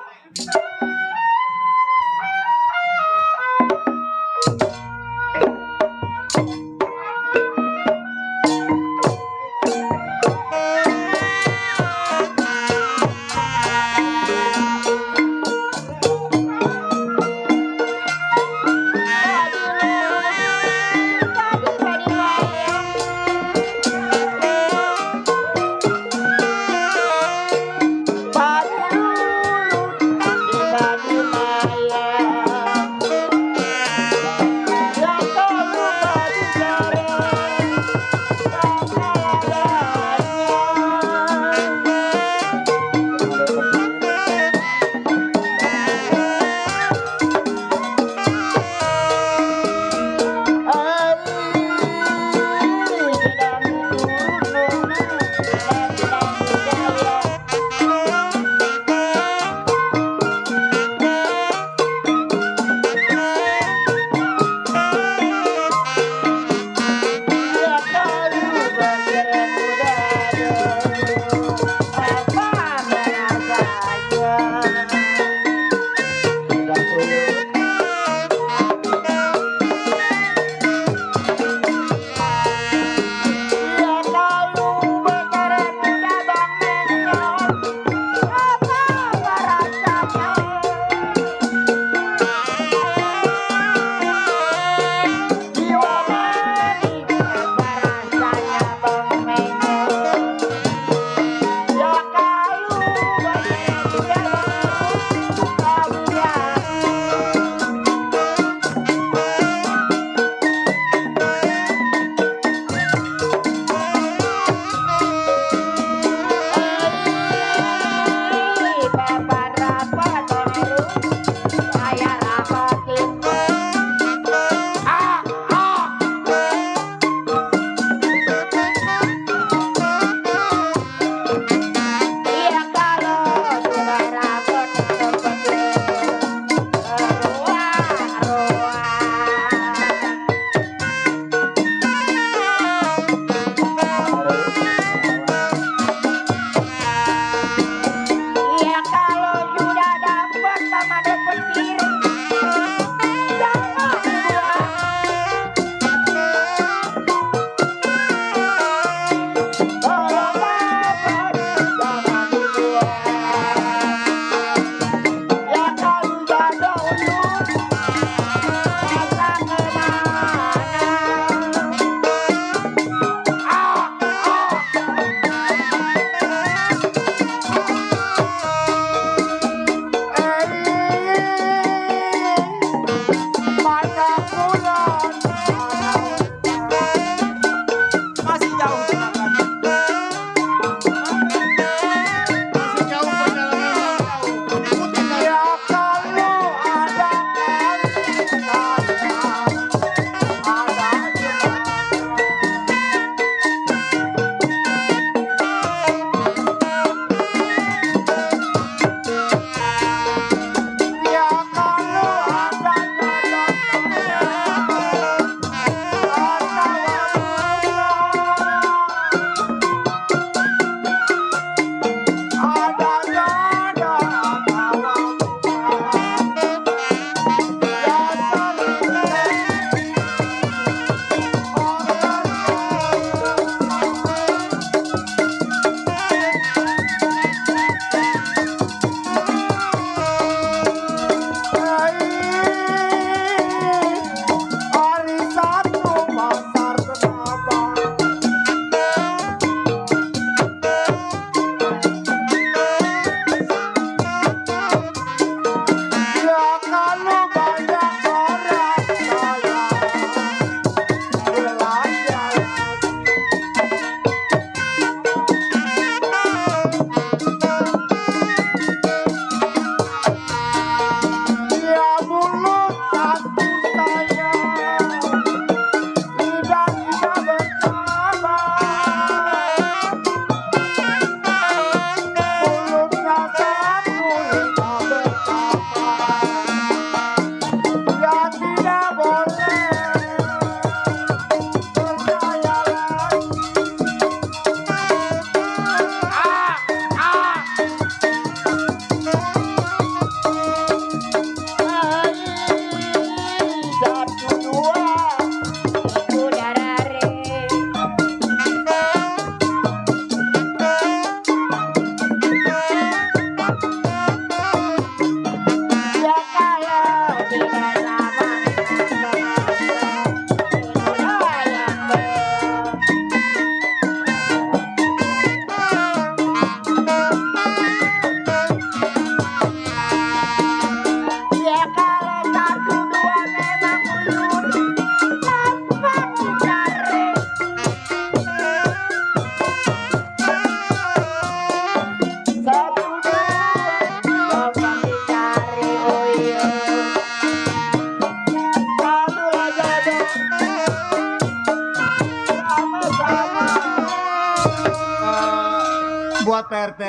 Buat PRT,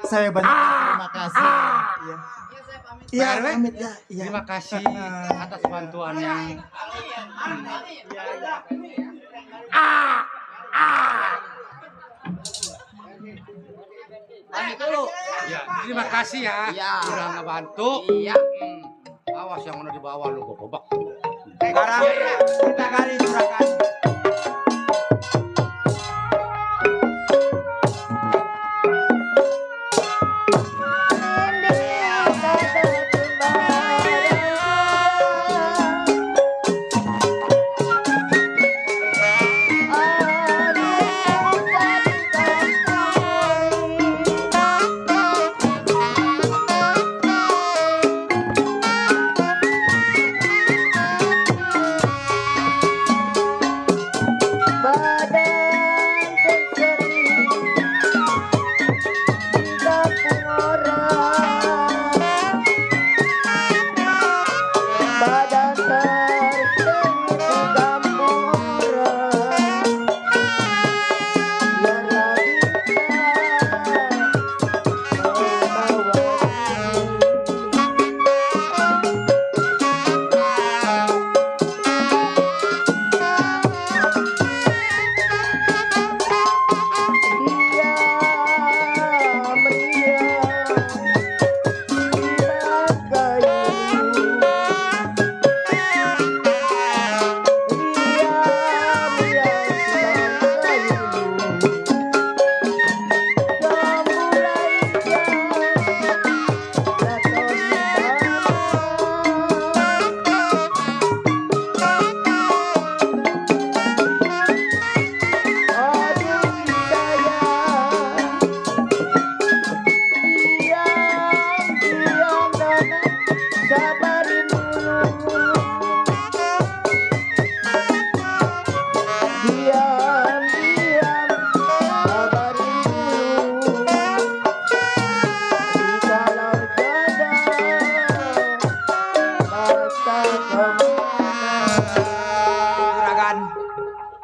saya banyak terima kasih. Iya. Iya, pamit ya. Iya.
Terima kasih atas bantuannya. Ya, terima kasih ya. Udah ngebantu.
Iya.
Awas yang mana di bawah lu gua gobak.
Sekarang kita gali juragan.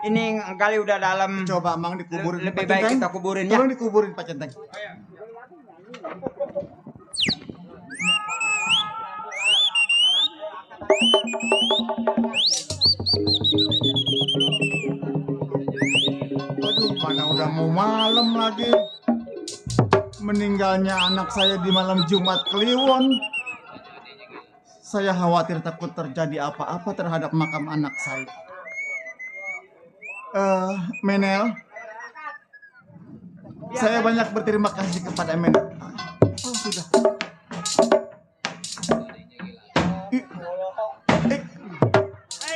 Ini kali udah dalam.
Coba Mang dikuburin.
Lebih baik kita kuburin ya.
Tolong dikuburin Pak Centeng. Aduh, mana udah mau malam lagi. Meninggalnya anak saya di malam Jumat Kliwon. Saya khawatir takut terjadi apa-apa terhadap makam anak saya. Menel, saya banyak berterima kasih kepada Menel. Oh, sudah.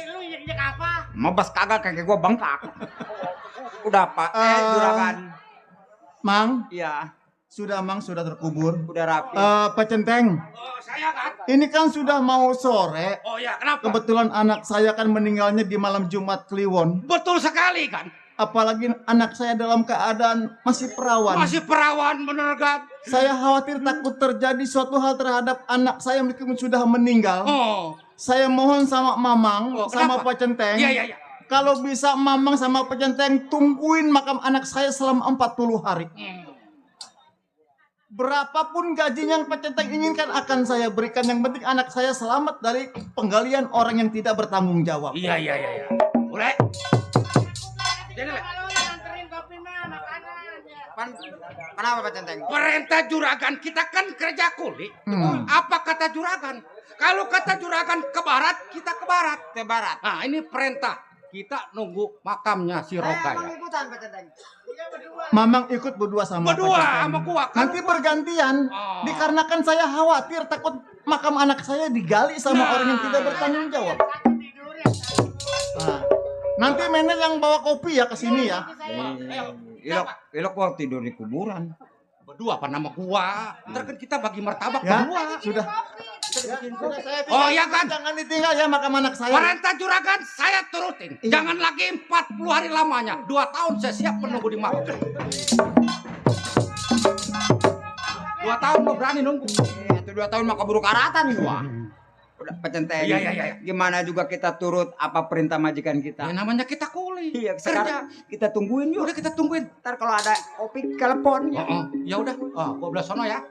Lu injek apa?
Mau bas kagak kayak gua bengkak. Udah Pak, juragan.
Mang?
Iya.
Sudah Mang, sudah terkubur.
Udah rapi.
Pak Centeng.
Oh, saya kan.
Ini kan sudah mau sore.
Oh ya, kenapa?
Kebetulan anak saya kan meninggalnya di malam Jumat Kliwon.
Betul sekali kan.
Apalagi anak saya dalam keadaan masih perawan.
Masih perawan bener kan?
Saya khawatir takut terjadi suatu hal terhadap anak saya meskipun sudah meninggal.
Oh.
Saya mohon sama Mamang, sama
kenapa?
Pak Centeng.
Iya.
Kalau bisa Mamang sama Pak Centeng tungguin makam anak saya selama 40 hari. Berapapun gajinya yang Pak Centeng inginkan akan saya berikan. Yang penting anak saya selamat dari penggalian orang yang tidak bertanggung jawab.
Iya. Boleh.
Kenapa Pak Centeng?
Perintah juragan kita kan kerja kuli. Apa kata juragan? Kalau kata juragan ke barat, kita ke barat.
Ke barat.
Nah, ini perintah. Kita nunggu makamnya si Roka ya.
Mamang ikut berdua sama
Berdua
Pak Centeng.
sama gua.
Nanti bergantian. Dikarenakan saya khawatir takut makam anak saya digali sama orang yang tidak bertanggung jawab. Nah, nanti Menel yang bawa kopi ya ke sini ya.
Ilok gua tidur di kuburan.
Berdua apa nama gua? Ntar kan kita bagi martabak
Ya,
berdua.
sudah. Sudah saya
Oh ya kan?
Jangan ditinggal ya makam anak saya.
Perintah juragan saya turutin. Jangan lagi 40 hari lamanya. 2 tahun saya siap menunggu di makam. 2 tahun lo berani nunggu.
Itu 2 tahun mah keburu karatan gua. udah pecenteng.
Iya.
Gimana juga kita turut apa perintah majikan kita.
Ya namanya kita kuli.
Iya, sekarang kita tungguin yuk.
Udah kita tungguin.
Ntar kalau ada Opik telepon.
Ya udah. Oh, gua belah sono ya.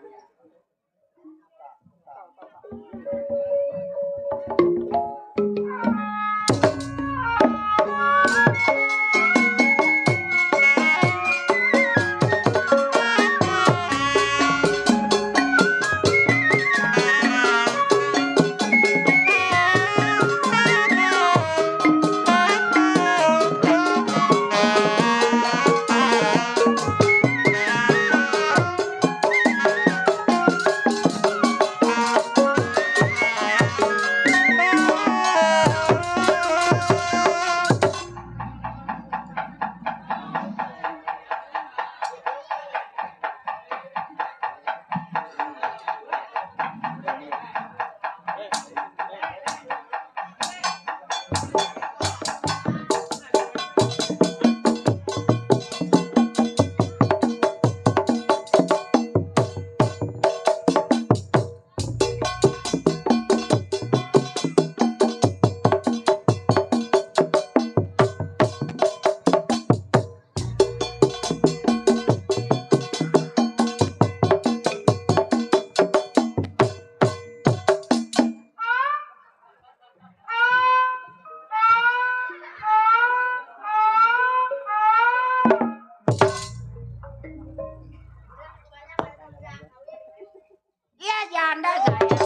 Iya janda saya.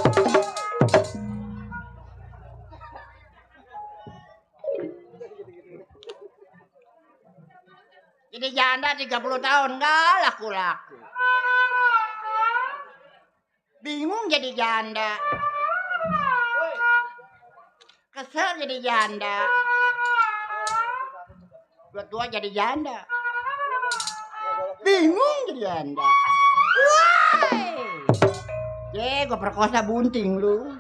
Jadi janda 30 tahun nggak laku-laku. Bingung jadi janda. Kesel jadi janda. Tua jadi janda. Bingung jadi janda. Woi. Gue perkosa bunting lu.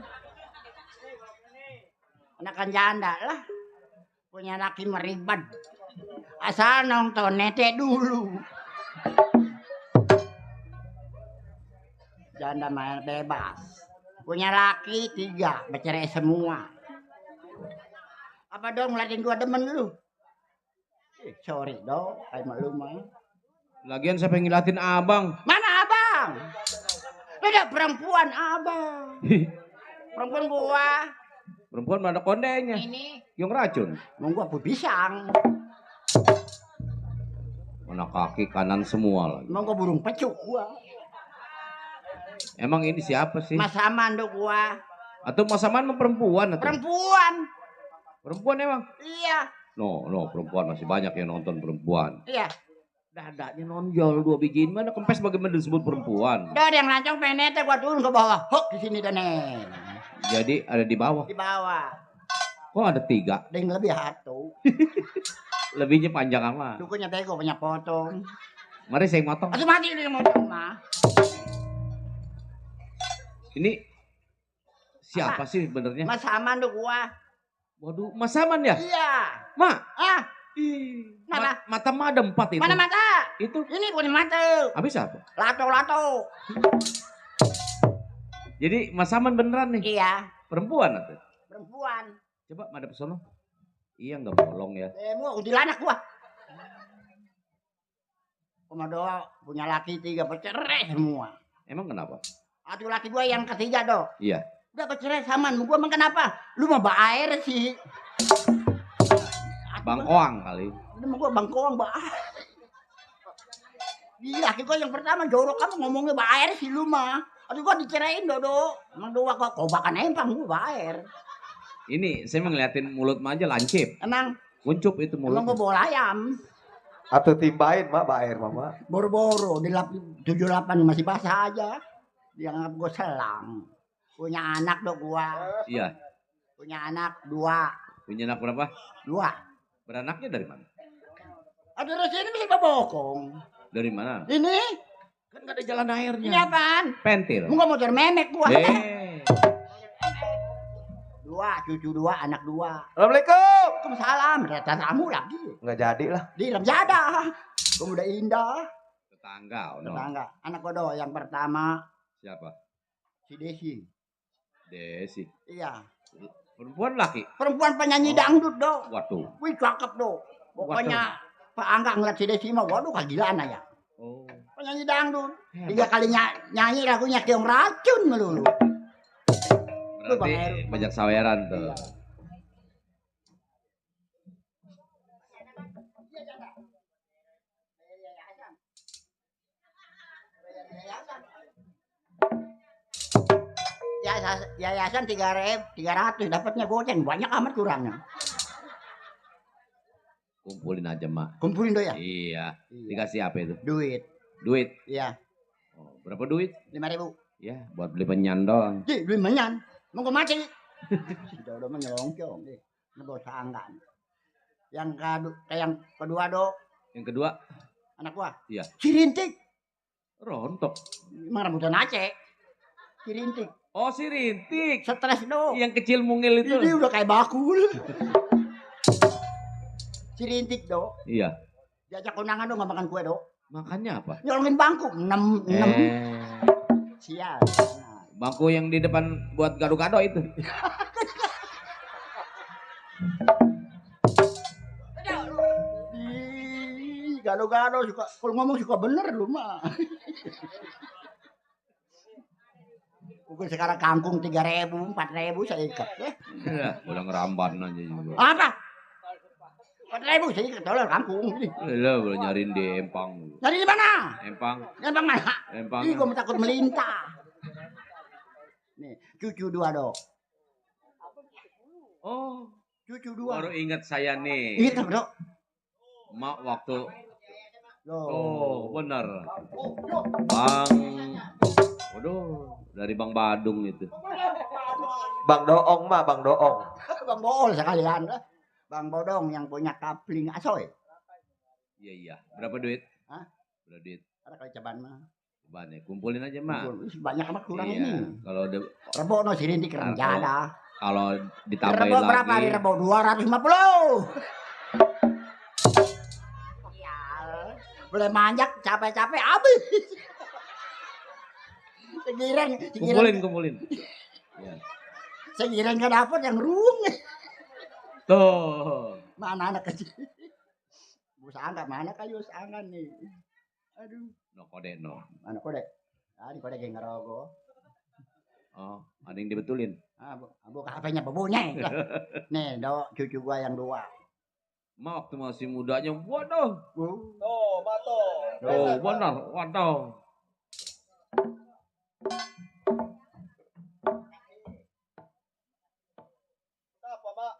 Anakan janda lah. Punya laki meribad. Asal nonton nete dulu. Janda main bebas. Punya laki 3, bercerai semua. Apa dong ngeliatin gua demen lu? Sorry dong, kayak malu mah.
Lagian siapa yang ngilatin abang?
Mana abang? Beda perempuan abang. Perempuan gua.
Perempuan mana kondenya?
Ini.
Yang racun.
Mau gua pun pisang.
Mana kaki kanan semua lagi.
Mau gua burung pecuk gua.
Emang ini siapa sih?
Mas Aman do gua.
Atau Mas Aman mah perempuan atau?
Perempuan.
Perempuan emang?
Iya.
No, perempuan masih banyak yang nonton perempuan.
Iya.
Dadanya nonjol 2 biji, mana kempes bagaimana disebut perempuan?
Udah ada yang lancang penetnya gua turun ke bawah. Hok di sini dan
Jadi ada di bawah.
Di bawah.
Kok ada 3?
Ada yang lebih satu.
Lebihnya panjang amat.
Dukunya bego banyak potong.
Mari saya motong.
Masih mati lu yang motong mah.
Ini siapa sih benernya?
Mas Aman do gua.
Waduh, Mas Aman ya?
Iya.
Ma.
Ah.
Mata mah ada 4 itu.
Mana mata?
Itu.
Ini punya mata.
Habis apa?
Lato.
Jadi Mas Aman beneran nih?
Iya.
Perempuan atau?
Perempuan.
Coba madep sono. Iya nggak bolong ya.
Mau kuntilanak gua. Komodo punya laki 3 bercerai semua.
Emang kenapa?
Aduh laki gua yang ketiga do.
Iya.
Udah bercerai saman. Gua emang kenapa? Lu mah air sih.
Bangkoang kali.
Emang gua bangkoang air. Iya laki gua yang pertama jorok kamu ngomongnya air sih lu mah. Aduh gua dicerain do. Emang dua kok kobakan empang gua air.
Ini saya ngeliatin mulut aja lancip.
Emang
kuncup itu mulut.
Emang gua bola ayam.
Atau timbain mak air mama.
Boro-boro di 78 masih basah aja. Dia nganggap gua selang. Punya anak do gua.
Iya.
Punya anak 2.
Punya anak berapa?
2.
Beranaknya dari mana?
Aduh dari sini bisa bokong.
Dari mana?
Ini.
Kan gak ada jalan airnya.
Ini apaan?
Pentil.
Gua motor memek gua. 2, cucu 2, anak 2.
Assalamualaikum.
Waalaikumsalam. Rata tamu lagi.
Nggak jadi lah.
Di Ramjada. Pemuda indah.
Tetangga.
Tetangga. Anak gua do yang pertama.
Siapa?
Si Desi.
Desi.
Iya.
Perempuan laki?
Perempuan penyanyi dangdut, Dok.
Waduh.
Wih, cakep, Dok. Pokoknya Pak Angga ngeliat si Desi mah, waduh kegilaan aja.
Oh.
Penyanyi dangdut. 3 kali nyanyi lagunya Keong Racun melulu.
Berarti banyak saweran tuh.
Yayasan 300 dapatnya goceng, banyak amat kurangnya.
Kumpulin aja, Mak.
Kumpulin do ya?
Iya. Dikasih apa itu?
Duit.
Duit?
Iya.
Oh, berapa duit?
5.000.
Ya, buat beli menyan doang.
Beli menyan? Mau ke mati? Sudah menyelongkong deh. Ngebos anggan. Yang kedua, Dok.
Yang kedua?
Anak gua.
Iya.
Si Rintik.
Rontok.
Emang rambutan Aceh. Si Rintik.
Oh, si Rintik.
Stres, Dok.
Yang kecil mungil itu.
Ini udah kayak bakul. Si Rintik, Dok.
Iya.
Diajak kondangan dong, gak makan kue, Dok.
Makannya apa?
Nyolongin bangku. 6. Sial.
Bangku yang di depan buat gado-gado itu.
Gado-gado suka, kalau ngomong suka bener lu mah. Mungkin sekarang kangkung 3.000, 4.000 saya ikat ya.
Ya, udah ngeramban aja juga.
Apa? 4.000 saya ikat dolar kangkung.
Lah, boleh nyariin di Empang.
Nyari di mana?
Empang.
Empang mana?
Empang.
Ih, gua takut melintah. Nih, cucu 2, Dok.
Oh,
cucu 2.
Baru ingat saya nih.
Ingat, Dok.
Mak waktu.
Loh.
Oh, benar. Bang. Waduh, dari Bang Badung itu.
Bang Doong mah, Bang Doong.
Bang Bool sekalian. Bang Bodong yang punya kapling asoy.
Iya, iya. Berapa duit?
Hah?
Berapa duit?
Ada kali caban mah.
Caban ya, kumpulin aja, Mak.
Banyak amat kurang
iya.
ini.
Kalau udah
Rebo no si Rintik rencana.
Kalau ditambahin
Rebo
lagi.
berapa nih Rebo? 250. Boleh manjak capek-capek habis.
Kumpulin. Ya.
Segiren gak dapet yang ruang.
Tuh.
Mana anak kecil. Bus angkat mana kayu angkat nih. Aduh.
No kode no.
Mana kode? Ah, di kode geng ngerogo.
Oh, ada yang dibetulin.
Ah, buka HP-nya bebunya. Nih, Dok, cucu gua yang 2.
Ma waktu masih mudanya, waduh.
Oh, mato.
Oh, benar, waduh.
Apa, Pak?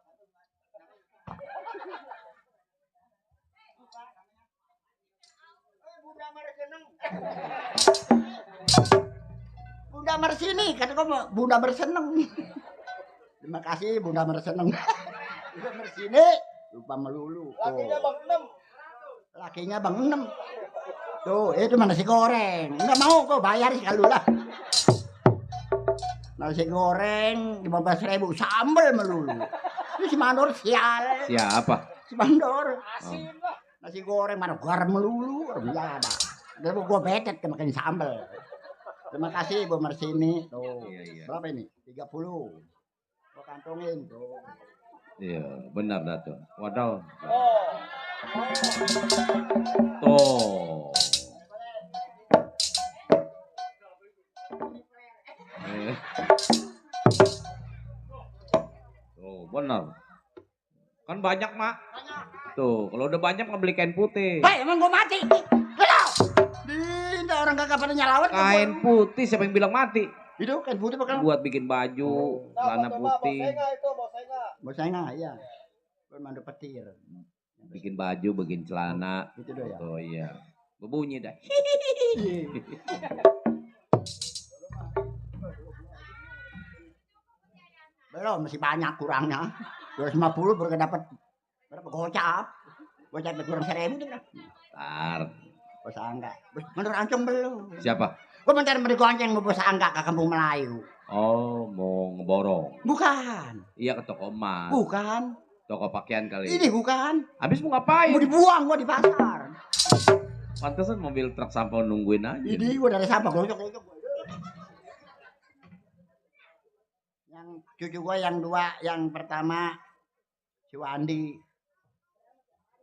Bunda Mersini, kata kamu Bunda Berseneng. Terima kasih Bunda Berseneng. Bunda Mersini. Lupa melulu. Lakinya Bang 6. Lakinya Bang 6. Tuh, itu mana nasi goreng. Enggak mau kok bayar sekali lah. Nasi goreng 15.000 sambel melulu. Ini si Mandor sial.
Siapa?
Si Mandor. Asin lah. Nasi goreng mana garam melulu. Enggak ada. Dia gua betet makan sambel. Terima kasih Bu Mersini. Tuh.
Iya.
Berapa ini? 30. Gua kantongin tuh.
Iya, benar dah tuh. Waduh. Tuh. Tuh, benar. Kan banyak, Mak. Tuh, kalau udah banyak nggak beli kain putih.
Hei, emang gua mati. Dinda orang kagak pada nyalawat.
Kain putih siapa yang bilang mati?
Itu kain putih bakal
buat bikin baju, celana putih.
Bosenga, iya. Bermandu petir.
Bikin baju, bikin celana.
Itu doh ya.
Oh iya. Berbunyi dah.
Belum, masih banyak kurangnya. 250 baru dapat berapa gocap. Gocap kurang 1.000 tuh.
Ntar.
Bos Angga. Menurut Ancung belum.
Siapa?
Gua mencari gonceng ke Bos Angga ke Kampung Melayu.
Oh, mau ngeborong.
Bukan.
Iya ke toko emas.
Bukan.
Toko pakaian kali.
Ini bukan.
Habis mau ngapain?
Mau dibuang gua di pasar.
Pantesan mobil truk sampah nungguin aja.
Ini gua dari sampah gocok. cucu gua yang dua, yang pertama si Wandi.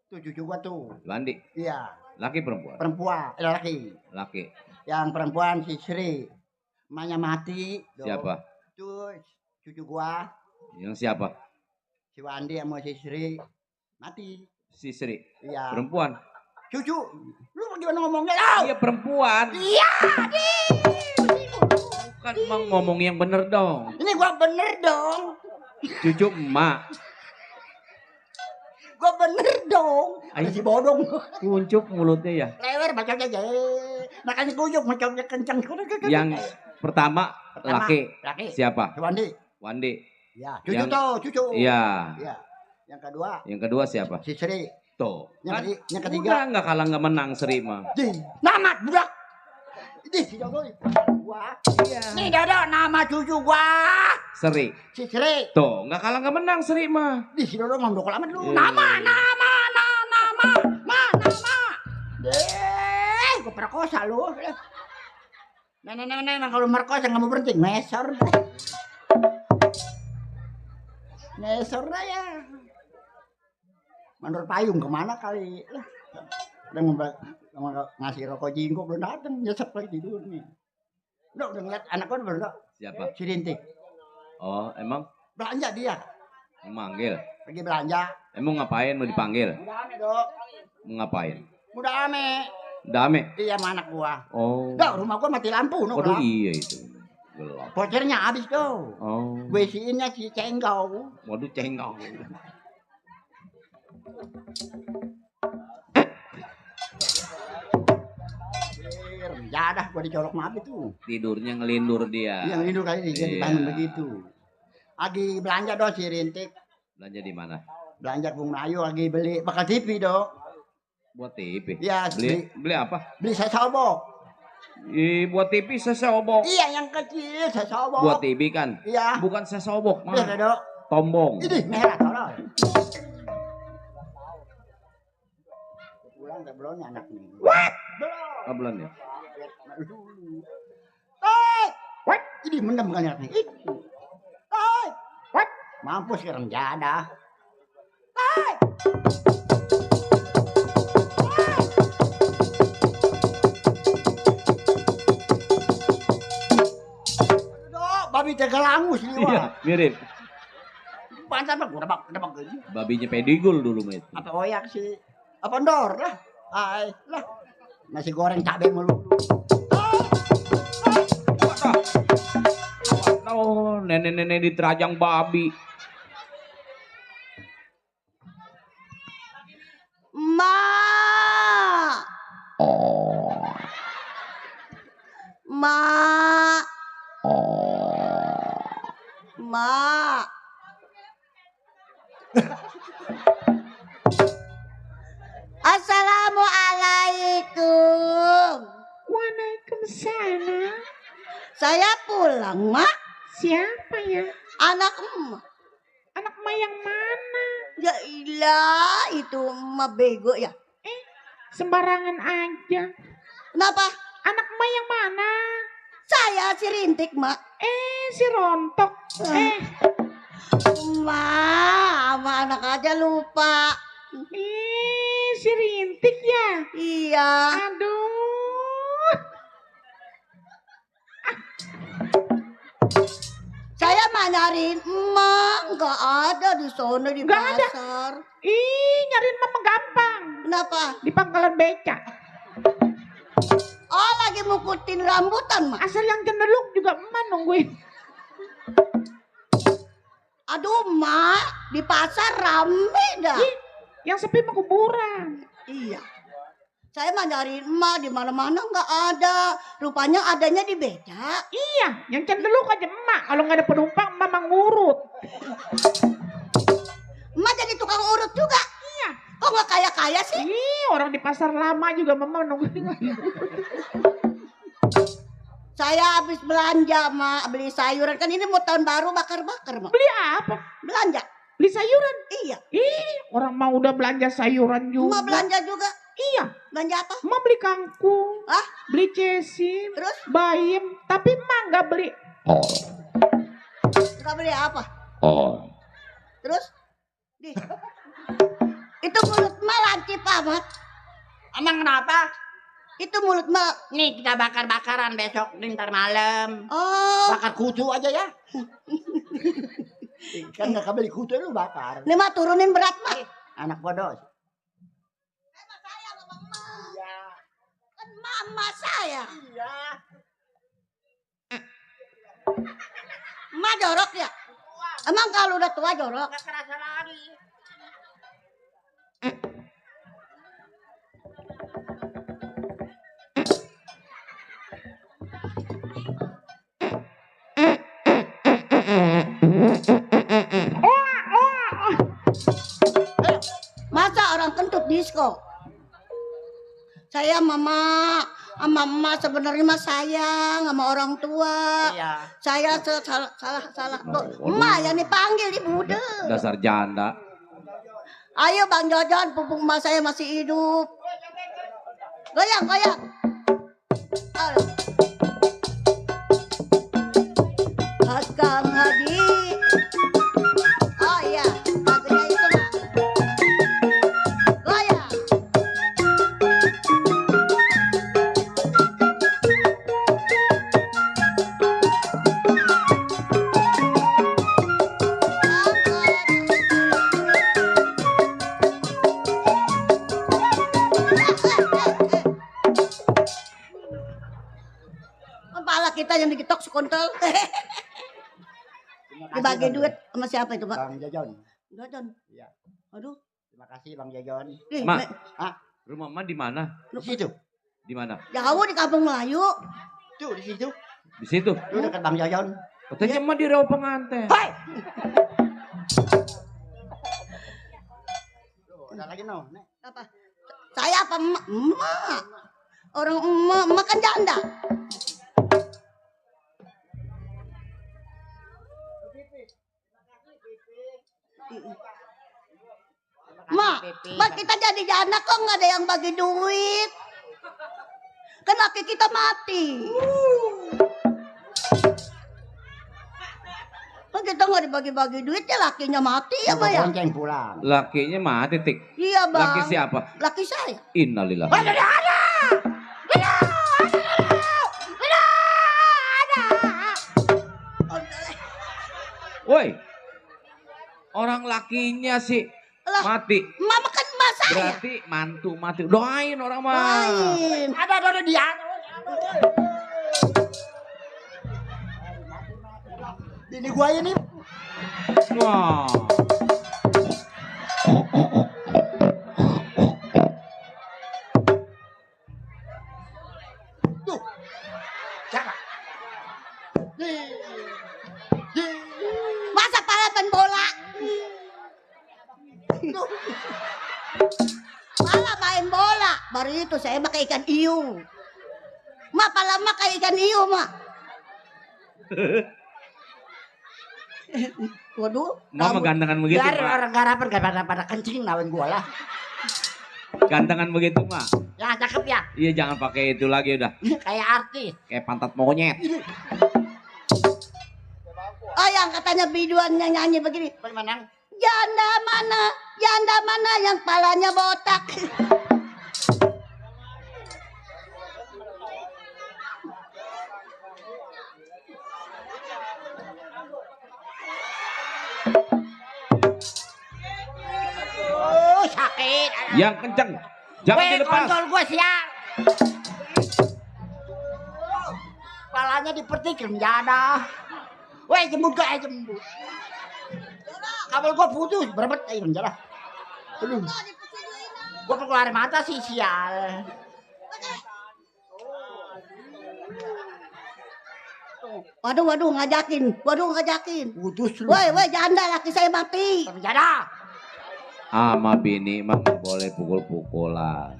Tuh cucu gua tuh.
Wandi.
Iya.
Laki perempuan?
Perempuan, laki.
Laki.
Yang perempuan si Sri. Emaknya mati.
Siapa?
Tuh cucu gua.
Yang siapa?
Si Wandi sama si Sri mati.
Si Sri.
Iya.
Perempuan.
Cucu. Lu gimana ngomongnya? Lau?
Iya perempuan.
Iya,
Bukan emang ngomong yang bener dong.
ini gua bener dong.
Cucu emak.
Gua bener dong.
Ayo.
Si bodong.
Kuncup mulutnya ya.
Lewer bacanya aja. Makanya kujuk macamnya kencang.
Yang pertama laki.
Laki.
Siapa?
Si Wandi.
Wandi.
Ya, cucu tuh, cucu.
Iya.
Iya. Yang kedua.
Yang kedua siapa?
Si Sri.
Tuh.
Yang ketiga.
Udah nggak kalah nggak menang Sri mah.
Namat budak. Ini si Jokowi. Gua. Iya. Nih Dodo nama cucu gua.
Sri.
Si Sri.
Tuh nggak kalah nggak menang Sri mah.
Di si Dodo ngomong amat lu.
Iya.
Nama. Deh, gua perkosa lu. Nah, kalau merkosa nggak mau berhenti, ngesor. Ngesor dah ya. Mandor payung kemana kali? Udah ngasih rokok jingkok belum datang, nyesek lagi tidur nih. Udah ngeliat anak gua belum?
Siapa?
Si Rintik.
Oh emang?
Belanja dia.
Memanggil.
Pergi belanja.
Emang ngapain mau dipanggil?
Udah ame dok.
Mau ngapain?
Udah ame.
Dame.
Iya sama anak gua.
Oh.
Dah rumah gua mati lampu no.
Waduh iya itu. Gelap.
Vouchernya habis tuh.
Oh.
Gue isiinnya si cenggau.
Waduh cenggau.
Ya dah gua dicolok maaf itu.
Tidurnya ngelindur dia.
Yang lindur kali dia dibangun begitu. Lagi belanja dong si Rintik.
Belanja di mana?
Belanja Bung Melayu lagi beli bakal TV dong.
Buat TV.
Iya,
beli apa?
Beli sesobok.
Buat TV sesobok.
Iya yang kecil sesobok.
Buat TV kan?
Iya.
Bukan sesobok mah.
Iya dok.
Tombong.
Ini merah tolong. Pulang belum anak nih. What? Belum.
Belum ya?
What? Ini mendem kan anak nih. What? Mampus sekarang jadah. Babi tegalangus ini
Iya, mirip.
Pantas bang, udah bang gini.
Babinya pedigul dulu mah itu.
Apa oyak sih? Apa ndor lah? Ay, lah. Nasi goreng cabai mulu.
Oh, nenek-nenek diterajang babi.
Ma. Ma. Ma. Assalamualaikum.
Waalaikumsalam.
Saya pulang, Mak.
Siapa ya?
Anak emak.
Anak emak yang mana?
Ya ilah, itu emak bego ya.
Sembarangan aja.
Kenapa?
Anak emak yang mana?
Saya si Rintik, Mak.
Si Rontok.
Ma, sama anak aja lupa.
Si Rintik ya?
Iya.
Aduh.
Saya mah nyariin emak, nggak ada di sana di
Nggak
pasar.
Nyariin mama gampang.
Kenapa?
Di pangkalan beca.
Oh, lagi mukutin rambutan, Mak.
Asal yang cenderung juga emak nungguin.
Aduh, Mak, di pasar rame dah.
Yang sepi mah kuburan.
Iya. Saya mah nyariin emak di mana-mana nggak ada. Rupanya adanya di beca.
Iya, yang cenderung aja emak. Kalau nggak ada penumpang, emak ngurut.
Emak jadi tukang urut juga.
Iya.
Kok nggak kaya-kaya sih?
Orang di pasar lama juga mama nungguin.
Saya habis belanja, Mak. Beli sayuran. Kan ini mau tahun baru bakar-bakar, Mak.
Beli apa?
Belanja.
Beli sayuran?
Iya.
Orang mau udah belanja sayuran juga.
Emak belanja juga.
Iya.
Belanja apa?
Emak beli kangkung. Beli cesim.
Terus?
Bayam. Tapi emak nggak beli.
Suka beli apa?
Oh.
Terus? Itu mulut mah lancip amat.
Emang kenapa?
Itu mulut mah.
Nih kita bakar-bakaran besok nih, ntar malam.
Oh.
Bakar kutu aja ya. Kan nggak beli kutu lu bakar.
Ini mah turunin berat mah.
Anak bodoh.
Emang saya sama emak. Iya. Kan mama saya.
Iya.
Emak jorok ya? Emang kalau udah tua jorok?
Nggak kerasa lagi.
Masa orang kentut disco? Saya mama sama emak sebenarnya mah sayang sama orang tua.
Iya.
Saya salah. Tuh, emak yang dipanggil di bude.
Dasar janda.
Ayo Bang Jojon, pupung emak saya masih hidup. Goyang. Ayo. Kang Haji. Oh iya, lagunya itu Mak. Goyang. Kepala kita yang digetok sekontol. Dibagi duit sama siapa itu, Pak?
Bang Jajon.
Jajon.
Iya.
Aduh.
Terima kasih Bang Jajon.
Ma, rumah Ma di mana?
Di situ.
Di mana?
Jauh di Kampung Melayu.
Tuh di situ.
Di situ.
Tuh dekat Bang Jajon.
Katanya Ma di Rawa Pengantin.
Hai. Ada lagi no.
Apa? Saya apa emak? Emak. Orang emak kan janda. Mak kita jadi janda kok nggak ada yang bagi duit. Kan laki kita mati. Kan kita nggak dibagi-bagi duit ya lakinya mati ya Mbak ya.
Bonceng pulang.
Lakinya mati, Tik.
Iya Bang.
Laki siapa?
Laki saya.
Innalillahi. Woi. Orang lakinya sih mati.
Mama kan emak saya.
Berarti mantu mati. Doain orang mah.
Doain.
Ada dia. Ini gua ini.
Wah.
Tuh. Siapa?
Masa pala main bola? Pala main bola. Baru itu saya pakai ikan hiu. Mak pala mak kayak ikan hiu mak. Waduh.
Mama gantengan begitu,
Biar
Mak.
orang garapan pada kencing nawain gua lah.
Gantengan begitu, Mak.
Ya cakep ya.
Iya, jangan pakai itu lagi udah.
Kayak artis.
Kayak pantat monyet.
Oh yang katanya biduan yang nyanyi begini.
Bagaimana?
Janda mana yang palanya botak.
Oh sakit.
Yang kenceng. Jangan dilepas.
Kontol gua siang. Palanya dipetik menjada. Weh jembut gak jembut. Kabel gua putus berebet menjada. Aduh. Gua keluar mata sih sial.
Waduh ngajakin.
Putus lu.
Woi janda laki saya mati.
Menjada.
Ama bini mah nggak boleh pukul-pukulan.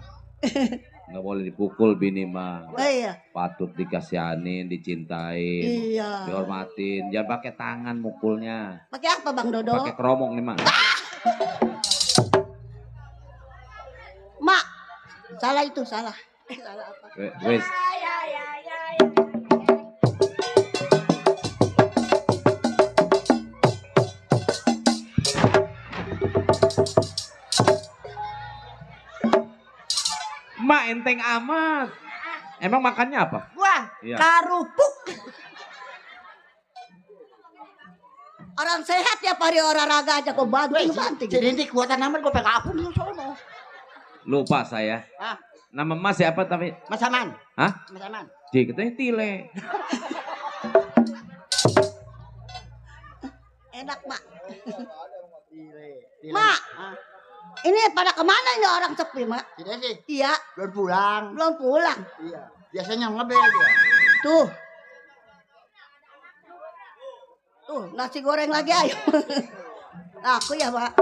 Nggak boleh dipukul bini mah.
Oh, iya.
Patut dikasihanin, dicintain,
Iya.
dihormatin. Jangan pakai tangan mukulnya.
Pakai apa Bang Dodo?
Pakai keromong nih mah.
Mak, salah itu salah. Salah apa?
Wes. enteng amat. Emang makannya apa?
Gua
Iya.
karupuk. Orang sehat ya hari olahraga aja kok banting-banting.
Jadi ini kuatan amat gue pegang apa dulu sono.
Lupa saya.
Ah,
Nama Mas siapa tapi?
Mas Aman.
Hah?
Mas Aman.
Cik, katanya Tile.
Enak, Mak. Mak, ini pada kemana ini orang sepi, Mak?
Tidak sih.
Iya.
Belum pulang.
Belum pulang.
Iya. Biasanya ngebel dia.
Tuh. Tuh, nasi goreng lagi ayo. Aku ya, Mak.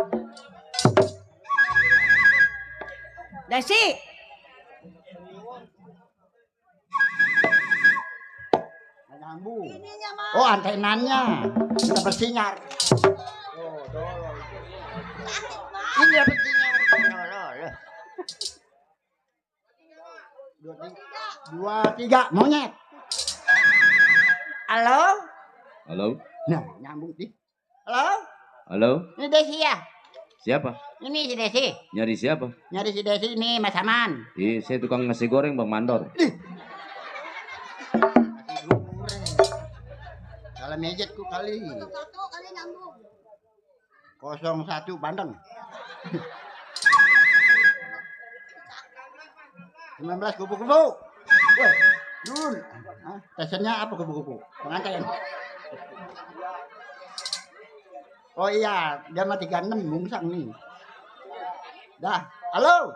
Desi.
Nyambung.
Ininya, Mak.
Oh, antenanya. Sudah bersinyar. Ini udah bersinyar. Dua, tiga, monyet. Halo?
Halo?
Nah, nyambung sih. Halo?
Halo?
Ini Desi ya?
Siapa?
Ini si Desi.
Nyari siapa?
Nyari si Desi ini Mas Aman.
Saya tukang nasi goreng Bang Mandor.
Kalau mejetku kali. 01 Bandeng. 19 kupu-kupu. Woi, Dun. Tesennya apa kupu-kupu? Pengantin. Oh iya, dia mah 36 bungsang nih. Dah, halo.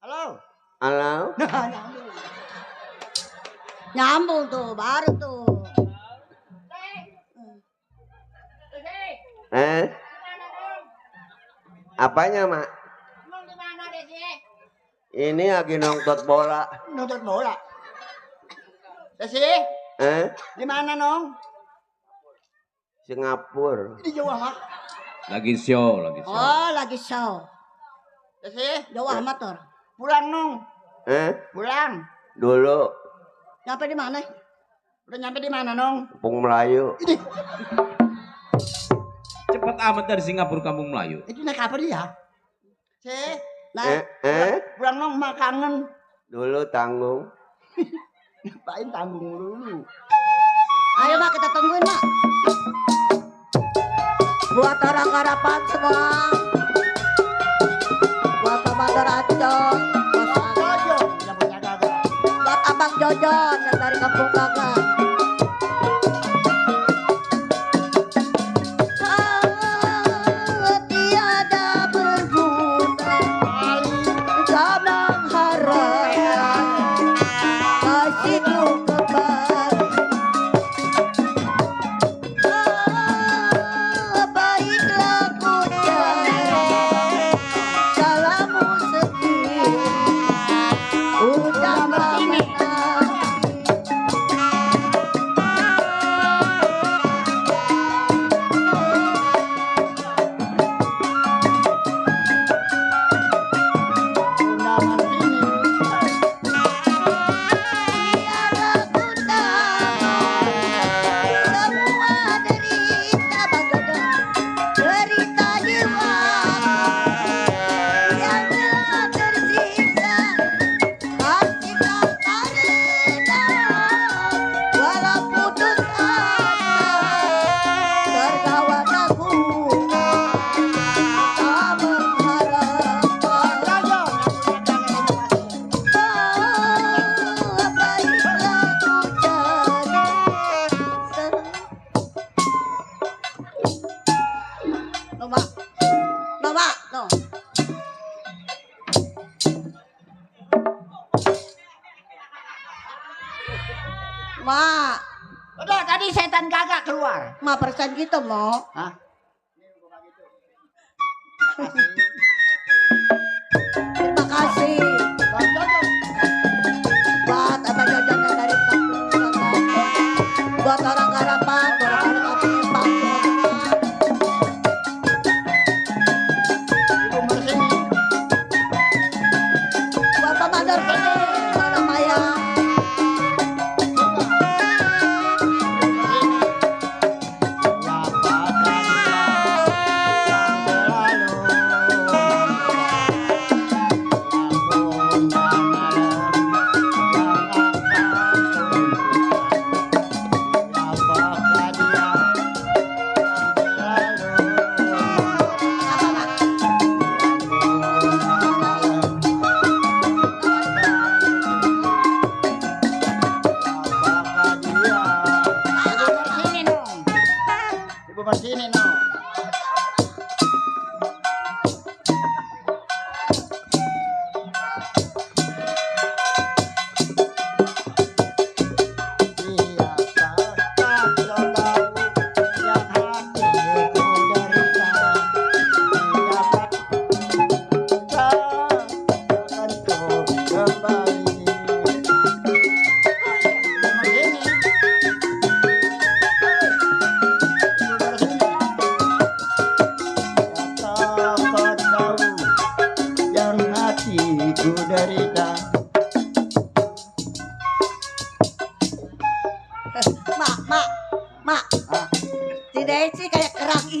Halo.
Halo.
Nyambung tuh, baru tuh.
Apanya, Mak? Ini lagi nonton bola.
Nonton bola. Desi? Di mana, Nong?
Singapura.
Di Jawa, Mak.
Lagi show, lagi show.
Oh, lagi show.
Desi?
Jawa amator.
Pulang, Nong. Pulang.
Dulu
Nyampe di mana?
Udah nyampe di mana, Nong?
Kampung Melayu.
Cepat amat dari Singapura Kampung Melayu.
Itu naik apa dia?
Pulang,
Nong, Mak kangen.
Dulu tanggung.
Ngapain tanggung dulu?
Ayo, Mak, kita tungguin, Mak. Buat orang Harapan semua. Buat Abang Darajo. Buat Abang Jojon yang dari Kampung Gagak. Tiada berguna jika mengharap kasihmu kembali. Baiklah ucap salammu sendiri. Ucaplah Mak.
Udah tadi setan Gagak keluar.
5% gitu, Mo.
Hah?
Terima kasih. Buat Abang Jojon yang dari Kampung Gagak. Buat orang Harapan, buat orang Kampung Empang semua. Buat Pak Mandor ini, Orang Maya.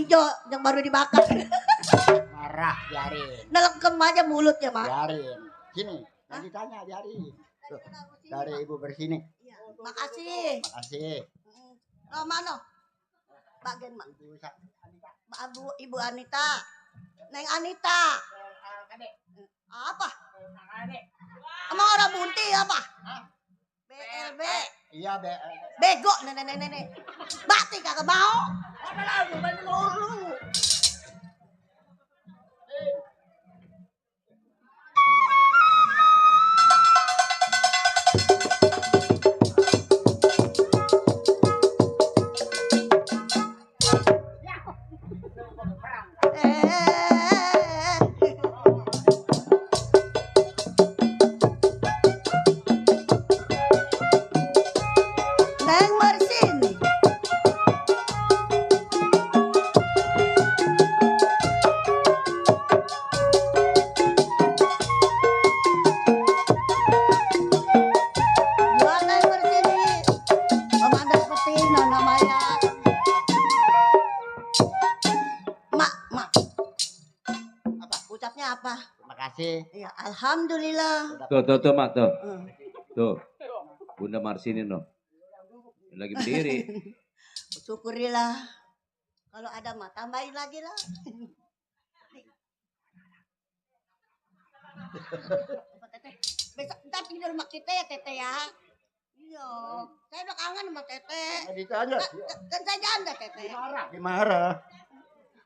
hijau yang baru dibakar.
Marah, biarin.
Nelengkem aja mulutnya, Mak.
Biarin. Sini, nanti tanya, biarin. Tuh, dari ibu bersini.
Iya, makasih.
Makasih.
Oh, mana? Bagian, Mak. Ibu Anita. Neng Anita. Apa? Emang orang bunti apa? BLB.
Iya,
Bego nenek. Bati kagak mau. Lu. Neng Marsin. Buat Neng Marsin ini. Pemandas betina namanya. Mak. Apa? Ucapnya apa?
Makasih.
Iya, alhamdulillah.
Tuh, Mak, tuh. Tuh. Bunda Marsini no. Lagi berdiri.
Syukurilah. Kalau ada mah tambahin lagi lah. Besok ntar tinggal rumah kita ya Tete ya. Iya, saya udah kangen sama Tete.
Ditanya.
Kan saya janda Tete.
Dimarah.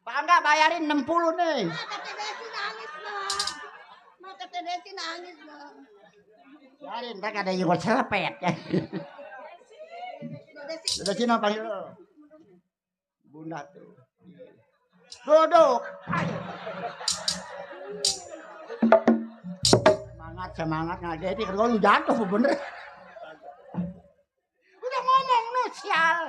Pak Angga bayarin 60 nih.
Tete Desi nangis lah. Tete Desi nangis lah.
Biarin, ntar ada yang selepet ya. Udah sini panggil lo. Bunda tuh. Duduk. Semangat nggak jadi kalau lu jatuh bener. Udah ngomong nu sial.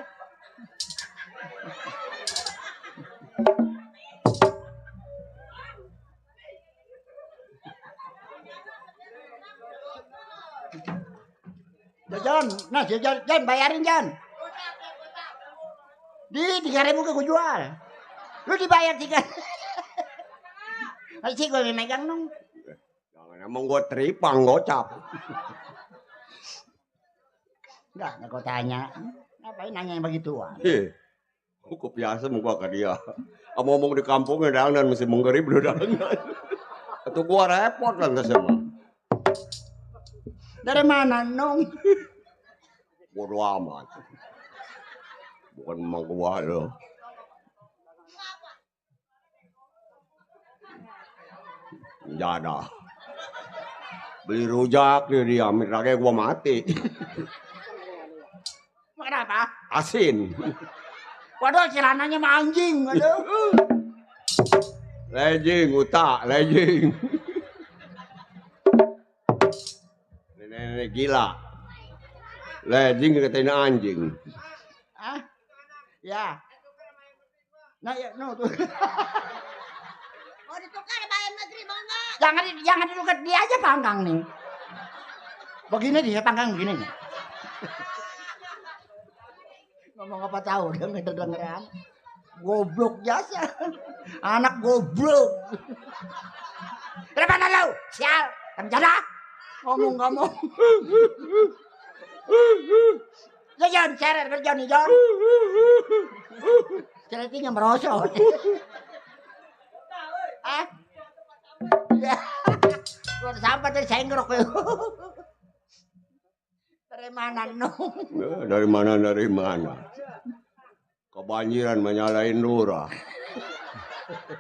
Jajan, nah jajan bayarin Jan. Di 3.000 ke gue jual. Lu dibayar 3. Masih gue megang dong.
Jangan emang gue teripang gocap.
Enggak gue tanya. Ngapain nanya yang begitu?
Aku biasa muka ke dia. Ngomong di kampungnya dangan mesti menggerib lu dangan. Itu gua repot kan semua.
Dari mana nong?
Bodo amat. Bukan memang gua lo. Jada. Beli rujak dia minta gua mati.
Kenapa?
Asin.
Waduh celananya mah anjing. Waduh.
Lejing, utak, lejing. Nenek gila. Lejing katain anjing.
Ah? Ya. Nah ya, no tuh.
Mau ditukar bayar negeri mau enggak?
Jangan dilukat dia aja panggang nih. Begini dia panggang begini nih. Ngomong apa tahu dia nggak dengeran. Goblok jasa. Anak goblok. Dari mana lu? Sial. Terjada. Ngomong. Jangan ceret berjalan nih John. Ceretnya merosot. Ah? Ya. Gua sampai dari sengrok lu. Dari mana nong?
Dari mana? Kebanjiran menyalain lurah.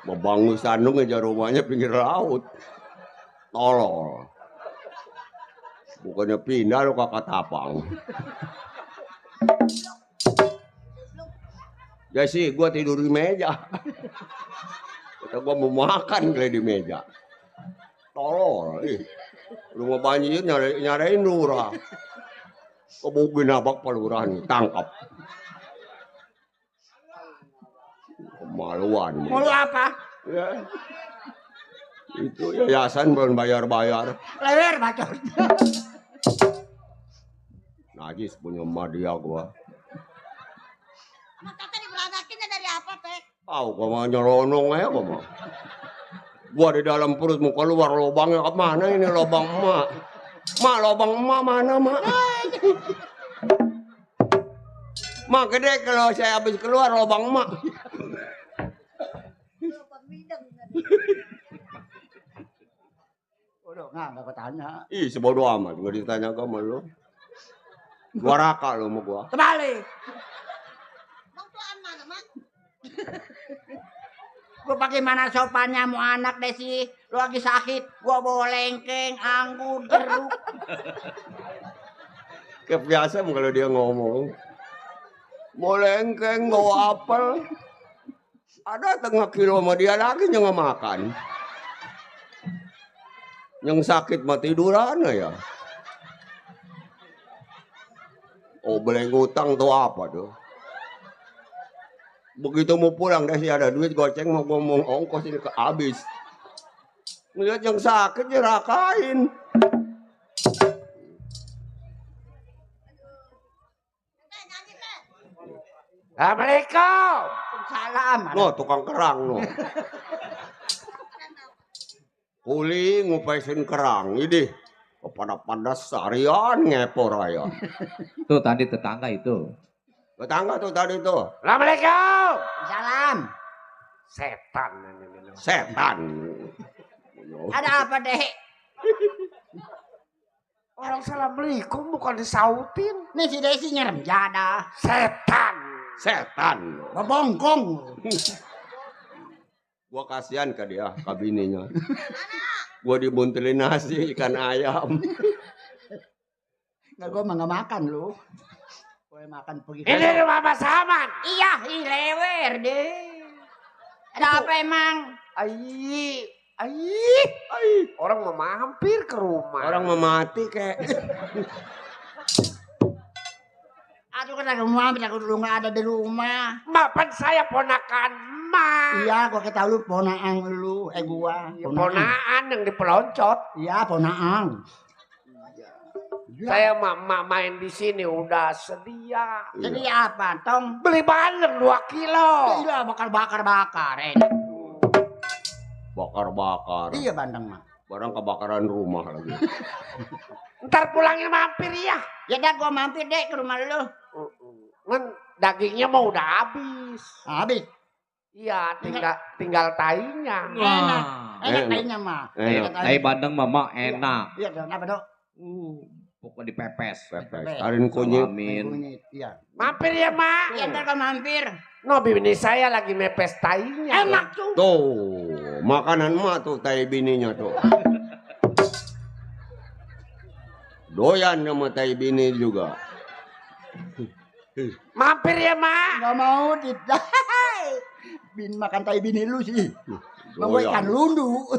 Membangun sandung aja rumahnya pinggir laut. Tolol. Bukannya pindah lo ke Katapang. Ya sih, gua tidur di meja. Kata gua mau makan kali di meja. Tolol. Rumah banjir nyarain lurah. Kebugin abak pelurahan tangkap. Kemaluan.
Mau lu apa?
Ya. Itu yayasan belum bayar-bayar.
Lewer bacot.
Najis punya emak dia gua.
Emang Tete diberanakinnya dari apa, Teh?
Kau mah nyelonong aja kau mah. Gua di dalam perut mau keluar lubangnya kemana ini lubang emak? Mak lubang emak mana mak? Mak gede kalau saya habis keluar lubang emak.
Udah nggak ketanya.
Ih sebodoh amat gua ditanya kamu lu. Gua raka lu sama gua.
Terbalik. Gue bagaimana sopannya mau anak Desi, lu lagi sakit, gua bawa lengkeng, anggur, jeruk.
Kebiasaan kalau dia ngomong. Mau lengkeng, bawa apel. Ada tengah kilo sama dia lagi yang nggak makan. Yang sakit mah tiduran ya. Oh beli ngutang tuh apa tuh? Begitu mau pulang deh sih ada duit goceng mau ngomong ongkos ini habis. Ngeliat yang sakit dirakain.
Assalamualaikum. Salam.
No tukang kerang no. Kuli ngupesin kerang ini. Pada seharian ngepor aja.
Tuh tadi tetangga itu.
Tetangga tuh tadi tuh.
Assalamualaikum. Salam.
Setan. Setan.
Ada apa deh?
Orang assalamualaikum bukan disautin.
Nih si Desi nyerem jada.
Setan.
Setan.
Ngebongkong.
Gua kasihan ke dia, ke bininya. Gua dibuntelin nasi ikan ayam.
Nggak gua mah nggak makan lu. Gue makan pergi.
Ini rumah Mas Saman.
Iya, lewer deh. Ada apa emang?
Ai. Orang mau mampir ke rumah.
Orang mau mati kayak.
Aduh kan rumah, aku dulu nggak ada di rumah.
Bapak saya ponakan emak.
Iya, gua ketahui lu ponaan lu, gua.
Ponaan yang dipeloncat.
Iya, ponaan.
Saya mama main di sini udah sedia.
Jadi apa, Tong?
Beli bandeng 2 kilo.
Iya, bakar.
Bakar.
Iya, bandeng mah.
Barang kebakaran rumah lagi.
Ntar pulangnya mampir ya.
Ya dah gua mampir deh ke rumah lu.
Kan dagingnya mau udah habis.
Habis.
Iya, tinggal tainya.
Enak tainya mah.
Tai bandeng mama enak.
Iya, kenapa dok?
Pokoknya dipepes.
Tarin kunyit.
Iya.
Mampir ya mak.
Iya, ntar gua mampir.
No, bini saya lagi mepes tainya.
Enak tuh.
Tuh, makanan emak tuh tai bininya tuh. Doyan sama tai bini juga.
Mampir ya mak.
Nggak mau bin makan tai bini lu sih. Mau ikan lundu.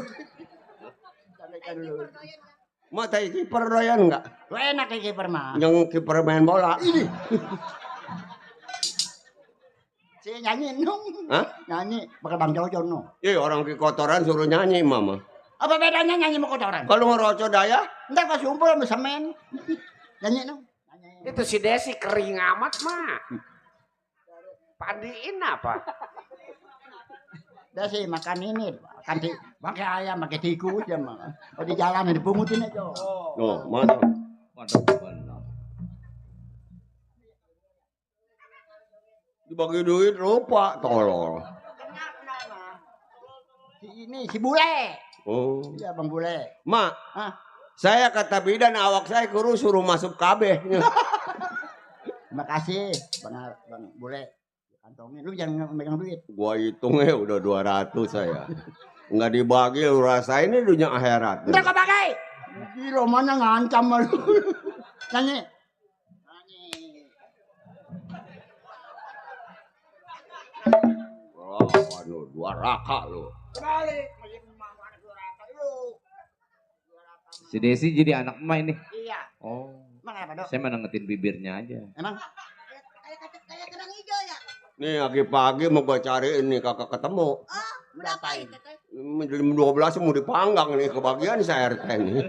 Mak tai kiper doyan nggak?
Lu enak ya kiper mah.
Yang kiper main bola.
Ini. Si nyanyi nung.
Hah?
Nyanyi bakal Bang Jojo no.
Orang ke kotoran suruh nyanyi mama.
Apa bedanya nyanyi sama kotoran?
Kalau ngerocok daya?
Ntar pas kumpul sama semen. Nyanyi nung.
Itu si Desi kering amat mak. Pandiin apa?
Desi makan ini, makan pakai ayam, pakai tikus ya mah. Oh di jalan dipungutin aja.
Oh, mana? Dibagi duit lupa tolol.
Si Bule.
Oh.
Iya Bang Bule.
Mak, saya kata bidan awak saya kurus suruh masuk KB.
Terima kasih Bang Bule. Kantongnya lu jangan megang duit.
Gua hitungnya udah 200 saya. Enggak dibagi lu rasain ini dunia akhirat.
Ntar kau pakai. Gila mana ngancam lu. Nyanyi.
Waduh, 2 raka lu.
Balik.
Si Desi jadi anak emak ini.
Iya.
Oh.
Emang apa dok?
Saya menangetin bibirnya aja.
Emang?
Kayak kerang hijau ya.
Nih pagi-pagi mau gua cariin nih kakak ketemu.
Berapa ini?
Jam 12 mau dipanggang nih kebagian saya RT nih.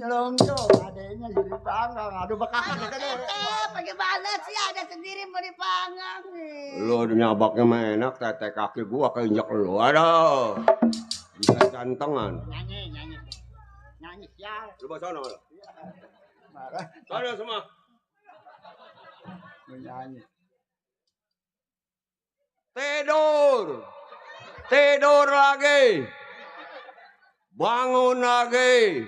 Nyelong tuh, adanya jadi panggang. Aduh bekakak kita deh.
Bagaimana sih ada sendiri mau dipanggang nih.
Lu nyabaknya mah enak, tete kaki gua keinjak lu. Aduh. Bisa cantengan.
Nyanyi. Nyanyi sial.
Lu bawa sana.
Marah.
Sana semua.
Nyanyi.
Tidur lagi. Bangun lagi.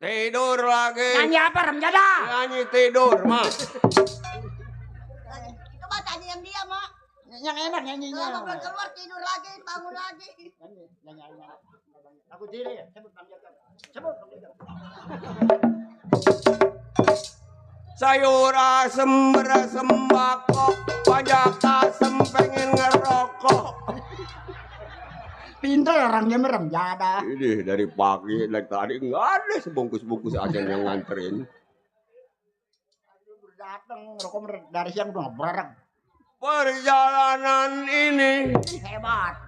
Tidur lagi.
Nyanyi apa Ramjada?
Nyanyi tidur, Mak.
Coba tanya yang dia, Mak.
Yang enak nyanyinya.
Kalau belum keluar tidur lagi, bangun lagi.
Nyanyi. Aku diri ya, sebut Ramjada. Sebut Ramjada.
Sayur asem bersembako, pajak asem pengen ngerokok.
Pintar orangnya Ramjada.
Ini dari pagi, dari tadi nggak ada sebungkus-bungkus aja yang nganterin.
Datang rokok dari siang udah berarang.
Perjalanan ini
Hebat.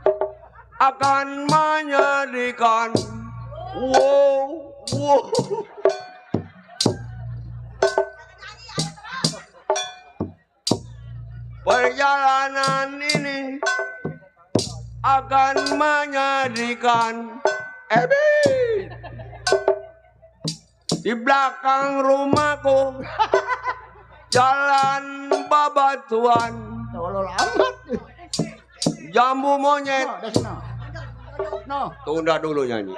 akan menyedihkan. Wow. Perjalanan ini akan menyedihkan. Di belakang rumahku jalan babatuan.
Tolol amat.
Jambu monyet.
No.
Tunda dulu nyanyi.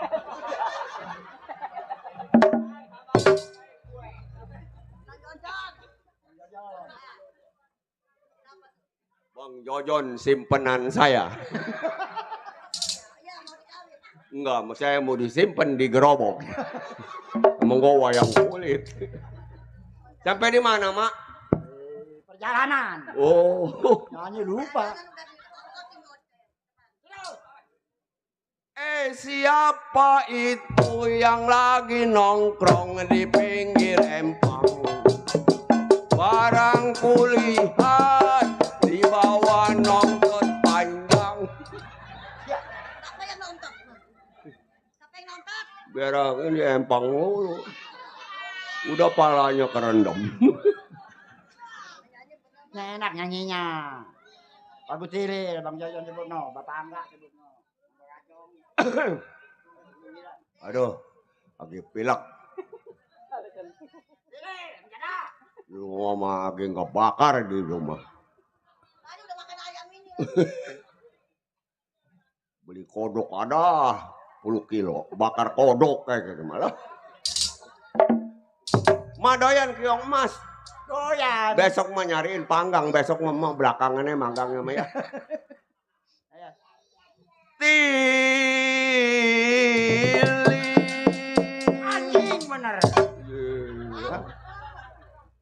Bang Jojon simpenan saya. Enggak, saya mau disimpan di gerobak. Emang wayang kulit. Sampai di mana, Mak?
Perjalanan.
Oh.
Nyanyi lupa.
Siapa itu yang lagi nongkrong di pinggir empang? Barang kulihat di bawah nongkrong panjang.
Siapa yang nonton? Siapa yang nonton?
Berak ini empang mulu. Udah palanya kerendam.
Enak nyanyinya. Aku tiri, Bang Jojon sebut no, Bapak Angga sebut no.
Aduh, lagi pilek. Di rumah mah lagi nggak bakar di rumah.
Tadi udah makan ayam ini.
Beli kodok ada 10 kilo, bakar kodok kayak malah. Madoyan kiong emas.
Doyan.
Besok mah nyariin panggang, besok mah belakangannya manggangnya mah ya. Tili.
Anjing bener.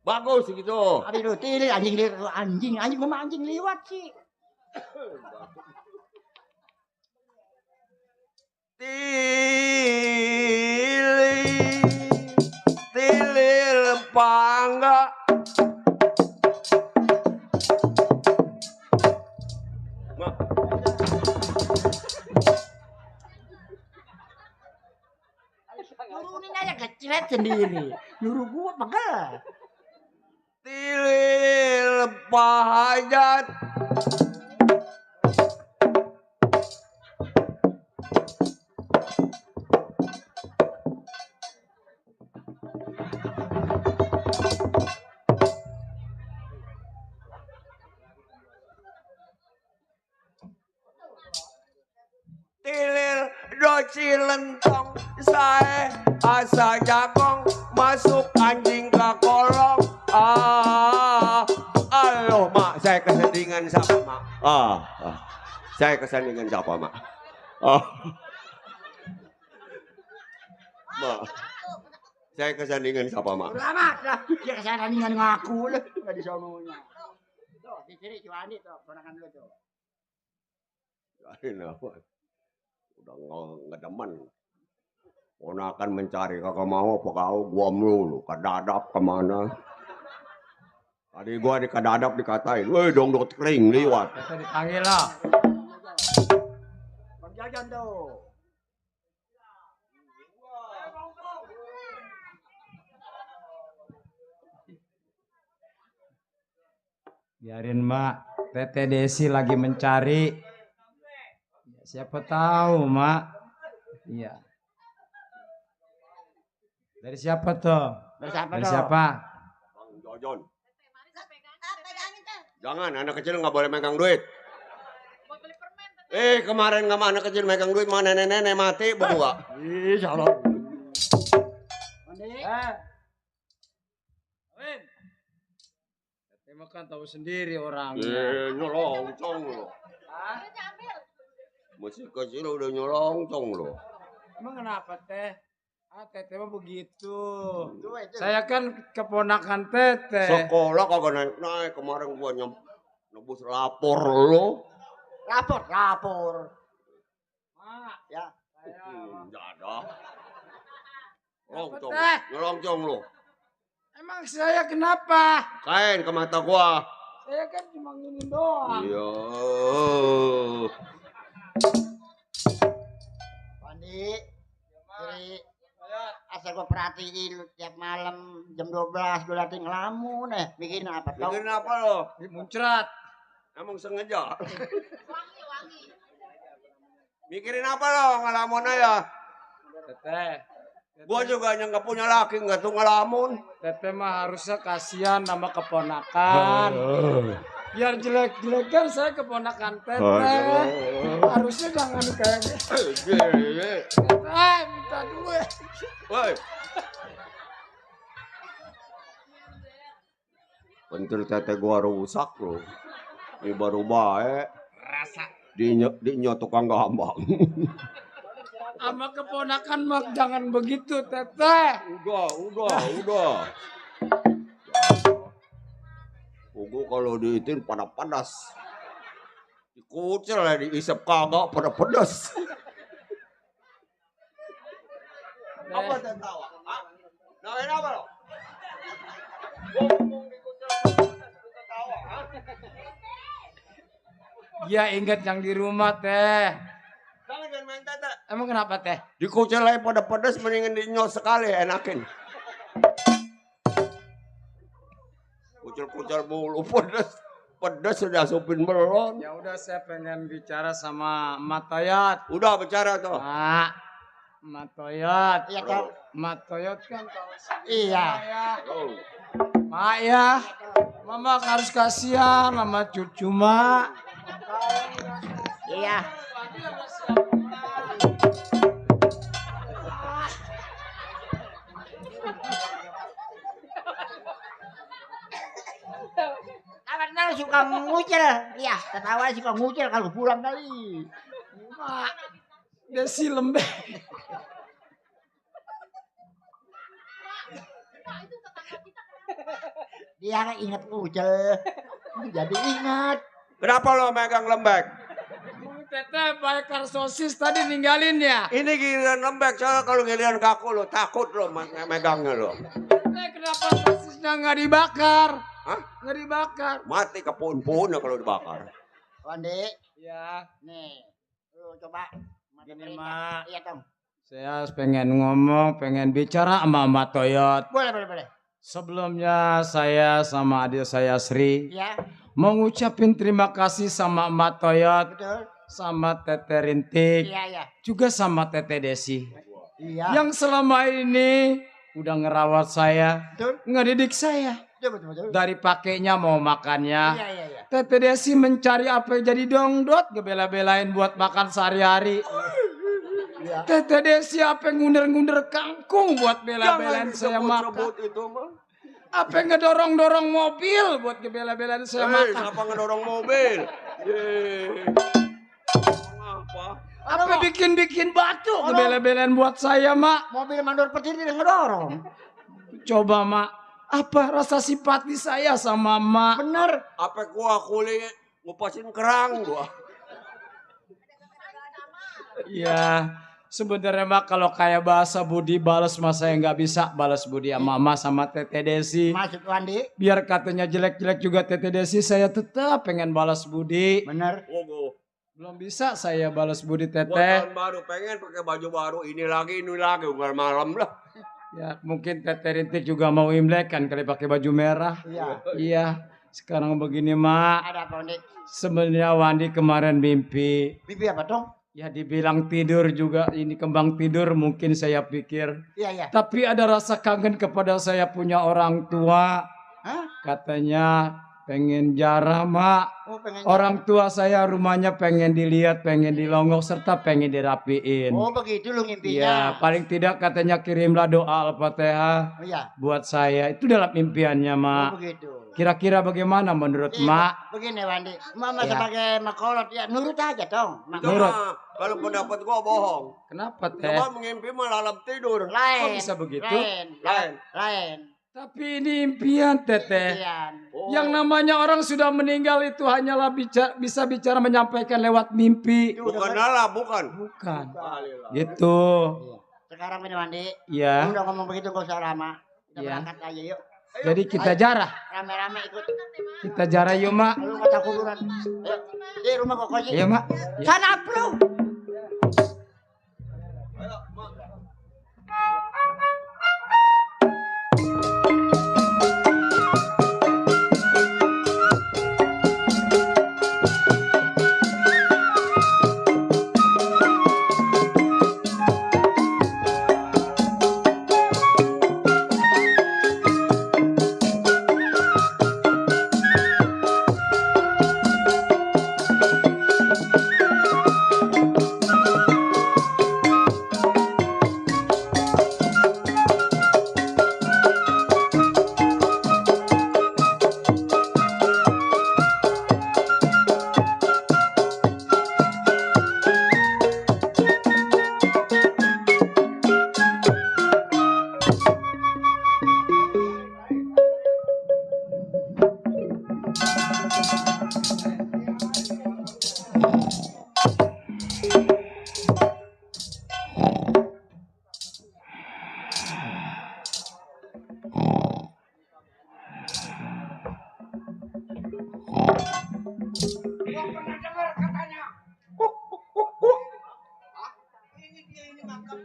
Bagus gitu.
Aduh, tili anjing memang anjing liwat sih.
Tili pangga.
Nurunin aja kecilet sendiri. Nyuruh gua pegel.
Tilil pahajat. Tilil doci lentong saya asa jagong masuk anjing ke kolong. Aloh mak, saya kesandingan siapa mak? Saya kesandingan siapa mak? Mak, saya kesandingan siapa mak?
Selamat lah, dia kesandingan ngaku lah, nggak disononya. Tuh, di sini Cuandi tuh, ponakan lu tuh.
Cari apa? Udah nggak demen. Ponakan mencari kakak mau apa kau? Gua melulu, kadadap kemana? Tadi gua di kadadap dikatain, woi dongdok kering liwat.
Kita dipanggil lah.
Bang Jojon tuh.
Biarin Mak, Tete Desi lagi mencari. Siapa tahu Mak. Iya. Dari siapa tuh? Dari siapa?
Bang Jojon. Jangan, anak kecil nggak boleh megang duit. Kemarin nggak anak kecil megang duit, mana nenek-nenek mati, betul nggak? Ih, salah.
Emang kan tahu sendiri orangnya.
Nyolongcong lo. Masih kecil udah nyolongcong lo.
Emang kenapa Teh? Tete mah begitu. Saya kan keponakan Tete.
Sekolah kagak naik-naik, kemarin gua nebus lapor lo.
Lapor. Ya.
Enggak ada. Nyolongcong lo.
Emang saya kenapa?
Kain ke mata gua.
Saya kan cuma nginin doang.
Iya.
Pandi, Sri, asal gua perhatiin lu tiap malam jam 12 gua lagi ngelamun bikin apa tau?
Bikin apa lo?
Muncrat.
Emang sengaja? Mikirin apa lo ngelamun aja?
Tete.
Gua juga yang nggak punya laki nggak tuh ngelamun.
Tete mah harusnya kasihan sama keponakan. Biar jelek-jelek kan saya keponakan Tete. Harusnya jangan kayak gitu. Tete minta duit.
Woi. Pentil Tete gua rusak lo. Ini baru baik.
Rasa.
Dinyo tukang gambang.
Sama keponakan mah jangan begitu Tete.
Udah. Ugu kalau diitin pada padas. Dikucil lah diisep kagak pada pedas. Apa tertawa? Nawain apa lo?
Ya ingat yang di rumah Teh.
Jangan main Tete.
Emang kenapa Teh?
Dikucil aja pada pedas mendingan dinyos sekali enakin. Kucil-kucil mulu pedas. Pedas sudah supin belon.
Ya udah saya pengen bicara sama Mak Toyot.
Udah bicara tuh.
Mak Toyot.
Iya tahu.
Mak Toyot kan tahu
Iya.
Mak ya. Mama harus kasihan sama cucu Mak.
Iya. Karena suka ngucil, iya, ketawa suka ngucil kalau pulang kali.
Mak, Desi lembek.
Dia ingat ngucil, jadi ingat.
Kenapa lo megang lembek?
Tete bakar sosis tadi ninggalin ya.
Ini giliran lembek, soalnya kalau giliran kaku lo takut lo megangnya lo.
Tete kenapa sosisnya nggak dibakar?
Hah?
Nggak dibakar.
Mati ke pohon-pohonnya kalau dibakar.
Wandi,
Ya.
nih, lu coba.
Gini Mak.
Iya Tom.
Saya pengen ngomong, pengen bicara sama Mak Toyot.
Boleh.
Sebelumnya saya sama adik saya Sri
Iya.
mau ngucapin terima kasih sama Mak Toyot,
Betul.
sama Tete Rintik,
Iya.
juga sama Tete Desi.
Iya.
Yang selama ini udah ngerawat saya,
Betul.
ngedidik saya.
Betul.
Dari pakainya mau makannya.
Iya.
Tete Desi mencari apa yang jadi dongdot, ngebela-belain buat makan sehari-hari.
Iya.
Tete Desi apa yang ngunder-ngunder kangkung buat bela-belain saya makan.
Itu mah.
Apa yang ngedorong-dorong mobil buat ngebela-belain saya makan.
Siapa ngedorong mobil?
Apa bikin-bikin batu ngebela-belain buat saya, Mak.
Mobil mandor petir dia ngedorong.
Coba, Mak. Apa rasa simpati saya sama Mak?
Bener.
Apa gua kulit ngupasin kerang gua.
Iya. Sebenarnya Mak kalau kayak bahasa budi balas mas saya nggak bisa balas budi sama Mama sama Tete Desi.
Maksud Wandi?
Biar katanya jelek-jelek juga Tete Desi, saya tetap pengen balas budi.
Bener.
Belum bisa saya balas budi
Gua
Tete.
tahun baru pengen pakai baju baru ini lagi ugal malam lah.
Ya mungkin Tete Rintik juga mau Imlek kan kali pakai baju merah.
Iya.
Iya. Sekarang begini, Mak.
Ada apa, Wandi?
Sebenarnya Wandi kemarin mimpi.
Mimpi apa, dong?
Ya dibilang tidur juga, ini kembang tidur mungkin saya pikir.
Iya, iya.
Tapi ada rasa kangen kepada saya punya orang tua.
Hah?
Katanya pengen jarah, Mak.
Oh, pengen
orang tua saya rumahnya pengen dilihat, pengen dilongok, serta pengen dirapiin.
Oh, begitu lu
Ya,
mimpinya.
paling tidak katanya kirimlah doa Al-Fatihah
Oh, iya.
buat saya. Itu dalam impiannya, Mak.
Oh, begitu.
Kira-kira bagaimana menurut
Iya,
Mak?
begini, Wandi. Mama
Ya.
sebagai makolot ya nurut aja, dong.
Nurut.
Kalau pendapat gua bohong.
Kenapa, Teh?
Cuma mengimpi malam tidur.
Lain.
Kok bisa begitu?
Lain.
Tapi ini impian, Teteh.
Impian.
Yang namanya orang sudah meninggal itu hanyalah bisa bicara menyampaikan lewat mimpi.
Bukan Allah, bukan.
Bukan. Gitu.
Sekarang ini, Wandi.
Iya.
Lu udah ngomong begitu gak usah lama. Kita
Iya.
berangkat aja yuk.
Jadi kita
Ayo.
jarah.
Rame-rame ikut.
Kita jarah yuk, Mak.
Lu kata kuburan. Ayo. Di rumah kok sih.
Iya, Mak.
Sana lu.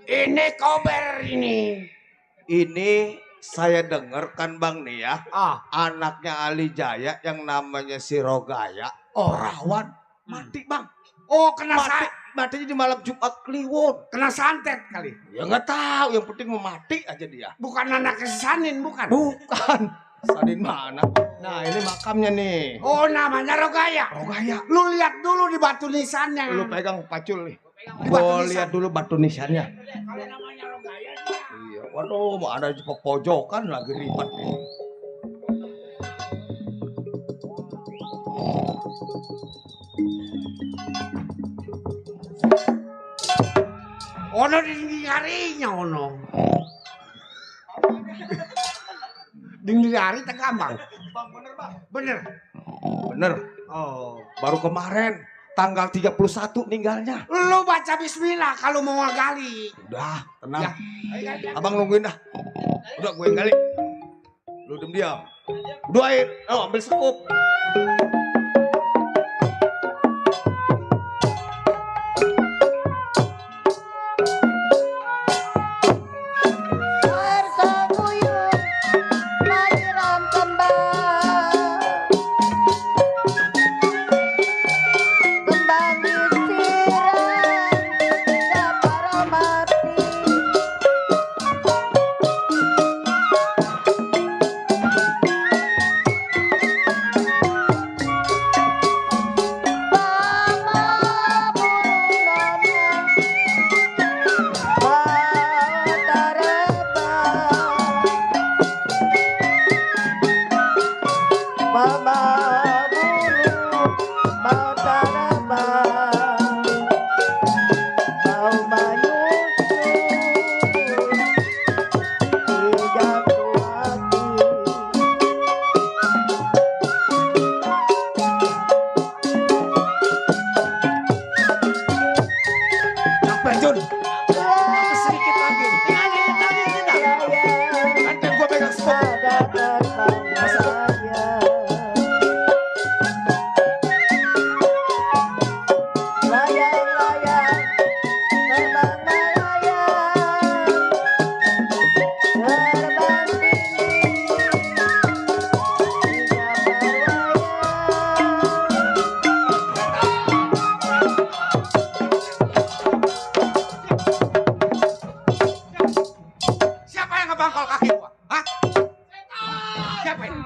Ini kober ini.
Ini saya dengarkan Bang nih ya. Anaknya Ali Jaya yang namanya si Rogaya. Oh, rawan. Mati Bang.
Oh, kena
Matinya di malam Jumat Kliwon.
kena santet kali.
Ya nggak tahu, yang penting mau mati aja dia.
Bukan anak Sanin, bukan?
Bukan. Sadin mana? Nah, ini makamnya nih.
Oh, namanya Rogaya.
Rogaya.
Lu lihat dulu di batu nisannya.
Lu pegang pacul nih. Gua lihat dulu batu nisannya. Iya, waduh, mau ada di pojokan lagi ribet nih.
Ono di harinya ono. Dingin hari tergampang. Bener.
Bener. Oh, baru kemarin tanggal 31 ninggalnya.
Lu baca bismillah kalau mau ngegali.
Udah, tenang.
Ya.
Abang nungguin dah. Udah gue yang gali. Lu diam. Doain. Oh, ambil sekup.
Siapa ini?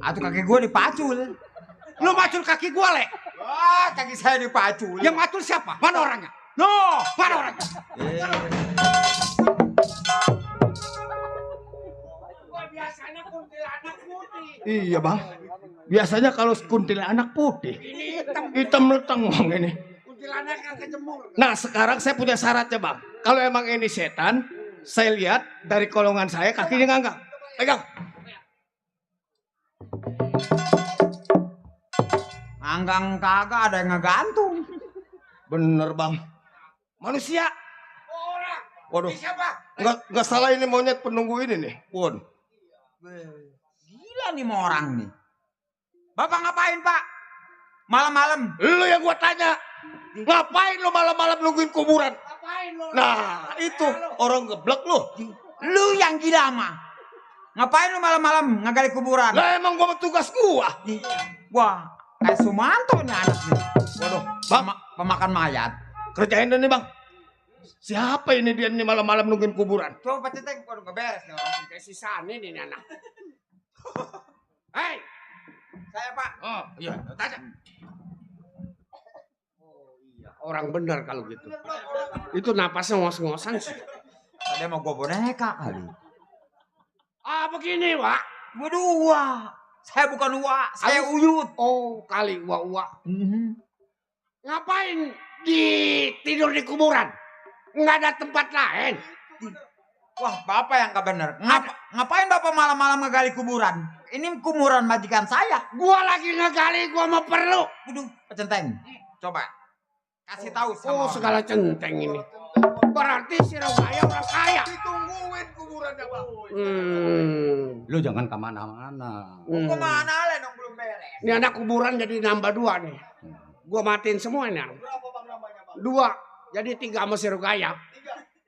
Atau kaki gua dipacul.
Lu macul kaki gua, Le.
Wah, kaki saya dipacul.
Yang macul siapa? Mana orangnya? No, mana orangnya? Biasanya kuntilanak putih.
Iya bang. Biasanya kalau kuntilanak putih, hitam leteng bang ini.
Kuntilanak yang kejemur.
Nah sekarang saya punya syaratnya bang. Kalau emang ini setan, saya lihat dari kolongan saya kakinya ngangkat. Pegang.
Anggang kagak ada yang ngegantung.
Bener bang. Manusia.
Orang.
Waduh.
Siapa?
Nggak salah ini monyet penunggu ini nih. Pun.
Gila nih mau orang nih. Bapak ngapain pak? Malam-malam.
Lu yang gua tanya. Ngapain lu malam-malam nungguin kuburan?
Ngapain lu?
Nah itu orang geblek lu.
Lu yang gila mah. Ngapain lu malam-malam ngagali kuburan?
Lah emang gua tugas gua.
Wah, kayak Sumanto nih anak nih.
Waduh, bang,
pemakan mayat.
Kerjain nih bang. Siapa ini dia nih malam-malam nungguin kuburan?
Coba ceteng, waduh gak beres nih orang.
Kayak si Sani nih anak. Hei,
saya pak.
Oh iya, tanya. Oh iya, orang benar kalau gitu. Itu napasnya ngos-ngosan sih.
Tadi mau gua boneka kali.
Ah begini, Wak.
Waduh, Wak. Saya bukan Wak, saya Uyut.
Oh, kali Wak. Ngapain tidur di kuburan? Nggak ada tempat lain.
Wah, Bapak yang gak bener. Ngapain Bapak malam-malam ngegali kuburan? Ini kuburan majikan saya.
Gua lagi ngegali, gua mau perlu.
Waduh, Centeng. Coba kasih tahu sama
Oh, segala centeng ini. Berarti si Rogaya orang kaya.
Ditungguin kuburannya bang.
Lu
jangan kemana-mana.
Kemana lah dong belum beres.
Ini anak kuburan jadi nambah 2 nih. Gua matiin semua nih. 2. Jadi 3 sama si Rogaya.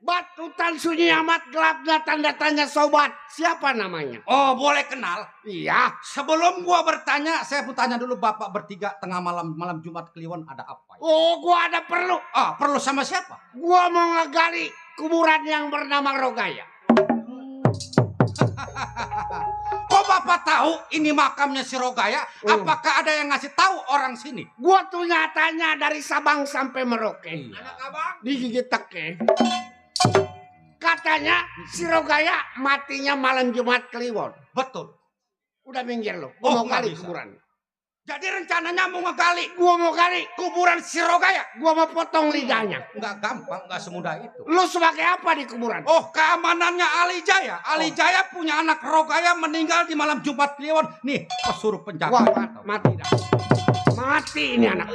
Batutan sunyi amat gelapnya tanda tanya sobat. Siapa namanya? Oh, boleh kenal? Iya. Sebelum gua bertanya, saya mau tanya dulu Bapak bertiga tengah malam Jumat Kliwon ada apa?
Oh, gua ada perlu.
Ah, perlu sama siapa?
Gua mau ngegali kuburan yang bernama Rogaya.
Kok Bapak tahu ini makamnya si Rogaya? Apakah ada yang ngasih tahu orang sini?
Gua tuh nyatanya dari Sabang sampai Merauke.
Anak abang?
Digigit teke. Katanya si Rogaya matinya malam Jumat Kliwon.
Betul.
Udah minggir lo. Gua mau gali kuburan.
Jadi rencananya mau ngegali.
Gua mau gali
kuburan si Rogaya.
Gua mau potong lidahnya.
Enggak gampang, enggak semudah itu.
Lu sebagai apa di kuburan?
Oh, keamanannya Ali Jaya. Ali Jaya punya anak Rogaya meninggal di malam Jumat Kliwon. Nih, pesuruh penjaga.
Wah, mati dah. Mati ini anak.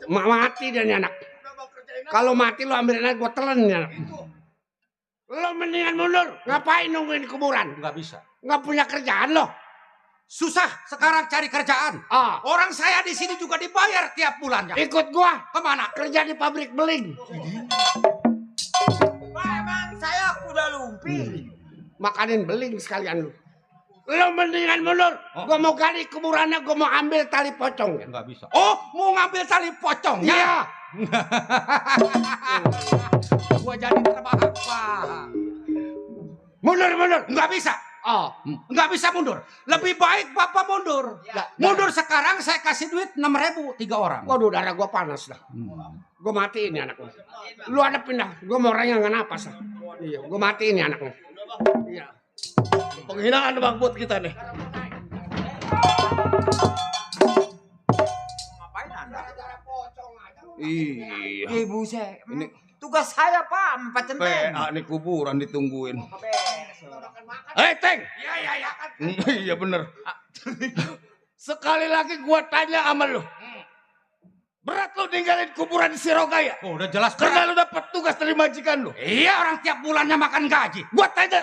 Mati dan anak. Kalau mati lu ambil anak gua telan ya. Lo mendingan mundur. Ngapain nungguin kuburan?
Enggak bisa.
Enggak punya kerjaan lo.
Susah sekarang cari kerjaan. Orang saya di sini juga dibayar tiap bulannya.
Ikut gua.
Kemana?
Kerja di pabrik beling.
Emang saya kuda lumping.
Makanin beling sekalian lu. Lo mendingan mundur. Gua mau gali kuburannya, gua mau ambil tali pocong.
Enggak bisa. Oh, mau ngambil tali pocong?
Iya.
Gua jadi terbahak, Pak.
Mundur.
Enggak bisa.
Oh,
enggak bisa mundur. Lebih baik Bapak mundur. Mundur sekarang saya kasih duit 6.000 3 orang.
Waduh, darah gua panas dah. Gua matiin nih anaknya. Lu ada pindah. Gua mau orang yang nggak napas. Iya, gua matiin nih anaknya. Iya.
Penghinaan bang buat kita nih.
Ngapain Anda?
Iya.
Ibu saya. Ini tugas saya Pak, Pak Centeng.
Ini kuburan ditungguin.
Teng.
Iya.
Iya bener. Sekali lagi gua tanya sama lu. Berat lu ninggalin kuburan si Rogaya?
Oh, udah jelas
karena lu dapat tugas dari majikan lu.
Iya, orang tiap bulannya makan gaji.
Gua tanya,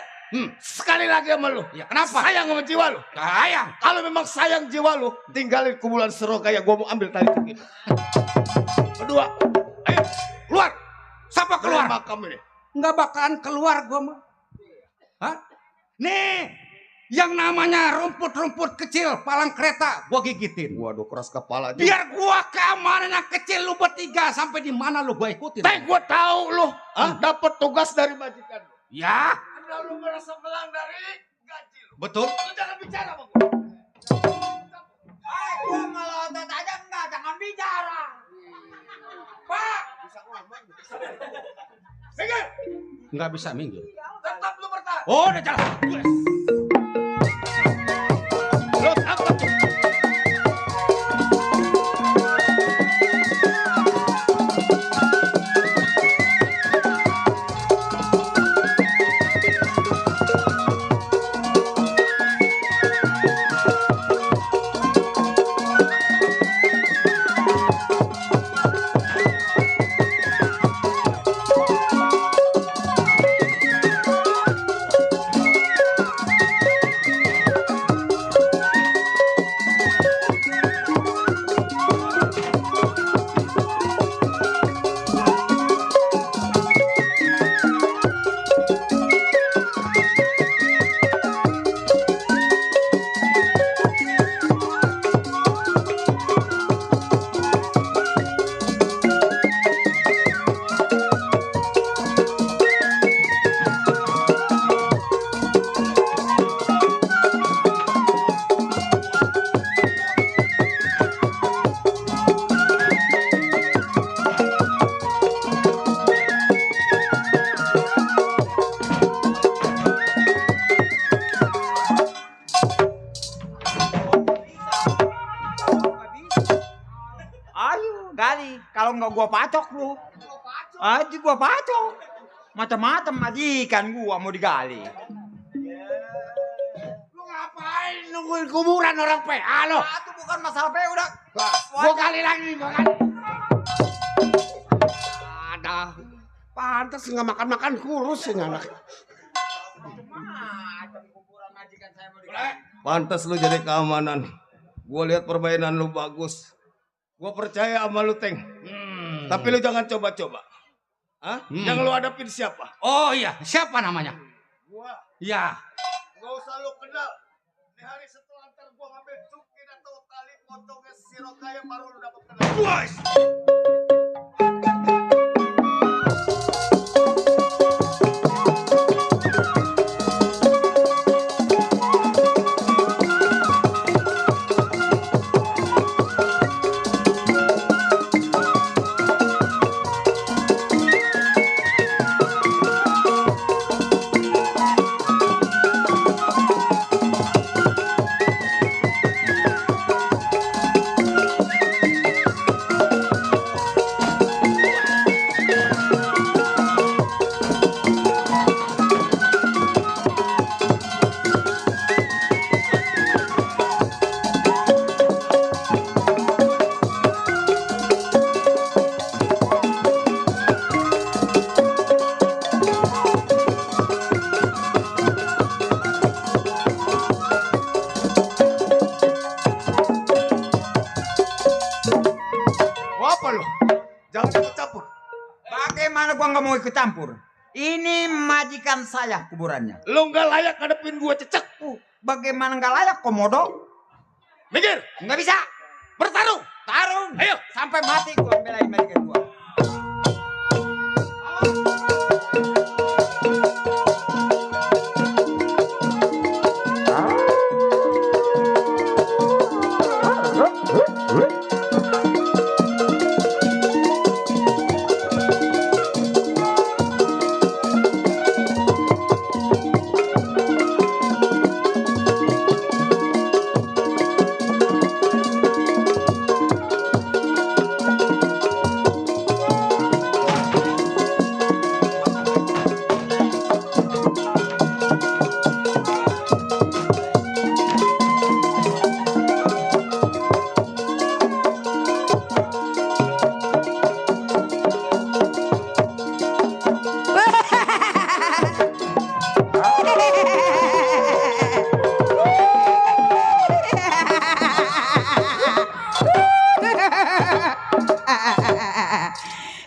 sekali lagi sama lu.
Ya, kenapa?
Sayang sama jiwa lu.
Sayang.
Kalau memang sayang jiwa lu, tinggalin kuburan si Rogaya. Gua mau ambil tali itu. Kedua, ayo keluar.
Siapa keluar?
Makam ini.
Nggak bakalan keluar gua mah. Hah? Nih, yang namanya rumput-rumput kecil, palang kereta, gua gigitin.
Waduh, keras kepala.
Biar gua keamanan kecil lu bertiga sampai di mana lu gua ikutin.
Gua tahu lu, dapat tugas dari majikan lu.
Ya.
Karena lu merasa menang dari gaji lu.
Betul?
Lu jangan bicara sama gua.
Gua melotot aja enggak, jangan bicara. Pak.
Minggir.
Nggak bisa minggir.
Tetap lu bertahan.
Oh, udah jalan. Lo tangkap.
Gali, kalau nggak gua pacok lu. Aji gua pacok. Macam-macam majikan gua mau digali.
Lu ngapain nungguin kuburan orang PA lo?
Itu bukan masalah PA udah.
Gua kali lagi, gua kali. Ada. Pantas nggak makan-makan kurus ini anak.
Pantas lu jadi keamanan. Gua lihat permainan lu bagus. Gua percaya sama lu, Teng. Tapi lu jangan coba-coba. Hah? Yang lu hadapin siapa?
Oh iya, siapa namanya?
Gua.
Ya.
Gak usah lu kenal. Di hari setelah ntar gua ngambil cukin atau tali potongnya sirokaya baru lu dapat kenal.
Guys.
Bagaimana gua nggak mau ikut campur? Ini majikan saya kuburannya.
Lu nggak layak ngadepin gua, Cecek.
Bagaimana nggak layak, Komodo?
Minggir.
Nggak bisa.
Bertarung.
Tarung.
Ayo.
Sampai mati gua belain majikan gua.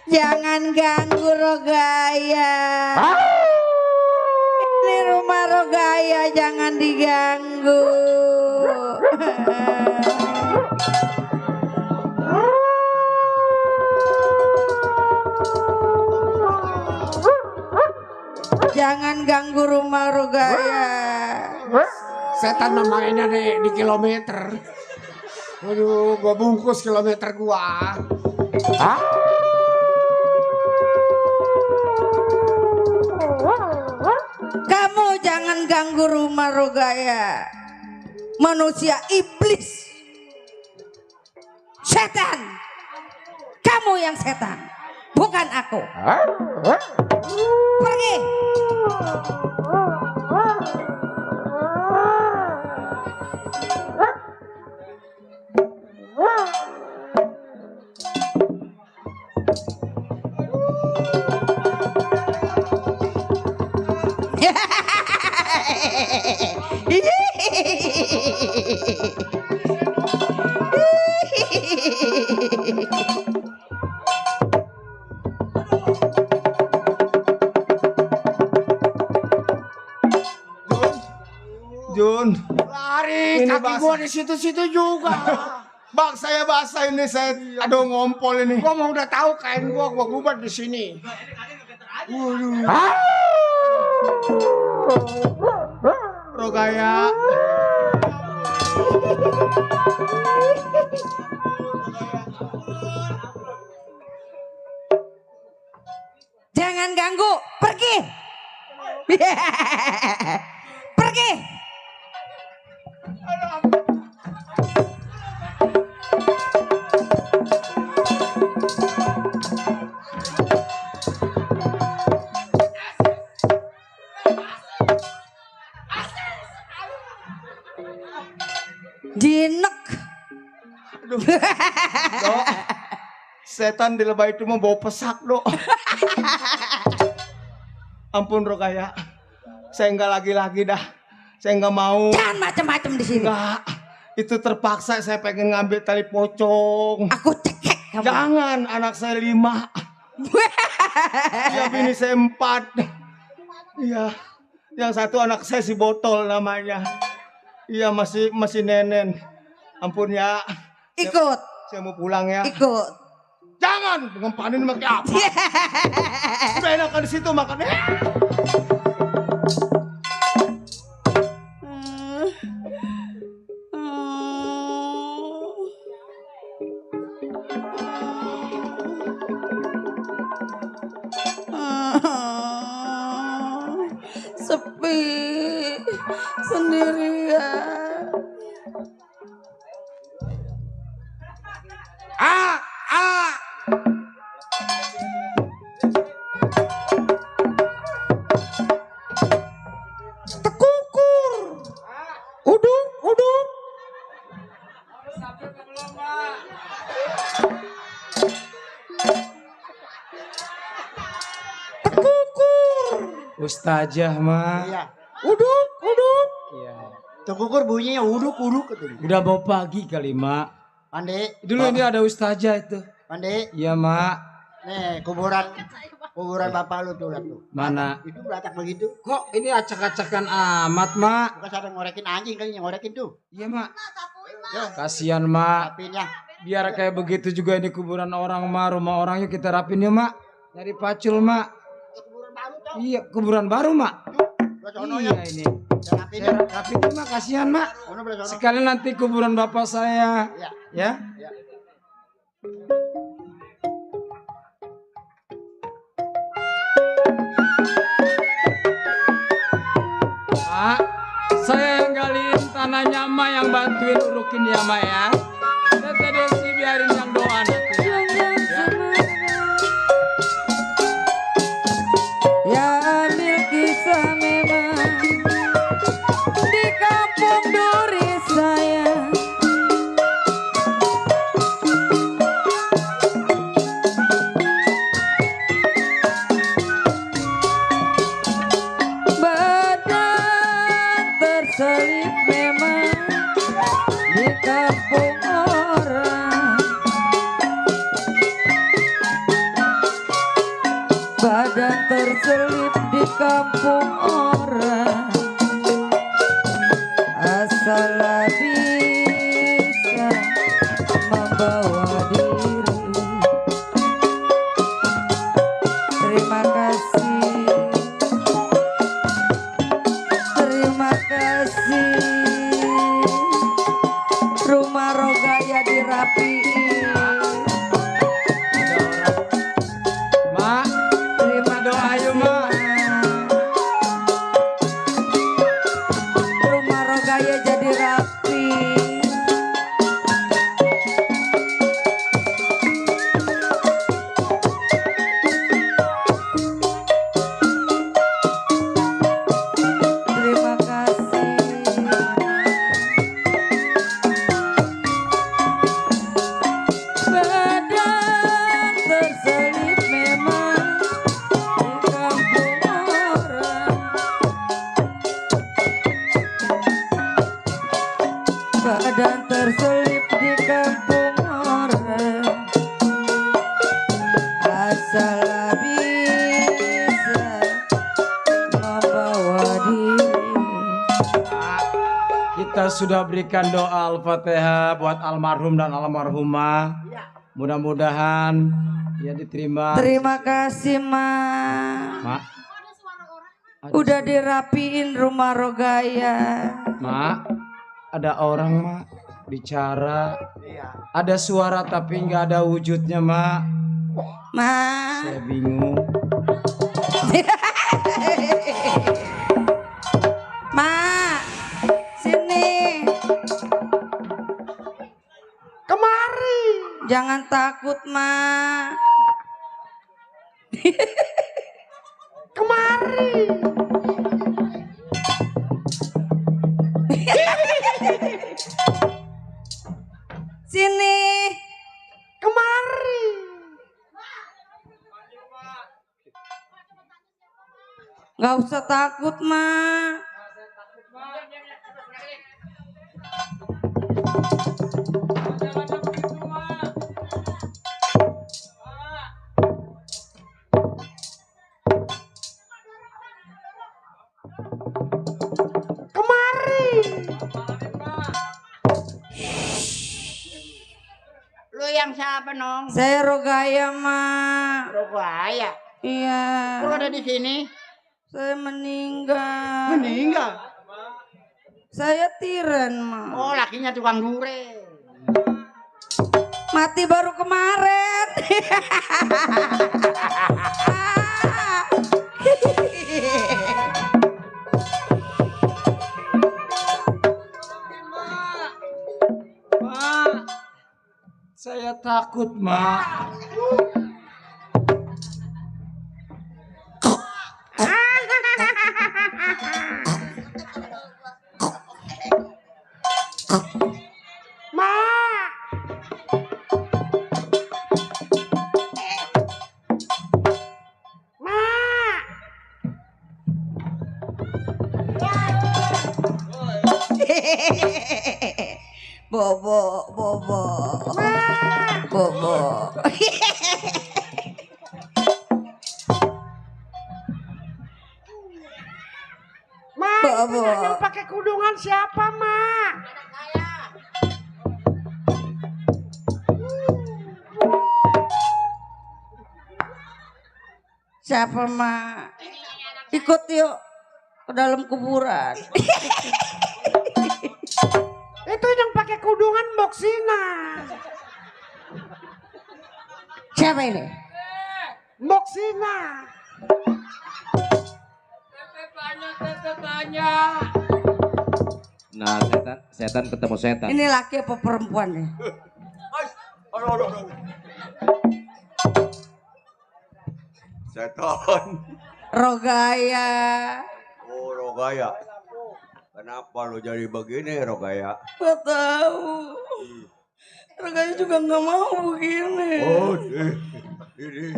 Jangan ganggu Rogaya. Ini rumah Rogaya, jangan diganggu. Jangan ganggu rumah Rogaya.
Setan mainnya di kilometer. Waduh, gua bungkus kilometer gua. Hah?
Kamu jangan ganggu rumah Rogaya. Manusia iblis. Setan. Kamu yang setan, bukan aku. Pergi.
Jun,
lari
ini
kaki gua di situ-situ juga.
Bang, saya basah ini, saya aduh ngompol ini.
Gua mau udah tahu kain gua gubat di sini.
Waduh. Rogaya.
Jangan ganggu, pergi. Pergi. Jinek.
Aduh. Dok, setan di lebah itu mau bawa pesak, Dok. Ampun Rogaya. Saya enggak lagi-lagi dah. Saya enggak mau.
Jangan macam-macam di sini.
Enggak. Itu terpaksa saya pengen ngambil tali pocong.
Aku cekek kamu.
Jangan, anak saya 5. Ya bini saya 4. Iya. Yang satu anak saya si Botol namanya. Iya masih nenen. Ampun ya.
Ikut.
Saya mau pulang ya.
Ikut.
Jangan mengempanin pakai apa? Udah enakan di situ makan.
Sepi sendirian. Tekukur. Uduk. Tekukur.
Ustazah mah.
Iya.
Uduk.
Iya.
Tekukur bunyinya uduk katanya.
Udah mau pagi kali, Mak.
Pande.
Dulu ini ada ustazah itu.
Pande.
Iya, Mak.
Nih, kuburan bapak lu tuh lihat tuh.
Mana?
Itu belatak begitu.
Kok ini acak-acakan amat, Mak?
Bukan ada ngorekin anjing kali yang ngorekin tuh.
Iya, Mak.
Yo,
Kasihan, Mak.
rapinya.
Biar kayak begitu juga ini kuburan orang, Mak. Rumah orang yuk kita rapin yuk, Mak. Nyari pacul, Mak. Iya, kuburan baru, Mak. Iya ini. Rapin tuh, Mak. Kasihan, Mak. Sekalian nanti kuburan bapak saya. Ya. Mak, saya yang galiin tanahnya, Mak, yang bantuin urukin ya, Mak ya. Tete Desi biarin yang doa nanti.
Ya ambil kisah memang di kampung Duri saya. Badan terselip memang di kampung orang. Badan terselip di kampung orang. Asal bisa membawa diri. Terima kasih. Terima kasih. jadi rapi. Terima kasih. Badan terselip memang di kampung orang. Badan terselip di kampung orang. Asal bisa membawa diri.
Kita sudah berikan doa Al-Fatihah buat almarhum dan almarhumah. Mudah-mudahan ya diterima.
Terima kasih,
Mak.
Udah dirapiin rumah Rogaya.
Mak, ada orang Mak bicara. Ada suara tapi nggak ada wujudnya Mak. Saya bingung.
Mak, sini. Kemari. Jangan takut, Mak. Kemari. Sini. Kemari. Gak usah takut, Mak. Kemari.
Lu yang siapa, Nong?
Saya Rogaya, Mak.
Rogaya?
Iya.
Lu ada di sini?
Saya meninggal.
Meninggal?
Saya Tiren, Mak.
Oh, lakinya tukang dure.
Mati baru kemarin.
Mak, saya takut, Mak.
Bobo, bobo, bobo.
Mak, itu yang pakai kudungan siapa, Mak?
Siapa, Mak? Ikut yuk ke dalam kuburan.
Itu yang pakai kudungan Moksina.
Siapa ini?
Moksina.
Tanya.
Nah, setan ketemu setan.
Ini laki apa perempuan nih?
Setan.
Rogaya.
Oh, Rogaya. Kenapa lo jadi begini, Rogaya?
Gak tahu. Rogaya juga nggak mau begini.
Oh, ini.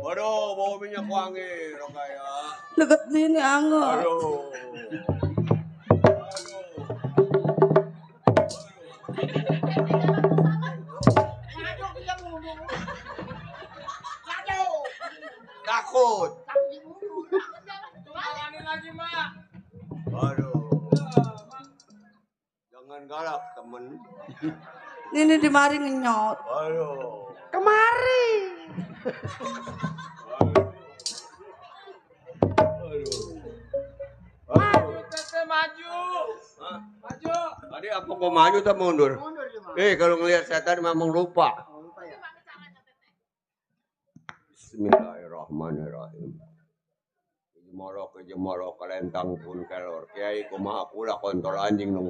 Aduh, bau minyak wangi, Rogaya.
Deket sini anggur.
Aduh. Takut.
Lagi, Mak.
Aduh. Jangan galak, temen.
Ini di mari ngenyot.
Aduh.
Kemari.
Maju. Maju.
Tadi aku mau maju atau mundur? Kalau ngelihat setan memang lupa. Bismillahirrahmanirrahim.
Jemoro kelentang pun kelor. Kiai kumaha pula kontol anjing nung.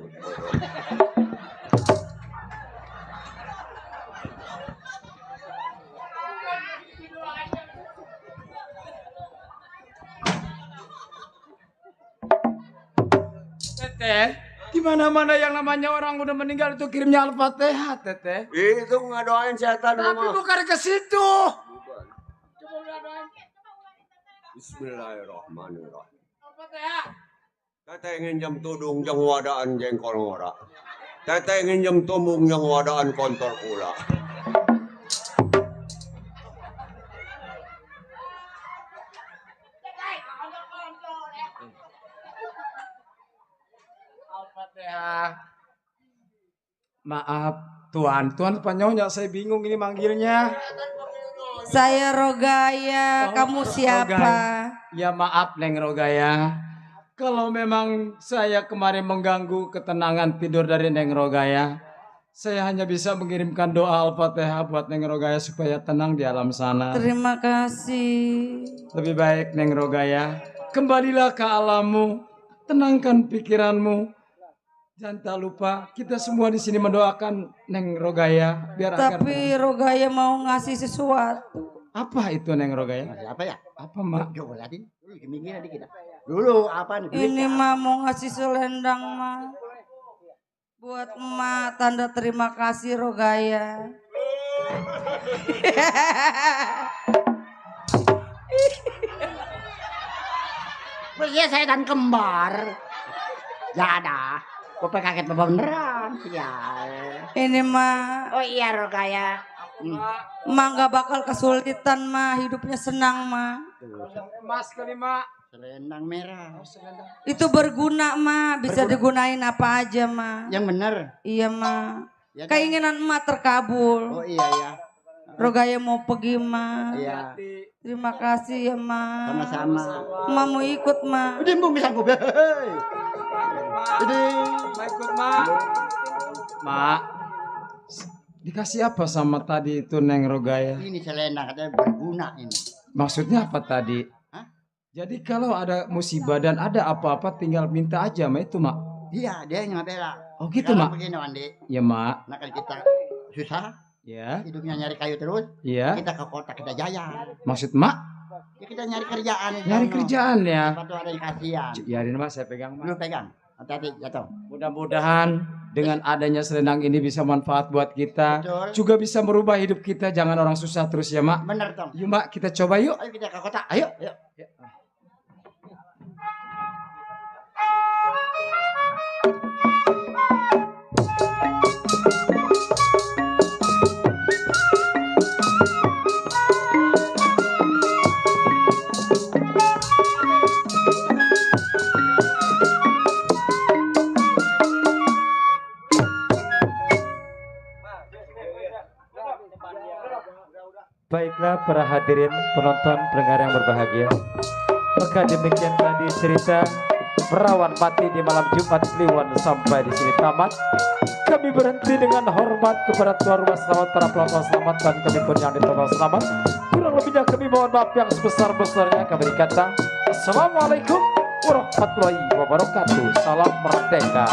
Teteh, di mana-mana yang namanya orang udah meninggal itu kirimnya Al-Fatihah, Teteh.
Itu ngadoain setan
Tapi bukan ke situ.
Bismillahirrahmanirrahim. Teteh nginjem tudung jeung wadaan jengkol ngora. Teteh nginjem tumbung jeung wadaan kontol pula.
Maaf, Tuan panyonya saya bingung ini manggilnya.
Saya Rogaya, kamu siapa?
Rogaya. Ya maaf Neng Rogaya. Kalau memang saya kemarin mengganggu ketenangan tidur dari Neng Rogaya, saya hanya bisa mengirimkan doa Al-Fatihah buat Neng Rogaya supaya tenang di alam sana.
Terima kasih.
Lebih baik Neng Rogaya, kembalilah ke alammu, tenangkan pikiranmu. Jangan tak lupa kita semua di sini mendoakan Neng Rogaya biar
Tapi Rogaya mau ngasih sesuatu.
Apa itu Neng Rogaya?
Apa ya?
Apa Mak?
Coba lihatin. Dulu kita. Dulu apa nih?
Ini mah mau ngasih selendang mah. Buat emak tanda terima kasih Rogaya.
Iya saya dan kembar. Ya ada. Gue kaget beneran. Ya.
Ini mah.
Oh iya Rogaya.
Mah nggak bakal kesulitan mah, hidupnya senang mah.
Emas kelima.
Selendang merah.
Itu berguna mah, bisa digunain apa aja mah.
Yang bener.
Iya mah.
Ya,
keinginan emak terkabul.
Oh iya ya.
Rogaya mau pergi mah.
Iya.
Terima kasih ya mah.
Sama-sama.
Emak mau ikut mah.
Udah mau bisa gue.
Mau ikut Mak. Mak. Dikasih apa sama tadi itu Neng Rogaya?
Ini selendang katanya berguna ini.
Maksudnya apa tadi?
Hah?
Jadi kalau ada musibah dan ada apa-apa tinggal minta aja Mak itu Mak.
Iya dia yang ngabela.
Oh gitu
Sekarang
Mak.
Begini Wandi.
Ya Mak.
Nah kalau kita susah.
Ya.
Hidupnya nyari kayu terus.
Iya.
Kita ke kota kita jaya.
Maksud Mak?
Ya kita nyari kerjaan.
Nyari kerjaan ya.
Sepatu ada yang kasihan.
Biarin Mak saya pegang Mak.
Lu pegang. Hati-hati jatuh.
Mudah-mudahan dengan adanya selendang ini bisa manfaat buat kita.
Betul.
Juga bisa merubah hidup kita. Jangan orang susah terus ya Mak.
Bener Tom.
Yuk Mak kita coba yuk.
Ayo kita ke kota. Ayo. Ayo.
Baiklah para hadirin penonton pendengar yang berbahagia, maka demikian tadi cerita perawan mati di malam Jumat Kliwon sampai di sini tamat. Kami berhenti dengan hormat kepada tuan rumah selamat, para pelakon selamat, dan kami pun yang ditolong selamat. Kurang lebihnya kami mohon maaf yang sebesar-besarnya. Kami berkata Assalamualaikum warahmatullahi wabarakatuh. Salam merdeka.